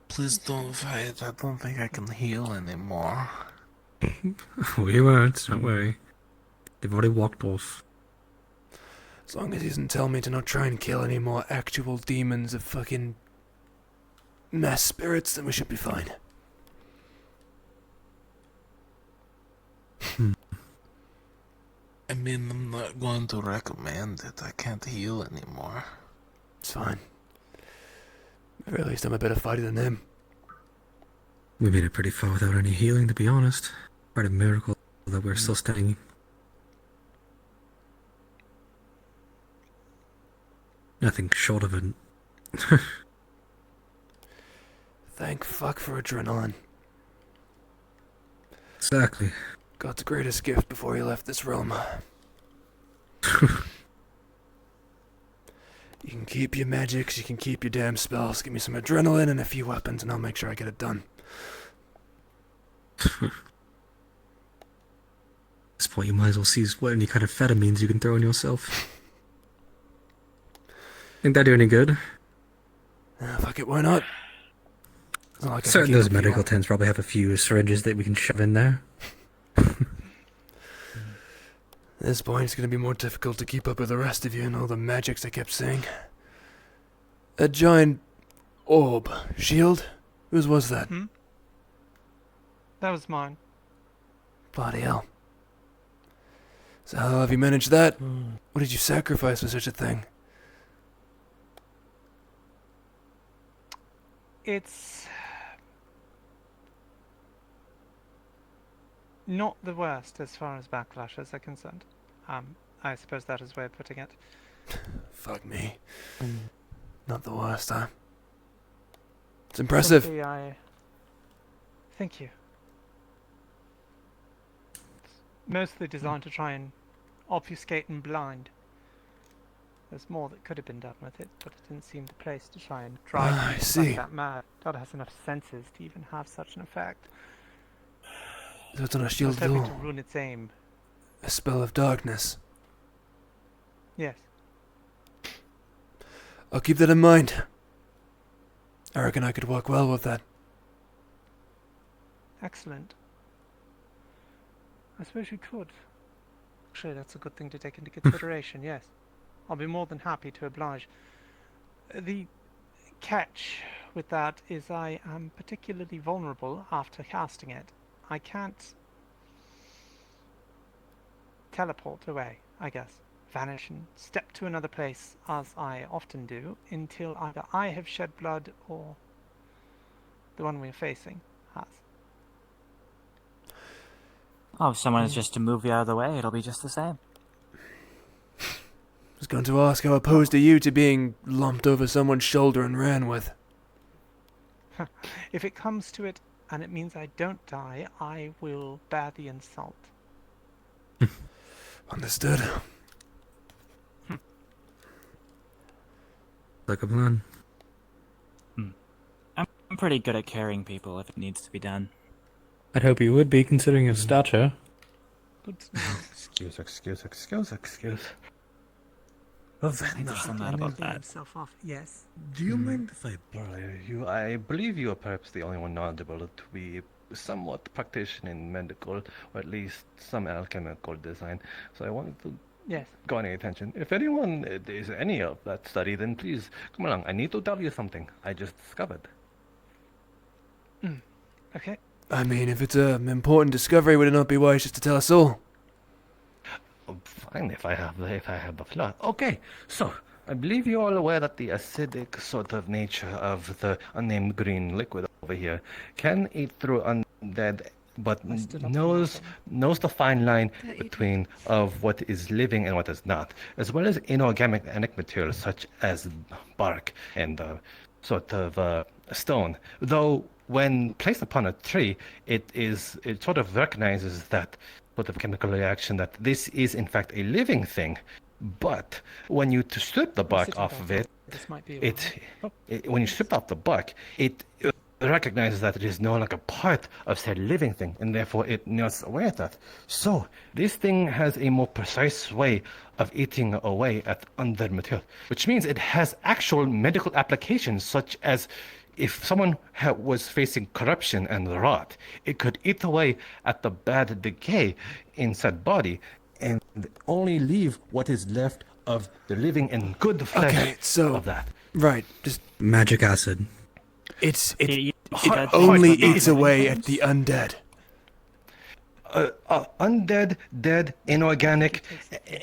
Please don't fight. I don't think I can heal anymore. We won't, don't worry. They've already walked off. As long as he doesn't tell me to not try and kill any more actual demons of fucking mass spirits, then we should be fine. I mean, I'm not going to recommend it. I can't heal anymore. It's fine. Or at least I'm a better fighter than him. We made it pretty far without any healing, to be honest. Quite a miracle that we're still standing. Nothing short of it. Thank fuck for adrenaline. Exactly. God's greatest gift before he left this realm. You can keep your magics, you can keep your damn spells. Give me some adrenaline and a few weapons and I'll make sure I get it done. At this point, you might as well seize what any kind of amphetamines you can throw on yourself. Think that do any good? Fuck it, why not? It's not like I can Certain keep those up medical you. tents probably have a few syringes that we can shove in there. At this point, it's going to be more difficult to keep up with the rest of you and all the magics I kept saying. A giant orb. Shield? Whose was that? That was mine. Bloody hell. So how have you managed that? What did you sacrifice for such a thing? It's not the worst as far as backflashes are concerned. I suppose that is a way of putting it. Fuck me. Not the worst, huh? It's impressive. Simply, thank you. It's mostly designed to try and obfuscate and blind. There's more that could have been done with it, but it didn't seem the place to try and drive I people see. like that mad. God has enough senses to even have such an effect. So it's not a I was shield at hoping all. to ruin its aim. A spell of darkness. Yes. I'll keep that in mind. I reckon I could work well with that. Excellent. I suppose you could. Actually, that's a good thing to take into consideration, yes. I'll be more than happy to oblige. The catch with that is I am particularly vulnerable after casting it. I can't teleport away, I guess. Vanish and step to another place, as I often do, until either I have shed blood or the one we're facing has. Oh, if someone is just to move you out of the way, it'll be just the same. I was going to ask how opposed are you to being lumped over someone's shoulder and ran with? If it comes to it, and it means I don't die, I will bear the insult. Understood. Like a plan. I'm pretty good at carrying people if it needs to be done. I'd hope you would be, considering your stature. Good to know. Excuse. I just mad about that. Himself off. Yes. Do you mind if I borrow you? I believe you are perhaps the only one knowledgeable to be somewhat practitioner in medical, or at least some alchemical design. So I wanted to Yes. go any attention. If anyone is any of that study, then please come along. I need to tell you something I just discovered. Okay. I mean, if it's an important discovery, would it not be wise just to tell us all? Fine, if I have the floor. Okay, so I believe you're all aware that the acidic sort of nature of the unnamed green liquid over here can eat through undead, but knows the fine line between of what is living and what is not, as well as inorganic materials such as bark and sort of stone. Though when placed upon a tree, it sort of recognizes that sort of chemical reaction that this is in fact a living thing. But when you strip the bark off of it, when you strip off the bark, it recognizes that it is no longer part of said living thing, and therefore it not aware of that. So this thing has a more precise way of eating away at undead material, which means it has actual medical applications, such as if someone was facing corruption and rot, it could eat away at the bad decay in said body and only leave what is left of the living and good flesh of that. Right, just magic acid. It only eats away at the undead. undead, dead, inorganic,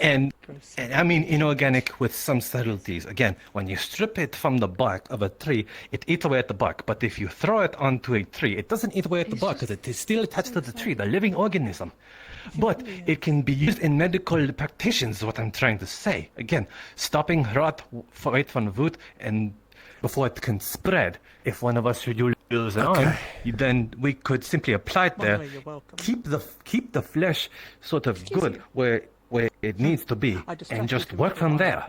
and I mean inorganic with some subtleties. Again, when you strip it from the bark of a tree, it eats away at the bark. But if you throw it onto a tree, it doesn't eat away at the bark because it is still attached to the tree, the living organism. But it can be used in medical practitioners, is what I'm trying to say. Again, stopping rot right from the root and before it can spread. If one of us should lose an arm, then we could simply apply it there, keep the flesh sort of good where it needs to be, and just work from there.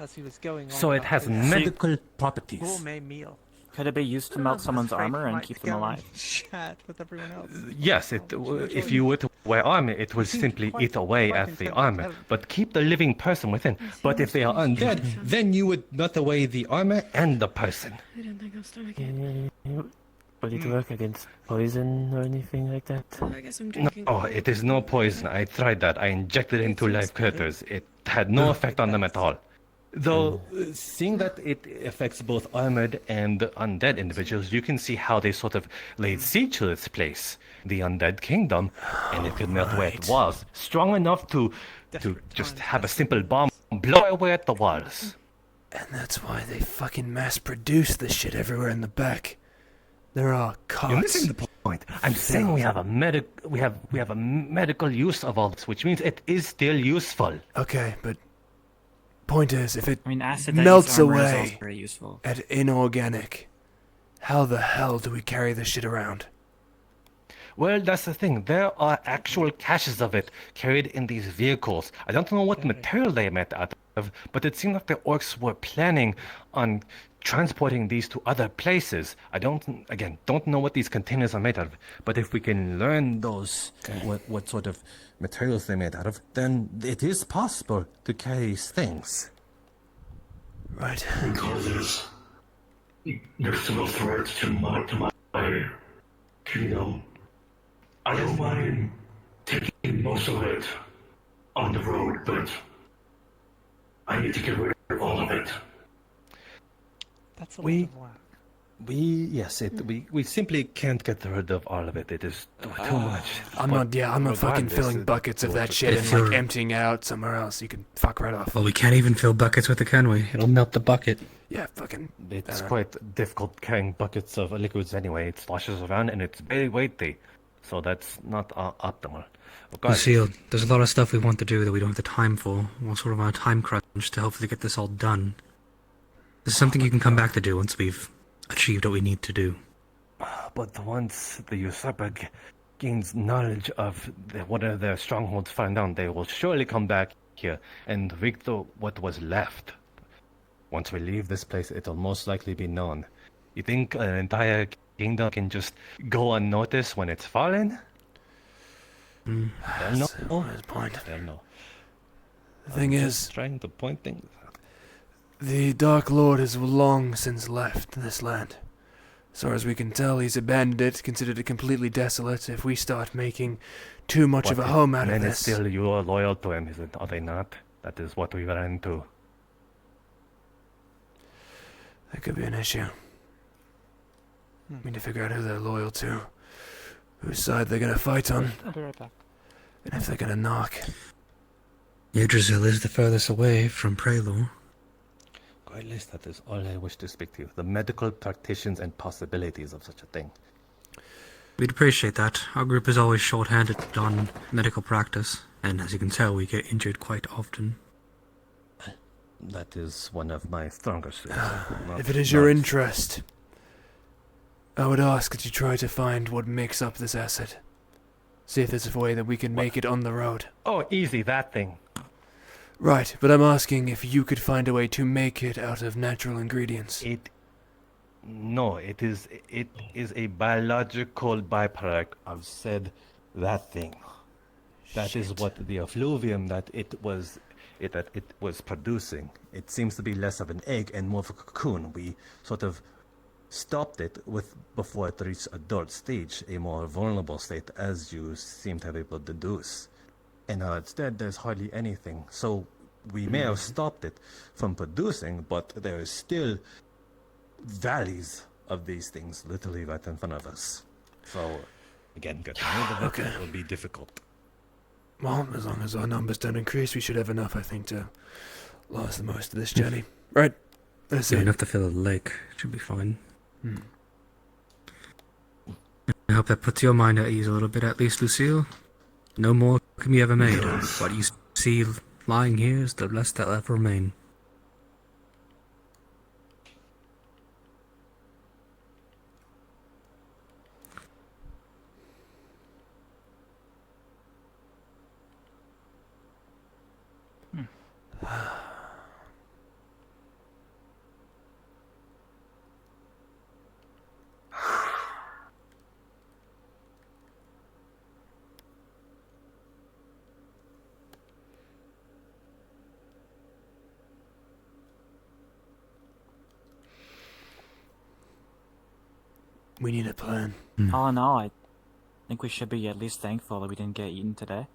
So it has medical properties. Gourmet meal. Could it be used to melt someone's armor and keep them alive? Chat with everyone else. Yes, if you were to wear armor, it will simply eat away at the armor, but keep the living person within. But if they are undead, then you would melt away the armor and the person. I don't think I'll start again. Will it work against poison or anything like that? I guess I'm drinking. No, it is no poison. I tried that. I injected it into live critters. It had no effect on them at all. Though, seeing that it affects both armored and undead individuals, you can see how they sort of laid siege to this place, the undead kingdom, and it could melt away at the walls, strong enough to just have a simple bomb blow away at the walls. And that's why they fucking mass-produce this shit everywhere in the back. There are cots. You're missing the point. I'm saying we have a medical use of all this, which means it is still useful. Okay, but point is, if it acid melts armor is away also very useful. at inorganic, how the hell do we carry this shit around? Well, that's the thing. There are actual caches of it carried in these vehicles. I don't know what material they made out of, but it seemed like the orcs were planning on transporting these to other places. I don't know what these containers are made out of, but if we can learn those, what sort of materials they're made out of, then it is possible to carry these things. Right. Because there's still a threat to my kingdom. I don't mind taking most of it on the road, but I need to get rid of all of it. That's a lot of work. We simply can't get rid of all of it. It is too much. I'm not fucking filling buckets of that shit and like emptying out somewhere else. You can fuck right off. Well, we can't even fill buckets with it, can we? It'll melt the bucket. Yeah, fucking. It's quite difficult carrying buckets of liquids anyway. It sloshes around and it's very weighty, so that's not optimal. Lucille, there's a lot of stuff we want to do that we don't have the time for. We're sort of on a time crunch to hopefully get this all done. This is something you can come back to do once we've achieved what we need to do. But once the usurper gains knowledge of what are their strongholds found out, they will surely come back here and wreak what was left. Once we leave this place, it'll most likely be known. You think an entire kingdom can just go unnoticed when it's fallen? They'll know. They'll know. The thing is, trying to point things. The Dark Lord has long since left this land. As far as we can tell, he's abandoned it, considered it completely desolate. If we start making too much of a home out of this... still you are loyal to him, is it? Are they not? That is what we ran into. That could be an issue. We need to figure out who they're loyal to, whose side they're gonna fight on, I'll be right back. and if they're gonna knock. Yggdrasil is the furthest away from Prelor. At least that is all I wish to speak to you. The medical practitioners and possibilities of such a thing. We'd appreciate that. Our group is always short-handed on medical practice, and as you can tell, we get injured quite often. That is one of my stronger suits. If it is your interest, I would ask that you try to find what makes up this acid. See if there's a way that we can make it on the road. Oh, easy, that thing. Right, but I'm asking if you could find a way to make it out of natural ingredients. No, it is a biological byproduct of said that thing. That is what the effluvium that it was producing. It seems to be less of an egg and more of a cocoon. We sort of stopped it before it reached adult stage, a more vulnerable state, as you seem to have able to deduce. And instead, there's hardly anything. So we may have stopped it from producing, but there is still valleys of these things literally right in front of us. So, again, getting rid of it will be difficult. Well, as long as our numbers don't increase, we should have enough, I think, to last the most of this journey. Right? That's it. Enough to fill a lake. Should be fine. Hmm. I hope that puts your mind at ease a little bit, at least, Lucille. No more can be ever made. What you see lying here is the less that'll ever remain. We need a plan. All in all, I think we should be at least thankful that we didn't get eaten today.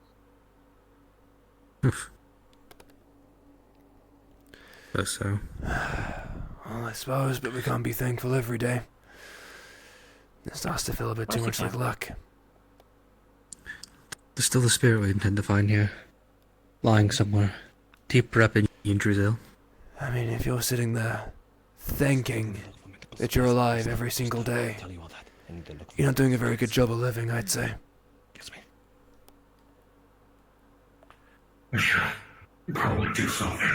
So. Well, I suppose, but we can't be thankful every day. It starts to feel a bit too much like luck. There's still the spirit we intend to find here. Lying somewhere. Deeper up in Brazil. I mean, if you're sitting there, thanking that you're alive every single day, you're not doing a very good job of living, I'd say. We should probably do something.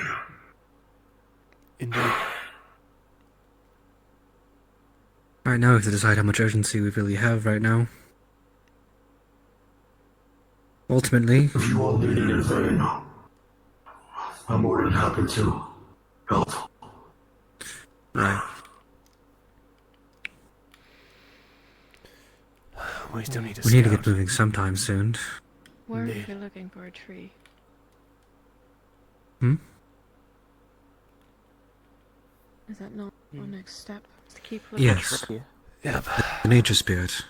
Indeed. Right now we have to decide how much urgency we really have right now. Ultimately... If you want me to intervene, I'm more than happy to help. Right. We still need to We need to get moving sometime soon. Where are we looking for a tree? Hmm? Is that not our next step? Is to keep looking? Yes. Yep. The nature spirit.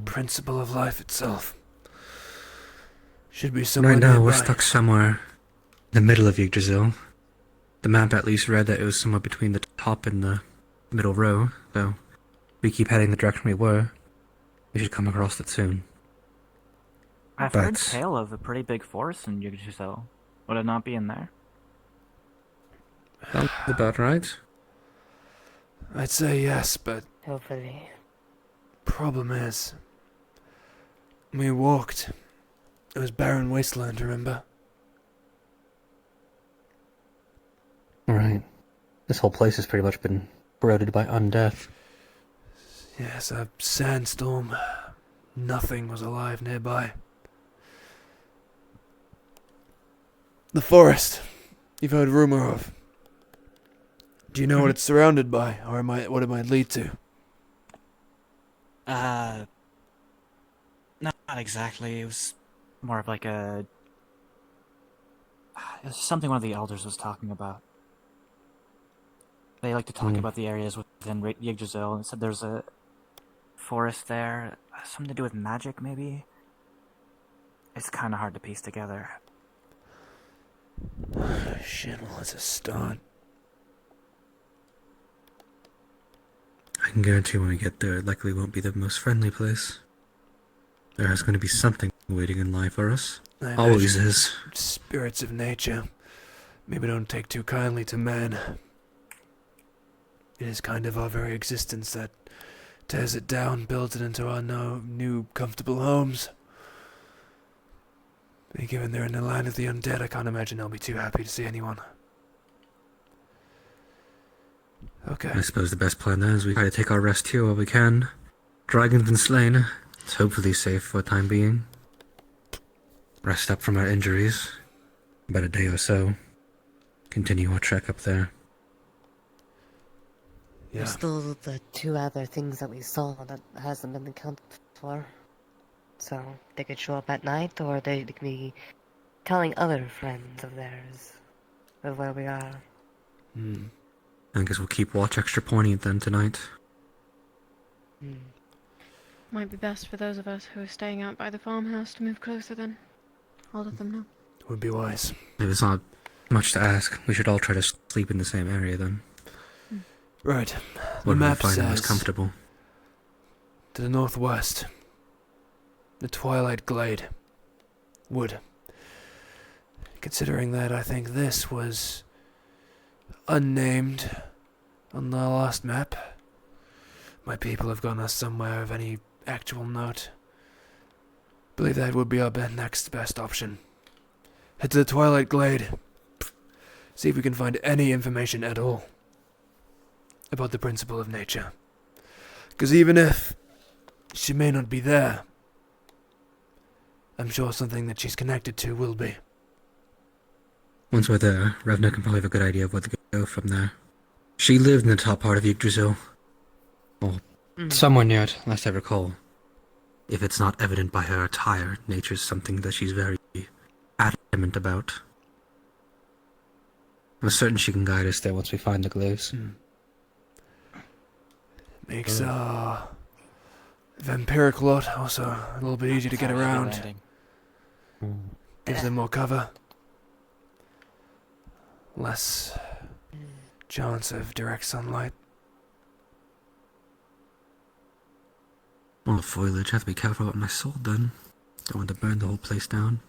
Principle of life itself. Should be somewhere Right now nearby. we're stuck somewhere in the middle of Yggdrasil. The map at least read that it was somewhere between the top and the middle row, so if we keep heading the direction we were, we should come across it soon. I've heard tale of a pretty big forest in Yggdrasil. Would it not be in there? Sounds about right. I'd say yes, but Hopefully. problem is, we walked. It was barren wasteland, remember? Right. This whole place has pretty much been corroded by undeath. Yes, a sandstorm. Nothing was alive nearby. The forest. You've heard rumor of. Do you know what it's surrounded by, or what it might lead to? Not exactly. It was more of like a... It was something one of the elders was talking about. They like to talk about the areas within Yggdrasil, and said there's a forest there. Something to do with magic, maybe? It's kind of hard to piece together. Shit, well, it's a start. I can guarantee when we get there, it likely won't be the most friendly place. There is going to be something waiting in line for us. Always is. Spirits of nature. Maybe don't take too kindly to man. It is kind of our very existence that tears it down, builds it into our new comfortable homes. But given they're in the land of the undead, I can't imagine they'll be too happy to see anyone. Okay. I suppose the best plan then is we try to take our rest here while we can. Dragon's been slain. It's hopefully safe for the time being. Rest up from our injuries. About a day or so. Continue our trek up there. Yeah. There's still the 2 other things that we saw that hasn't been accounted for. So they could show up at night, or they could be telling other friends of theirs of where we are. I guess we'll keep watch extra poignant then tonight. Might be best for those of us who are staying out by the farmhouse to move closer then. I'll let them know. Would be wise. If it's not much to ask, we should all try to sleep in the same area then. Right. The Where we map find the most says comfortable. to the northwest. The Twilight Glade. would. Considering that I think this was unnamed on the last map, my people have gone us somewhere of any actual note. Believe that would be our next best option. Head to the Twilight Glade. See if we can find any information at all about the principle of nature. Because even if she may not be there, I'm sure something that she's connected to will be. Once we're there, Revna can probably have a good idea of where to go from there. She lived in the top part of Yggdrasil. Or somewhere near it, last I recall. If it's not evident by her attire, nature's something that she's very adamant about. I'm certain she can guide us there once we find the glaives. Makes vampiric lot also a little bit easier to get around. Gives them more cover. Less chance of direct sunlight. Well, foliage, I have to be careful about my sword then. Don't want to burn the whole place down.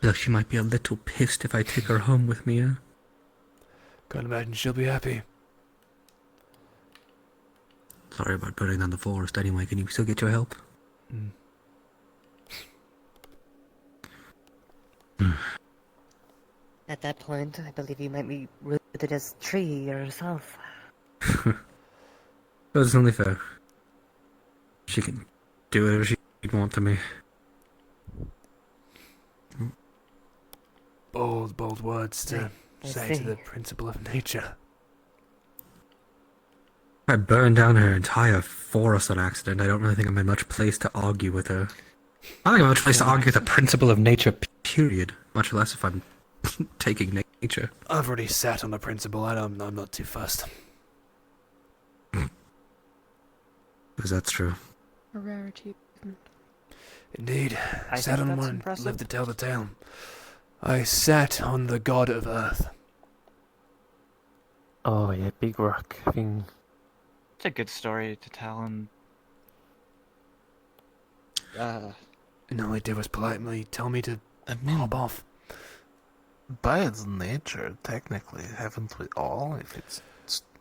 Feel like she might be a little pissed if I take her home with me, Can't imagine she'll be happy. Sorry about burning down the forest anyway, can you still get your help? At that point, I believe you might be rooted as tree yourself. It's only fair. She can do whatever she want to me. Bold words to say to the principle of nature. I burned down her entire forest on accident. I don't really think I'm in much place to argue with her. I don't think I'm in much place to argue with the principle of nature, period. Much less if I'm taking nature. I've already sat on a principle. I'm not too fussed. Because that's true. A rare achievement. Indeed. I Sat think on that's one, impressive. lived to tell the tale. I sat on the god of earth. Oh yeah, big rock thing. It's a good story to tell, and And all he did was politely tell me to hop off. By its nature, technically, haven't we all? If it's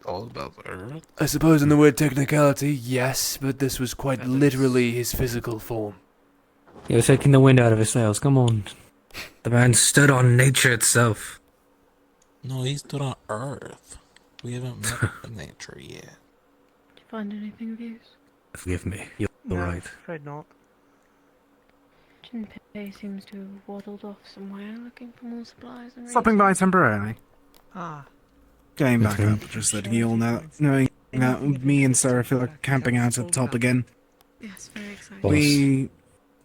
all about Earth. I suppose in the word technicality, yes, but this was quite literally his physical form. You're taking the wind out of his sails, come on. The man stood on nature itself. No, he stood on Earth. We haven't met nature yet. Did you find anything of use? Forgive me, you're No, right. afraid not. Jinpei seems to have waddled off somewhere looking for more supplies and Stopping by temporarily. Ah. Getting back up, just letting you all know, knowing that me and Sarah feel like camping out up top again. Yes, very exciting.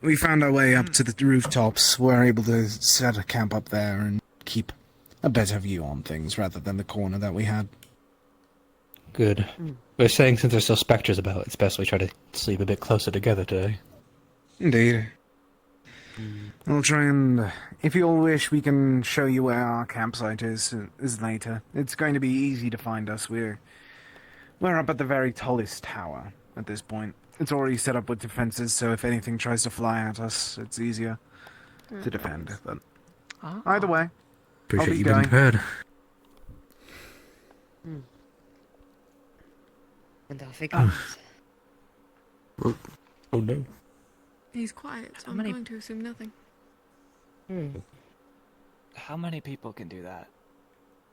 We found our way up to the rooftops. We're able to set a camp up there and keep a better view on things rather than the corner that we had. Good. We're saying since there's still spectres about, it's best we try to sleep a bit closer together today. Indeed. I'll try and, if you all wish, we can show you where our campsite is later. It's going to be easy to find us. We're up at the very tallest tower at this point. It's already set up with defenses, so if anything tries to fly at us, it's easier to defend. But either way, Appreciate I'll be you going. being prepared. And off it goes. Oh no. He's quiet, so I'm many- going to assume nothing. how many people can do that?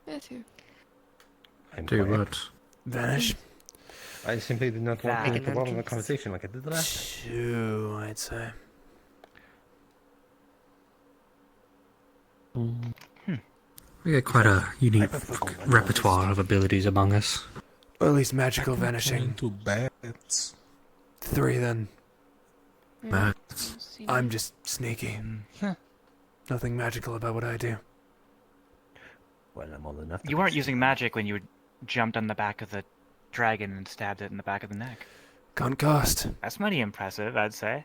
Yeah, too. Do what? Vanish? I simply did not want to Make an involve in the entrance. conversation like I did the last time. 2, I'd say. We get quite a unique repertoire of abilities among us. Or at least magical vanishing. Into bats. 3 then. Bats. I'm just sneaky. Nothing magical about what I do. Well, I'm old enough to You weren't using magic when you jumped on the back of the dragon and stabbed it in the back of the neck. Can't cast. That's mighty impressive, I'd say.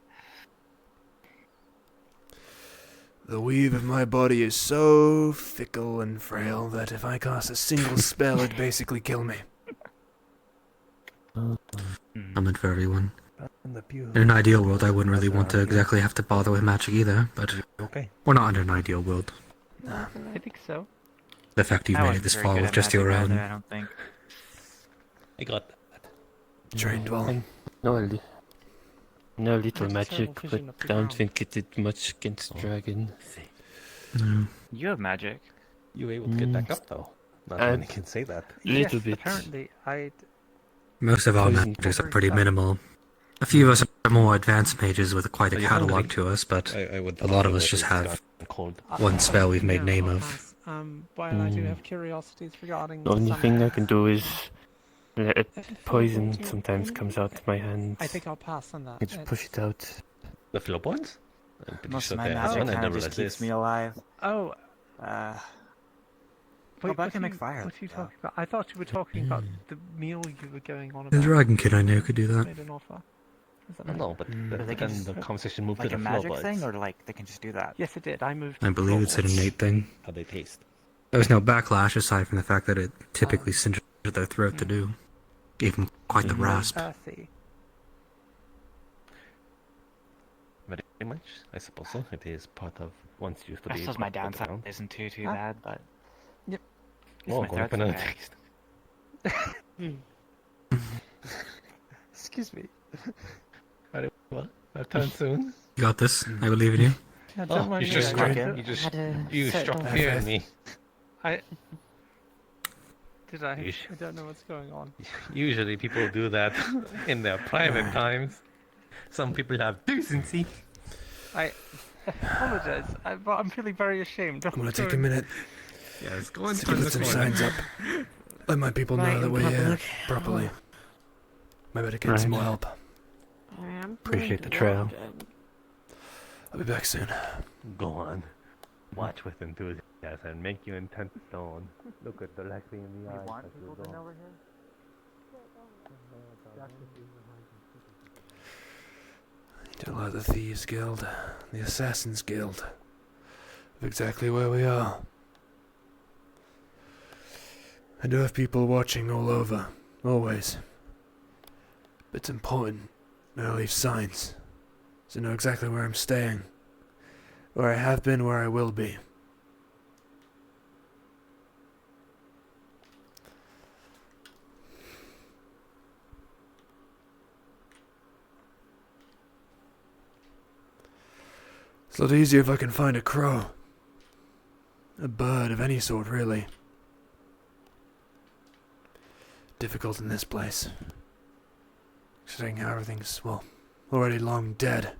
The weave of my body is so fickle and frail that if I cast a single spell, it'd basically kill me. I'm meant for everyone. In an ideal world, I wouldn't really want to exactly have to bother with magic either, but Okay. We're not in an ideal world. I think so. The fact you've I made it wasn't this very far good with at just magic your either, own. I don't think. I got that. Trained well. No little I have magic, terrible but vision of the don't ground. think it did much against dragon. No. You have magic. You were able to get back up, though. Not many can say that. Little Yes, bit. apparently I. Most of our Poison. mages are pretty minimal. A few of us are more advanced mages with quite a Are you catalog hungry? to us, but I would a lot of love us it just if it's have gone cold. one spell we've made No, name I'll of. pass. While I do have curiosities regarding The only some- thing I can do is let it If you feel poison to- sometimes comes out of my hands. I think I'll pass on that. I just push it out. The flip ones? I'm pretty Most sure of my they have magic one. I kind of never just realized keeps this. me alive. Oh, Go back and make fire. What are you talking about? I thought you were talking about the meal you were going on The about. dragon kid I knew could do that. Made an offer. Is that I right? know, but But they can then just, the conversation moved like to a the magic floorboards. thing, or like they can just do that. Yes, it did. I moved. I believe it's an innate thing. How they taste. There was no backlash aside from the fact that it typically singes their throat to do. Even quite the rasp. Earthy. Very much, I suppose so. It is part of once you I study. suppose my downside isn't too bad, but. Yep. Oh, my going up throat's another okay. text. Excuse me. What? Our turn soon. You got this. I believe in you. Yeah, don't Oh, mind you me, just I struck did- in. You just Had a you certain struck fear in me. I. Did I? Yeesh. I don't know what's going on. Usually people do that in their private times. Some people have decency. I apologize. But I'm feeling very ashamed. I'm gonna take a minute. Yes, go and to turn put the some corner. signs up. Let my people Right know that in we're here public. properly. Maybe I get Right. some more help. I am Appreciate the trail. I'll be back soon. Go on. Watch with enthusiasm and make you intent stone. Look at directly in the eyes as you go. Tell her the Thieves Guild, the Assassins Guild, of exactly where we are. I do have people watching all over, always. But it's important that I leave signs, so I know exactly where I'm staying, where I have been, where I will be. It's a lot easier if I can find a crow. A bird of any sort, really. Difficult in this place. Considering how everything's, well, already long dead.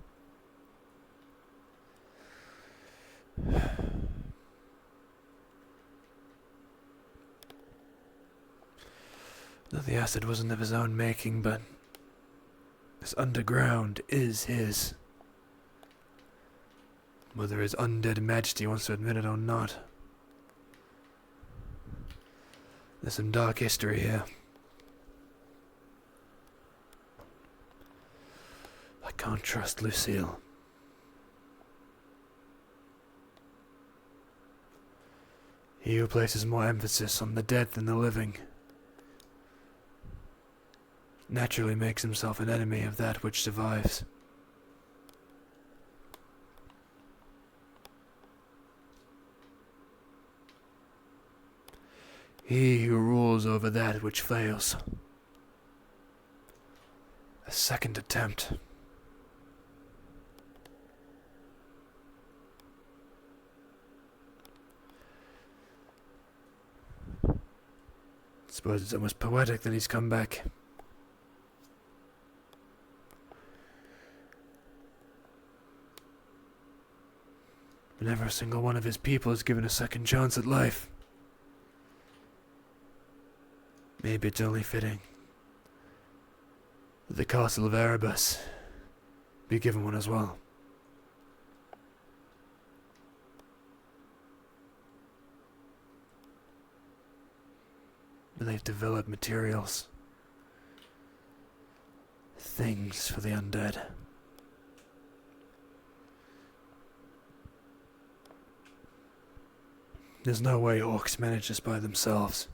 Though the acid wasn't of his own making, but this underground is his. Whether his undead majesty wants to admit it or not. There's some dark history here. I can't trust Lucille. He who places more emphasis on the dead than the living naturally makes himself an enemy of that which survives. He who rules over that which fails. A second attempt. Suppose it's almost poetic that he's come back. But never a single one of his people is given a second chance at life. Maybe it's only fitting that the castle of Erebus be given one as well. But they've developed materials, things for the undead. There's no way orcs manage this by themselves.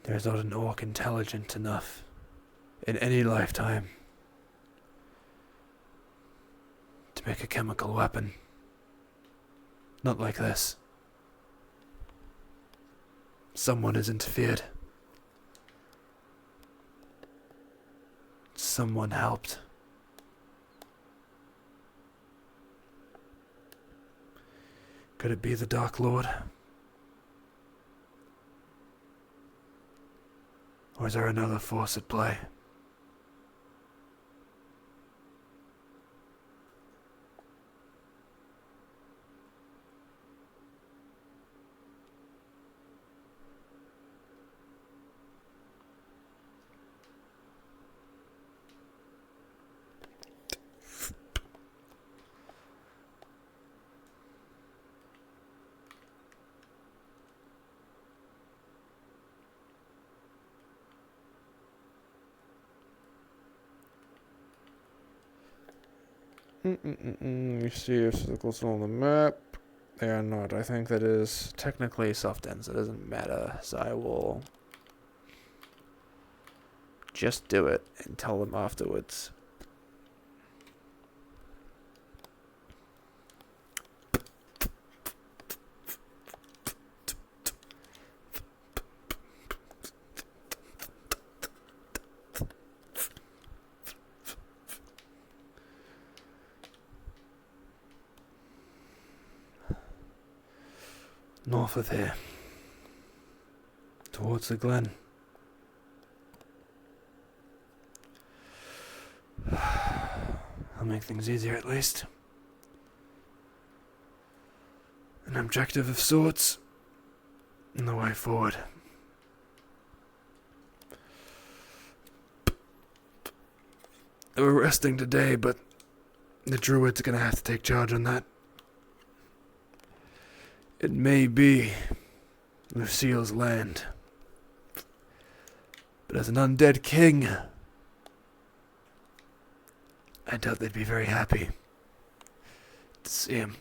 There's not an orc intelligent enough in any lifetime to make a chemical weapon. Not like this. Someone has interfered. Someone helped. Could it be the Dark Lord? Or is there another force at play? You see if circles on the map. They are not. I think that is technically soft ends. It doesn't matter. So I will just do it and tell them afterwards. North of here. Towards the glen. I'll make things easier at least. An objective of sorts. And the way forward. We're resting today, but the druid's gonna have to take charge on that. It may be Lucille's land, but as an undead king, I doubt they'd be very happy to see him.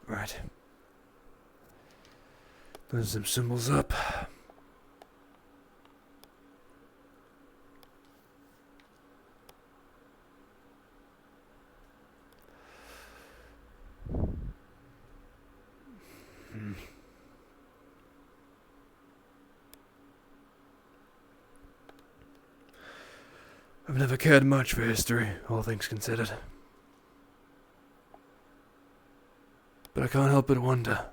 Right. There's some symbols up. I've never cared much for history, all things considered. But I can't help but wonder.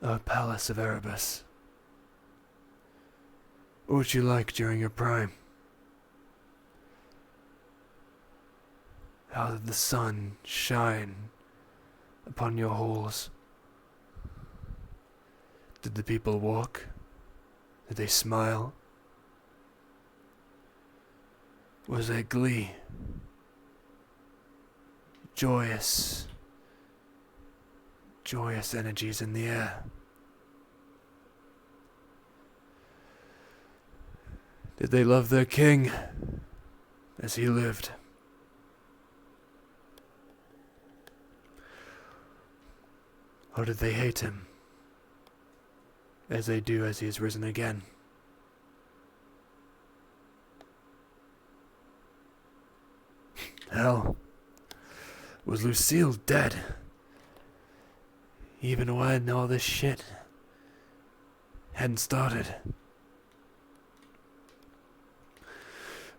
Our palace of Erebus. What was you like during your prime? How did the sun shine upon your halls? Did the people walk? Did they smile? Was there glee? Joyous energies in the air. Did they love their king as he lived? Or did they hate him as they do as he has risen again? Hell, was Lucille dead? Even when all this shit hadn't started.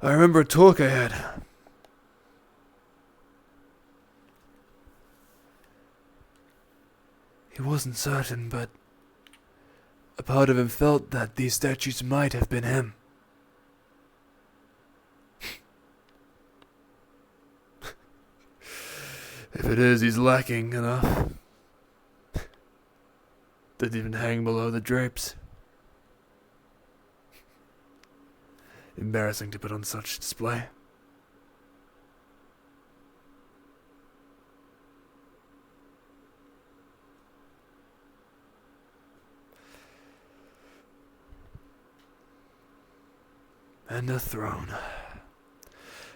I remember a talk I had. He wasn't certain, but a part of him felt that these statues might have been him. If it is, he's lacking enough. Didn't even hang below the drapes. Embarrassing to put on such display. And a throne.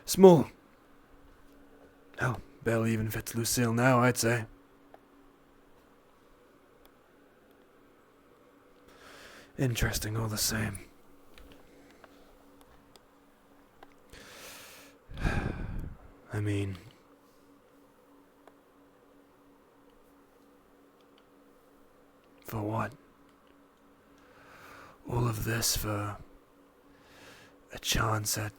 Small. Hell, barely even fits Lucille now, I'd say. Interesting all the same. I mean... For what? All of this for a chance at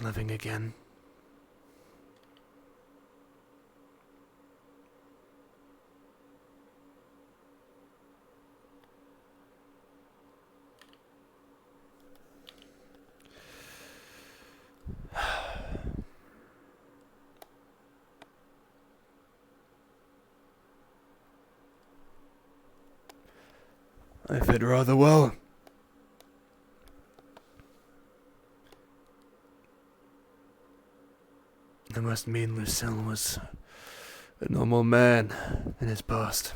living again? I fit rather well. That must mean Lucille was a normal man in his past.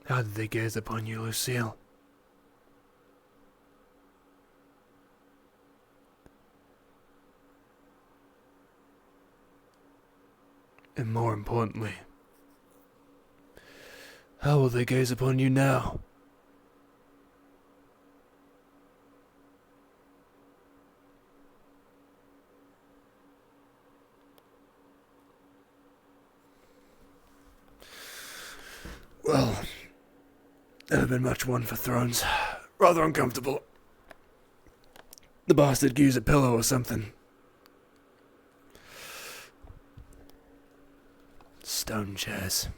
How did they gaze upon you, Lucille? And more importantly, how will they gaze upon you now? Well, never been much one for thrones. Rather uncomfortable. The bastard could use a pillow or something. Stone chairs.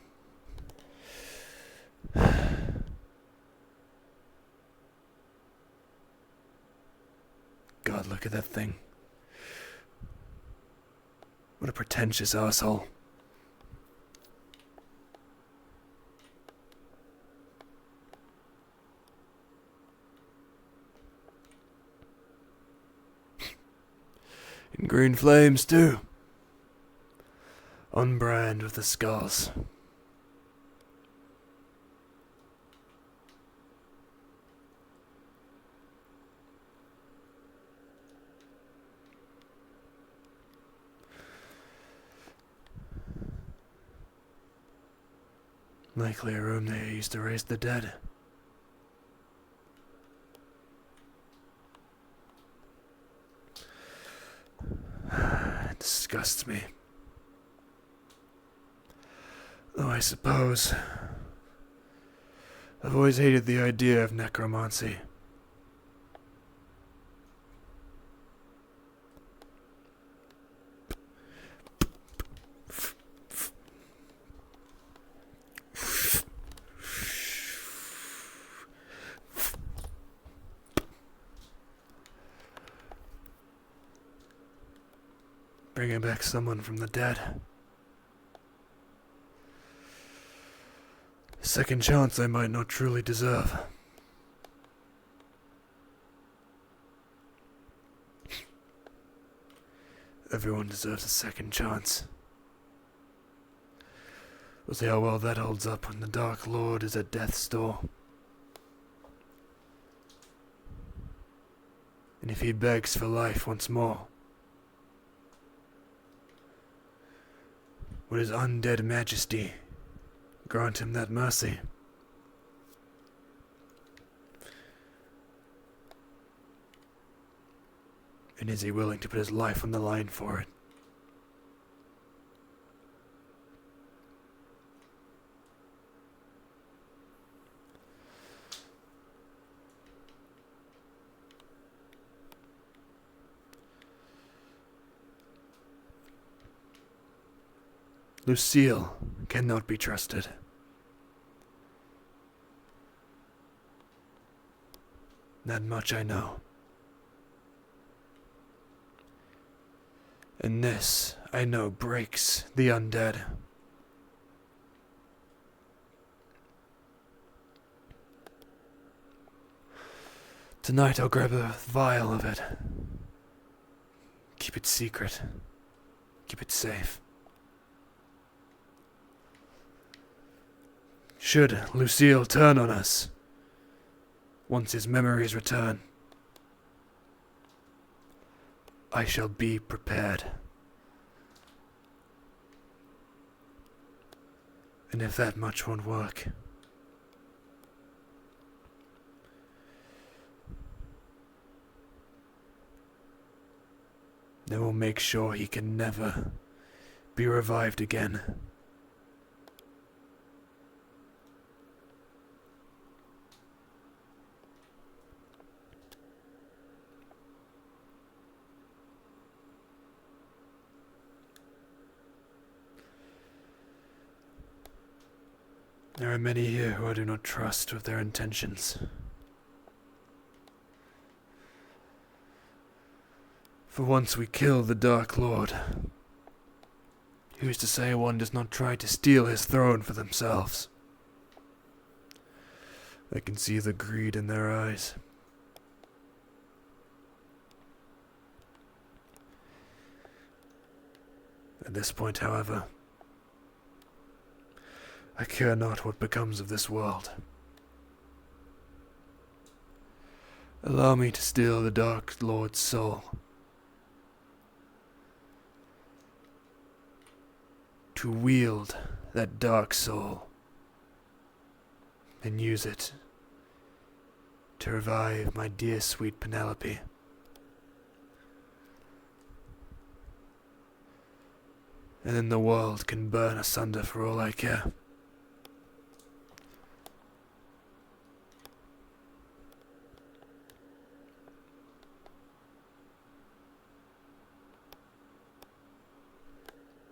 God, look at that thing. What a pretentious arsehole. And green flames, too. On brand with the skulls. Likely a room they used to raise the dead. It disgusts me. Though I suppose I've always hated the idea of necromancy. Bringing back someone from the dead. Second chance I might not truly deserve. Everyone deserves a second chance. We'll see how well that holds up when the Dark Lord is at death's door. And if he begs for life once more, would his undead majesty grant him that mercy? And is he willing to put his life on the line for it? Lucille cannot be trusted. That much I know. And this, I know, breaks the undead. Tonight I'll grab a vial of it. Keep it secret. Keep it safe. Should Lucille turn on us, once his memories return, I shall be prepared. And if that much won't work, then we'll make sure he can never be revived again. There are many here who I do not trust with their intentions. For once we kill the Dark Lord, who's to say one does not try to steal his throne for themselves? I can see the greed in their eyes. At this point, however, I care not what becomes of this world. Allow me to steal the Dark Lord's soul. To wield that dark soul and use it to revive my dear sweet Penelope. And then the world can burn asunder for all I care.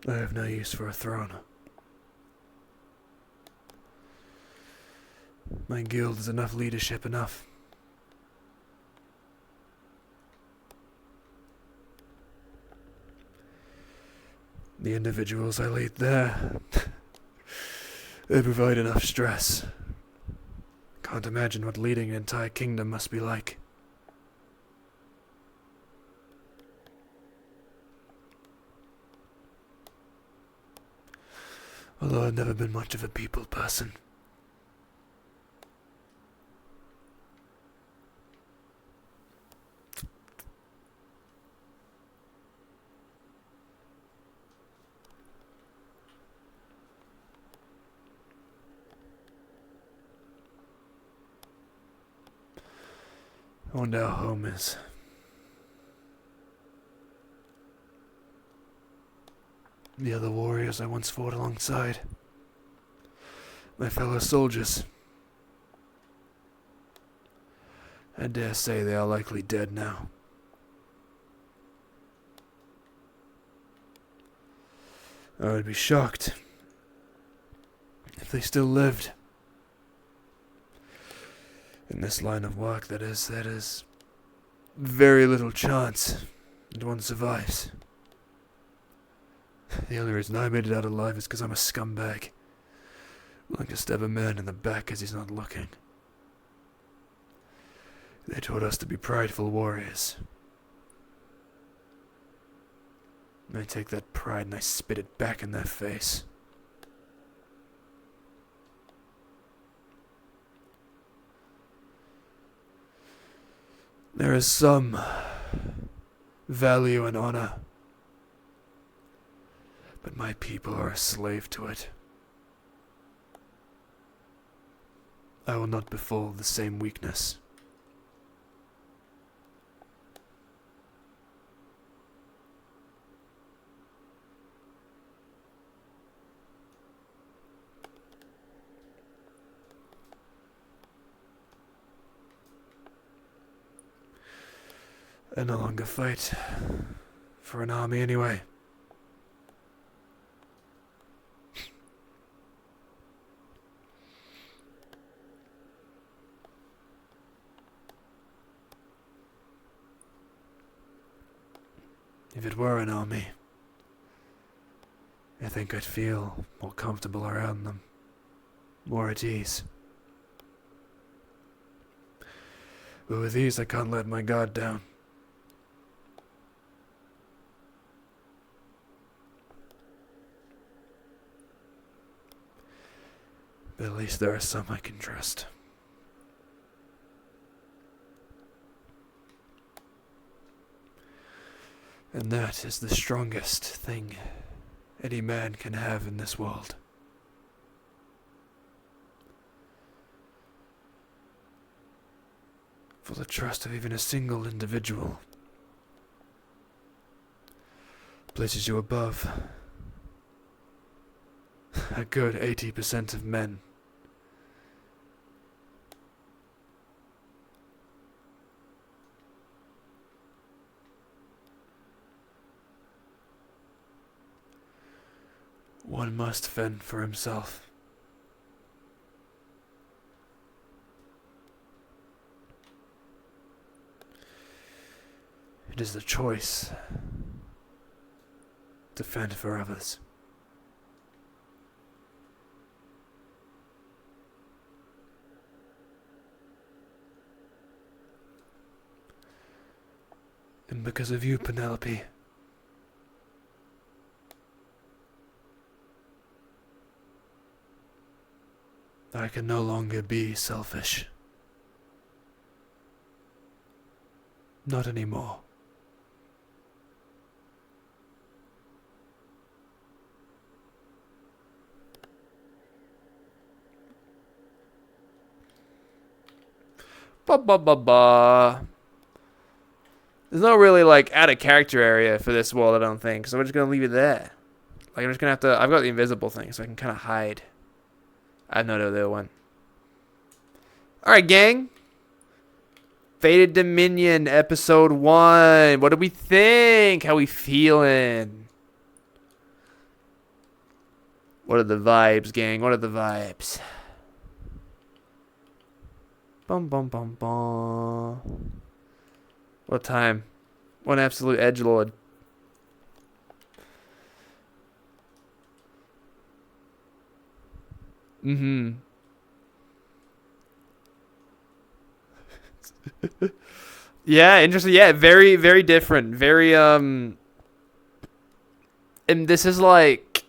I have no use for a throne. My guild is enough leadership enough. The individuals I lead there, they provide enough stress. Can't imagine what leading an entire kingdom must be like. Although I've never been much of a people person. I wonder how home is. The other warriors I once fought alongside. My fellow soldiers. I dare say they are likely dead now. I would be shocked if they still lived. In this line of work, that is very little chance that one survives. The only reason I made it out alive is because I'm a scumbag, willing to stab a man in the back as he's not looking. They taught us to be prideful warriors. I take that pride and I spit it back in their face. There is some value in honor, but my people are a slave to it. I will not befall the same weakness. I no longer fight for an army anyway. If it were an army, I think I'd feel more comfortable around them, more at ease. But with these, I can't let my guard down. But at least there are some I can trust. And that is the strongest thing any man can have in this world. For the trust of even a single individual places you above a good 80% of men. One must fend for himself. It is the choice to fend for others. And because of you, Penelope, I can no longer be selfish. Not anymore. Ba ba ba ba. There's no really like out of character area for this world, I don't think. So we're just gonna leave it there. Like I'm just gonna have to. I've got the invisible thing, so I can kind of hide. I have no idea the other one. All right, gang. Fated Dominion episode 1. What do we think? How we feeling? What are the vibes, gang? What are the vibes? Bum bum bum bum. What time? What absolute edgelord. Mm-hmm. Yeah, interesting. Yeah, very, very different. Very, and this is like,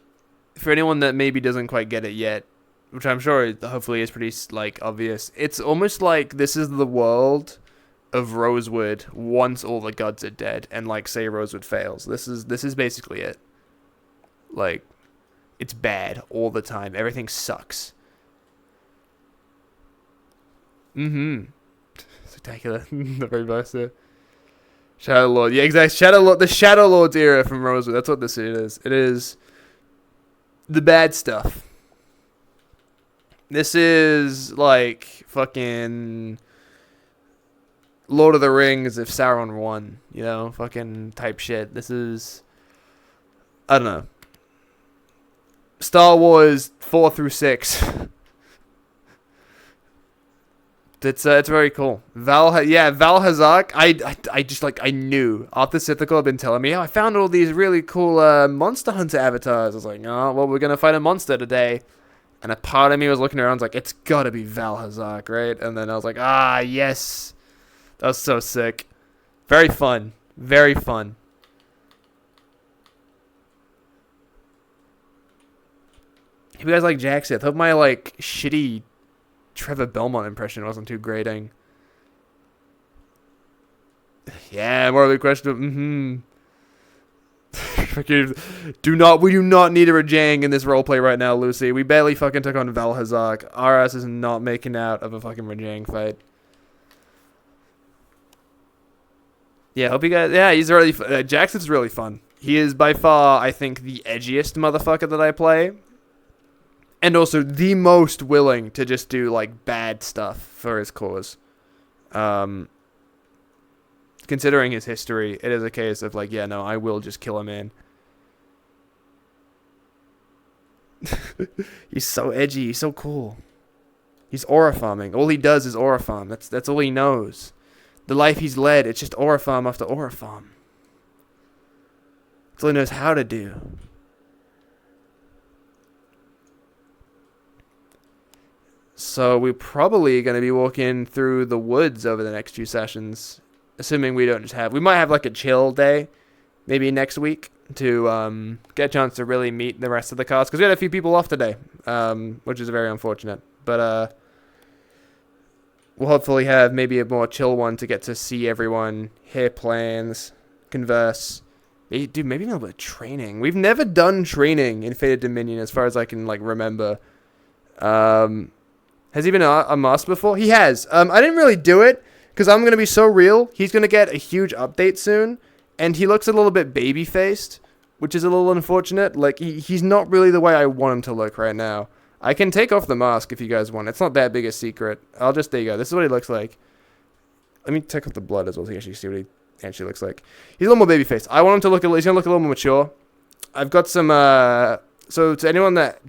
for anyone that maybe doesn't quite get it yet, which I'm sure hopefully is pretty, like, obvious. It's almost like this is the world of Rosewood once all the gods are dead and, like, say Rosewood fails. This is basically it. Like, it's bad all the time. Everything sucks. Mm-hmm. Spectacular. The very best there. Shadow Lord. Yeah, exactly. Shadow Lord. The Shadow Lord's era from Rosewood. That's what this is. It is the bad stuff. This is like fucking Lord of the Rings if Sauron won. You know? Fucking type shit. This is... I don't know. Star Wars 4 through 6. It's very cool. Valhazak. I just like I knew after Sithical had been telling me, I found all these really cool Monster Hunter avatars. I was like, oh, well, we're gonna fight a monster today, and a part of me was looking around, I was like, it's gotta be Valhazak, right? And then I was like, ah, yes, that was so sick. Very fun. Very fun. If you guys like Jaxith, hope my like shitty Trevor Belmont impression wasn't too grating. Yeah, morally questionable. We do not need a Rajang in this roleplay right now, Lucy. We barely fucking took on Valhazak. Our ass is not making out of a fucking Rajang fight. Yeah, hope you guys... Yeah, he's really... Jaxith's really fun. He is by far, I think, the edgiest motherfucker that I play. And also the most willing to just do, like, bad stuff for his cause. Considering his history, it is a case of, like, yeah, no, I will just kill a man. He's so edgy. He's so cool. He's aura farming. All he does is aura farm. That's all he knows. The life he's led, it's just aura farm after aura farm. That's all he knows how to do. So we're probably going to be walking through the woods over the next few sessions, assuming we don't just have... We might have like a chill day, maybe next week, to get a chance to really meet the rest of the cast, because we had a few people off today, which is very unfortunate. But we'll hopefully have maybe a more chill one to get to see everyone, hear plans, converse. Maybe a little bit of training. We've never done training in Fated Dominion as far as I can like remember. Has he been a master before? He has. I didn't really do it because I'm going to be so real. He's going to get a huge update soon, and he looks a little bit baby-faced, which is a little unfortunate. Like, he's not really the way I want him to look right now. I can take off the mask if you guys want. It's not that big a secret. There you go. This is what he looks like. Let me take off the blood as well so you can actually see what he actually looks like. He's a little more baby-faced. I want him to look, he's going to look a little more mature. I've got some, so to anyone that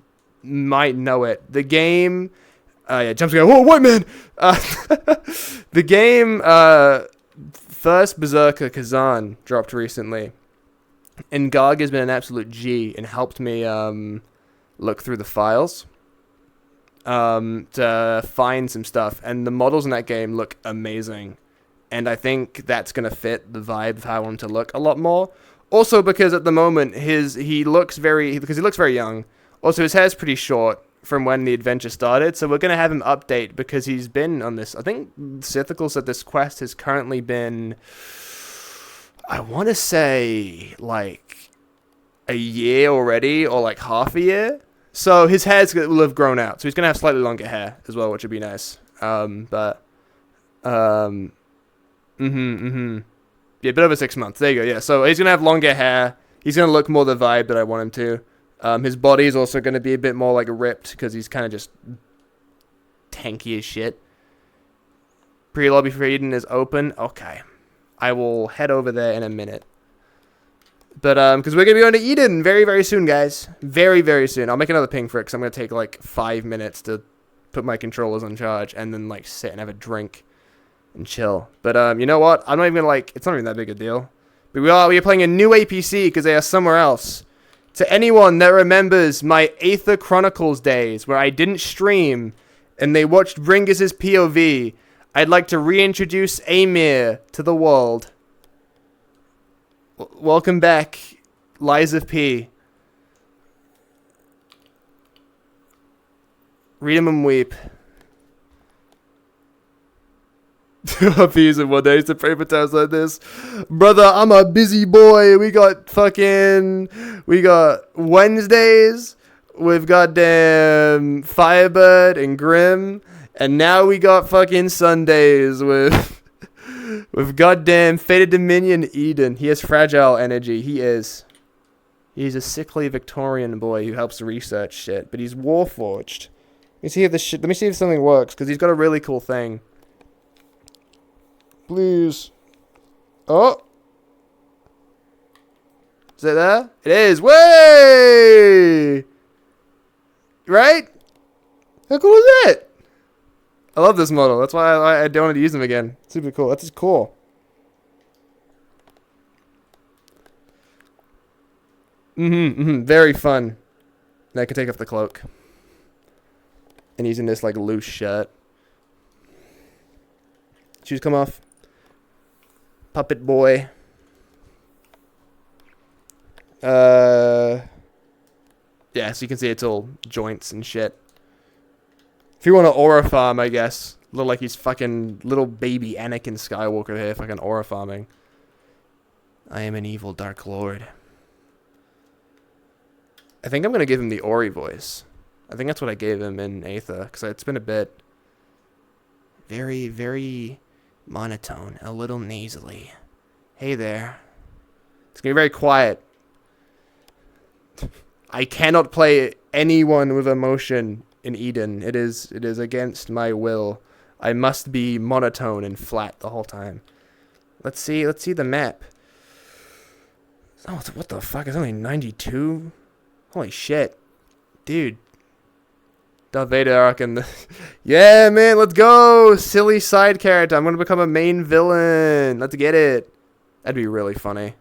might know it, the game... yeah, jumps go. Whoa, white man! The game, first Berserker Kazan dropped recently, and Garg has been an absolute G and helped me look through the files to find some stuff. And the models in that game look amazing, and I think that's gonna fit the vibe of how I want him to look a lot more. Also, because at the moment he looks very young. Also, his hair's pretty short from when the adventure started, so we're going to have him update because he's been on this. I think Sithical said this quest has currently been, I want to say, like a year already, or like half a year. So his hair's will have grown out, so he's going to have slightly longer hair as well, which would be nice. Yeah, a bit over 6 months. There you go. Yeah, so he's going to have longer hair. He's going to look more the vibe that I want him to. His body is also going to be a bit more like ripped because he's kind of just tanky as shit. Pre-lobby for Eden is open. Okay. I will head over there in a minute. But, because we're going to be going to Eden very, very soon, guys. Very, very soon. I'll make another ping for it because I'm going to take like 5 minutes to put my controllers on charge and then like sit and have a drink and chill. But, you know what? I'm not even going to it's not even that big a deal. But we are playing a new APC because they are somewhere else. To anyone that remembers my Aether Chronicles days where I didn't stream and they watched Bringus' POV, I'd like to reintroduce Amir to the world. Welcome back, Liza P. Read 'em and weep. Peas in one day to pray for times like this. Brother, I'm a busy boy. We got Wednesdays with goddamn Firebird and Grim. And now we got fucking Sundays with goddamn Fated Dominion Eden. He has fragile energy. He's a sickly Victorian boy who helps research shit. But he's warforged. Let me see if something works, because he's got a really cool thing. Please. Oh. Is it there? It is. Way! Right? How cool is that? I love this model. That's why I don't want to use him again. Super cool. That's just cool. Very fun. Now I can take off the cloak. And he's in this like loose shirt. Shoes come off. Puppet boy. Yeah, so you can see it's all joints and shit. If you want to aura farm, I guess. Look like he's fucking little baby Anakin Skywalker here, fucking aura farming. I am an evil Dark Lord. I think I'm going to give him the Ori voice. I think that's what I gave him in Aether, because it's been a bit very, very monotone, a little nasally. Hey there. It's going to be very quiet. I cannot play anyone with emotion in Eden. It is against my will. I must be monotone and flat the whole time. Let's see the map. Oh, what the fuck? It's only 92? Holy shit. Dude. Darth Vader arc and the... Yeah, man, let's go! Silly side character. I'm gonna become a main villain. Let's get it. That'd be really funny.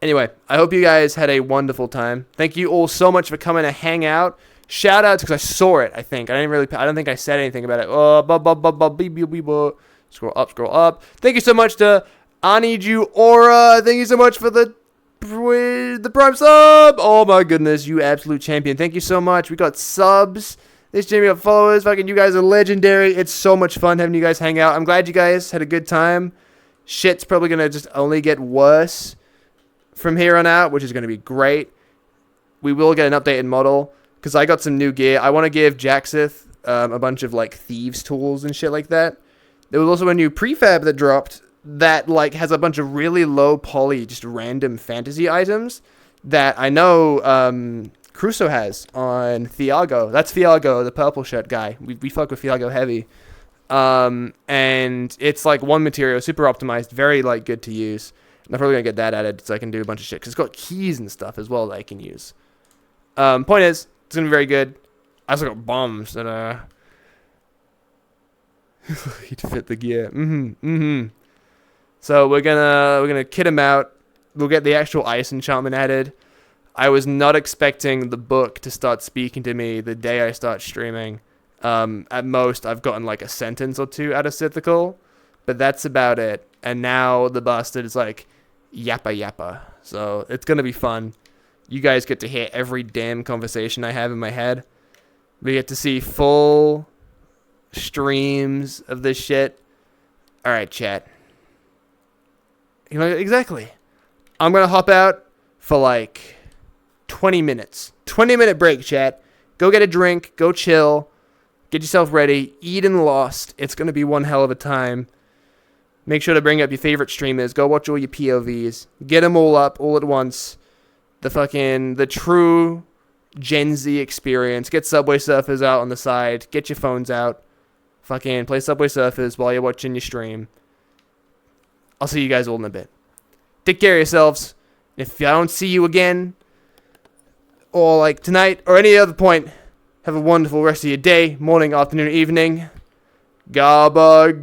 Anyway, I hope you guys had a wonderful time. Thank you all so much for coming to hang out, Shout out because I saw it. I don't think I said anything about it. Scroll up. Thank you so much to Aniju Aura. Thank you so much for the prime sub. Oh my goodness, you absolute champion. Thank you so much. We got subs. This Jamie got followers. Fucking you guys are legendary. It's so much fun having you guys hang out. I'm glad you guys had a good time. Shit's probably gonna just only get worse from here on out, which is gonna be great. We will get an updated model because I got some new gear. I want to give Jaxith a bunch of like thieves tools and shit like that. There was also a new prefab that dropped that like has a bunch of really low poly, just random fantasy items that I know Crusoe has on Thiago. That's Thiago, the purple shirt guy. We fuck with Thiago heavy. And it's like one material, super optimized, very like good to use. And I'm probably gonna get that added so I can do a bunch of shit because it's got keys and stuff as well that I can use. Point is, it's gonna be very good. I also got bombs that he'd fit the gear. So we're gonna kit him out. We'll get the actual ice enchantment added. I was not expecting the book to start speaking to me the day I start streaming. At most, I've gotten like a sentence or two out of Sithical, but that's about it. And now the bastard is like yappa yappa. So it's gonna be fun. You guys get to hear every damn conversation I have in my head. We get to see full streams of this shit. All right, chat. You know exactly. I'm gonna hop out for like 20 minutes. 20-minute break, chat. Go get a drink. Go chill. Get yourself ready. Eat and Lost. It's gonna be one hell of a time. Make sure to bring up your favorite streamers. Go watch all your POVs. Get them all up all at once. The true Gen Z experience. Get Subway Surfers out on the side. Get your phones out. Fucking play Subway Surfers while you're watching your stream. I'll see you guys all in a bit. Take care of yourselves. If I don't see you again, or like tonight, or any other point, have a wonderful rest of your day, morning, afternoon, evening. Gabagoo!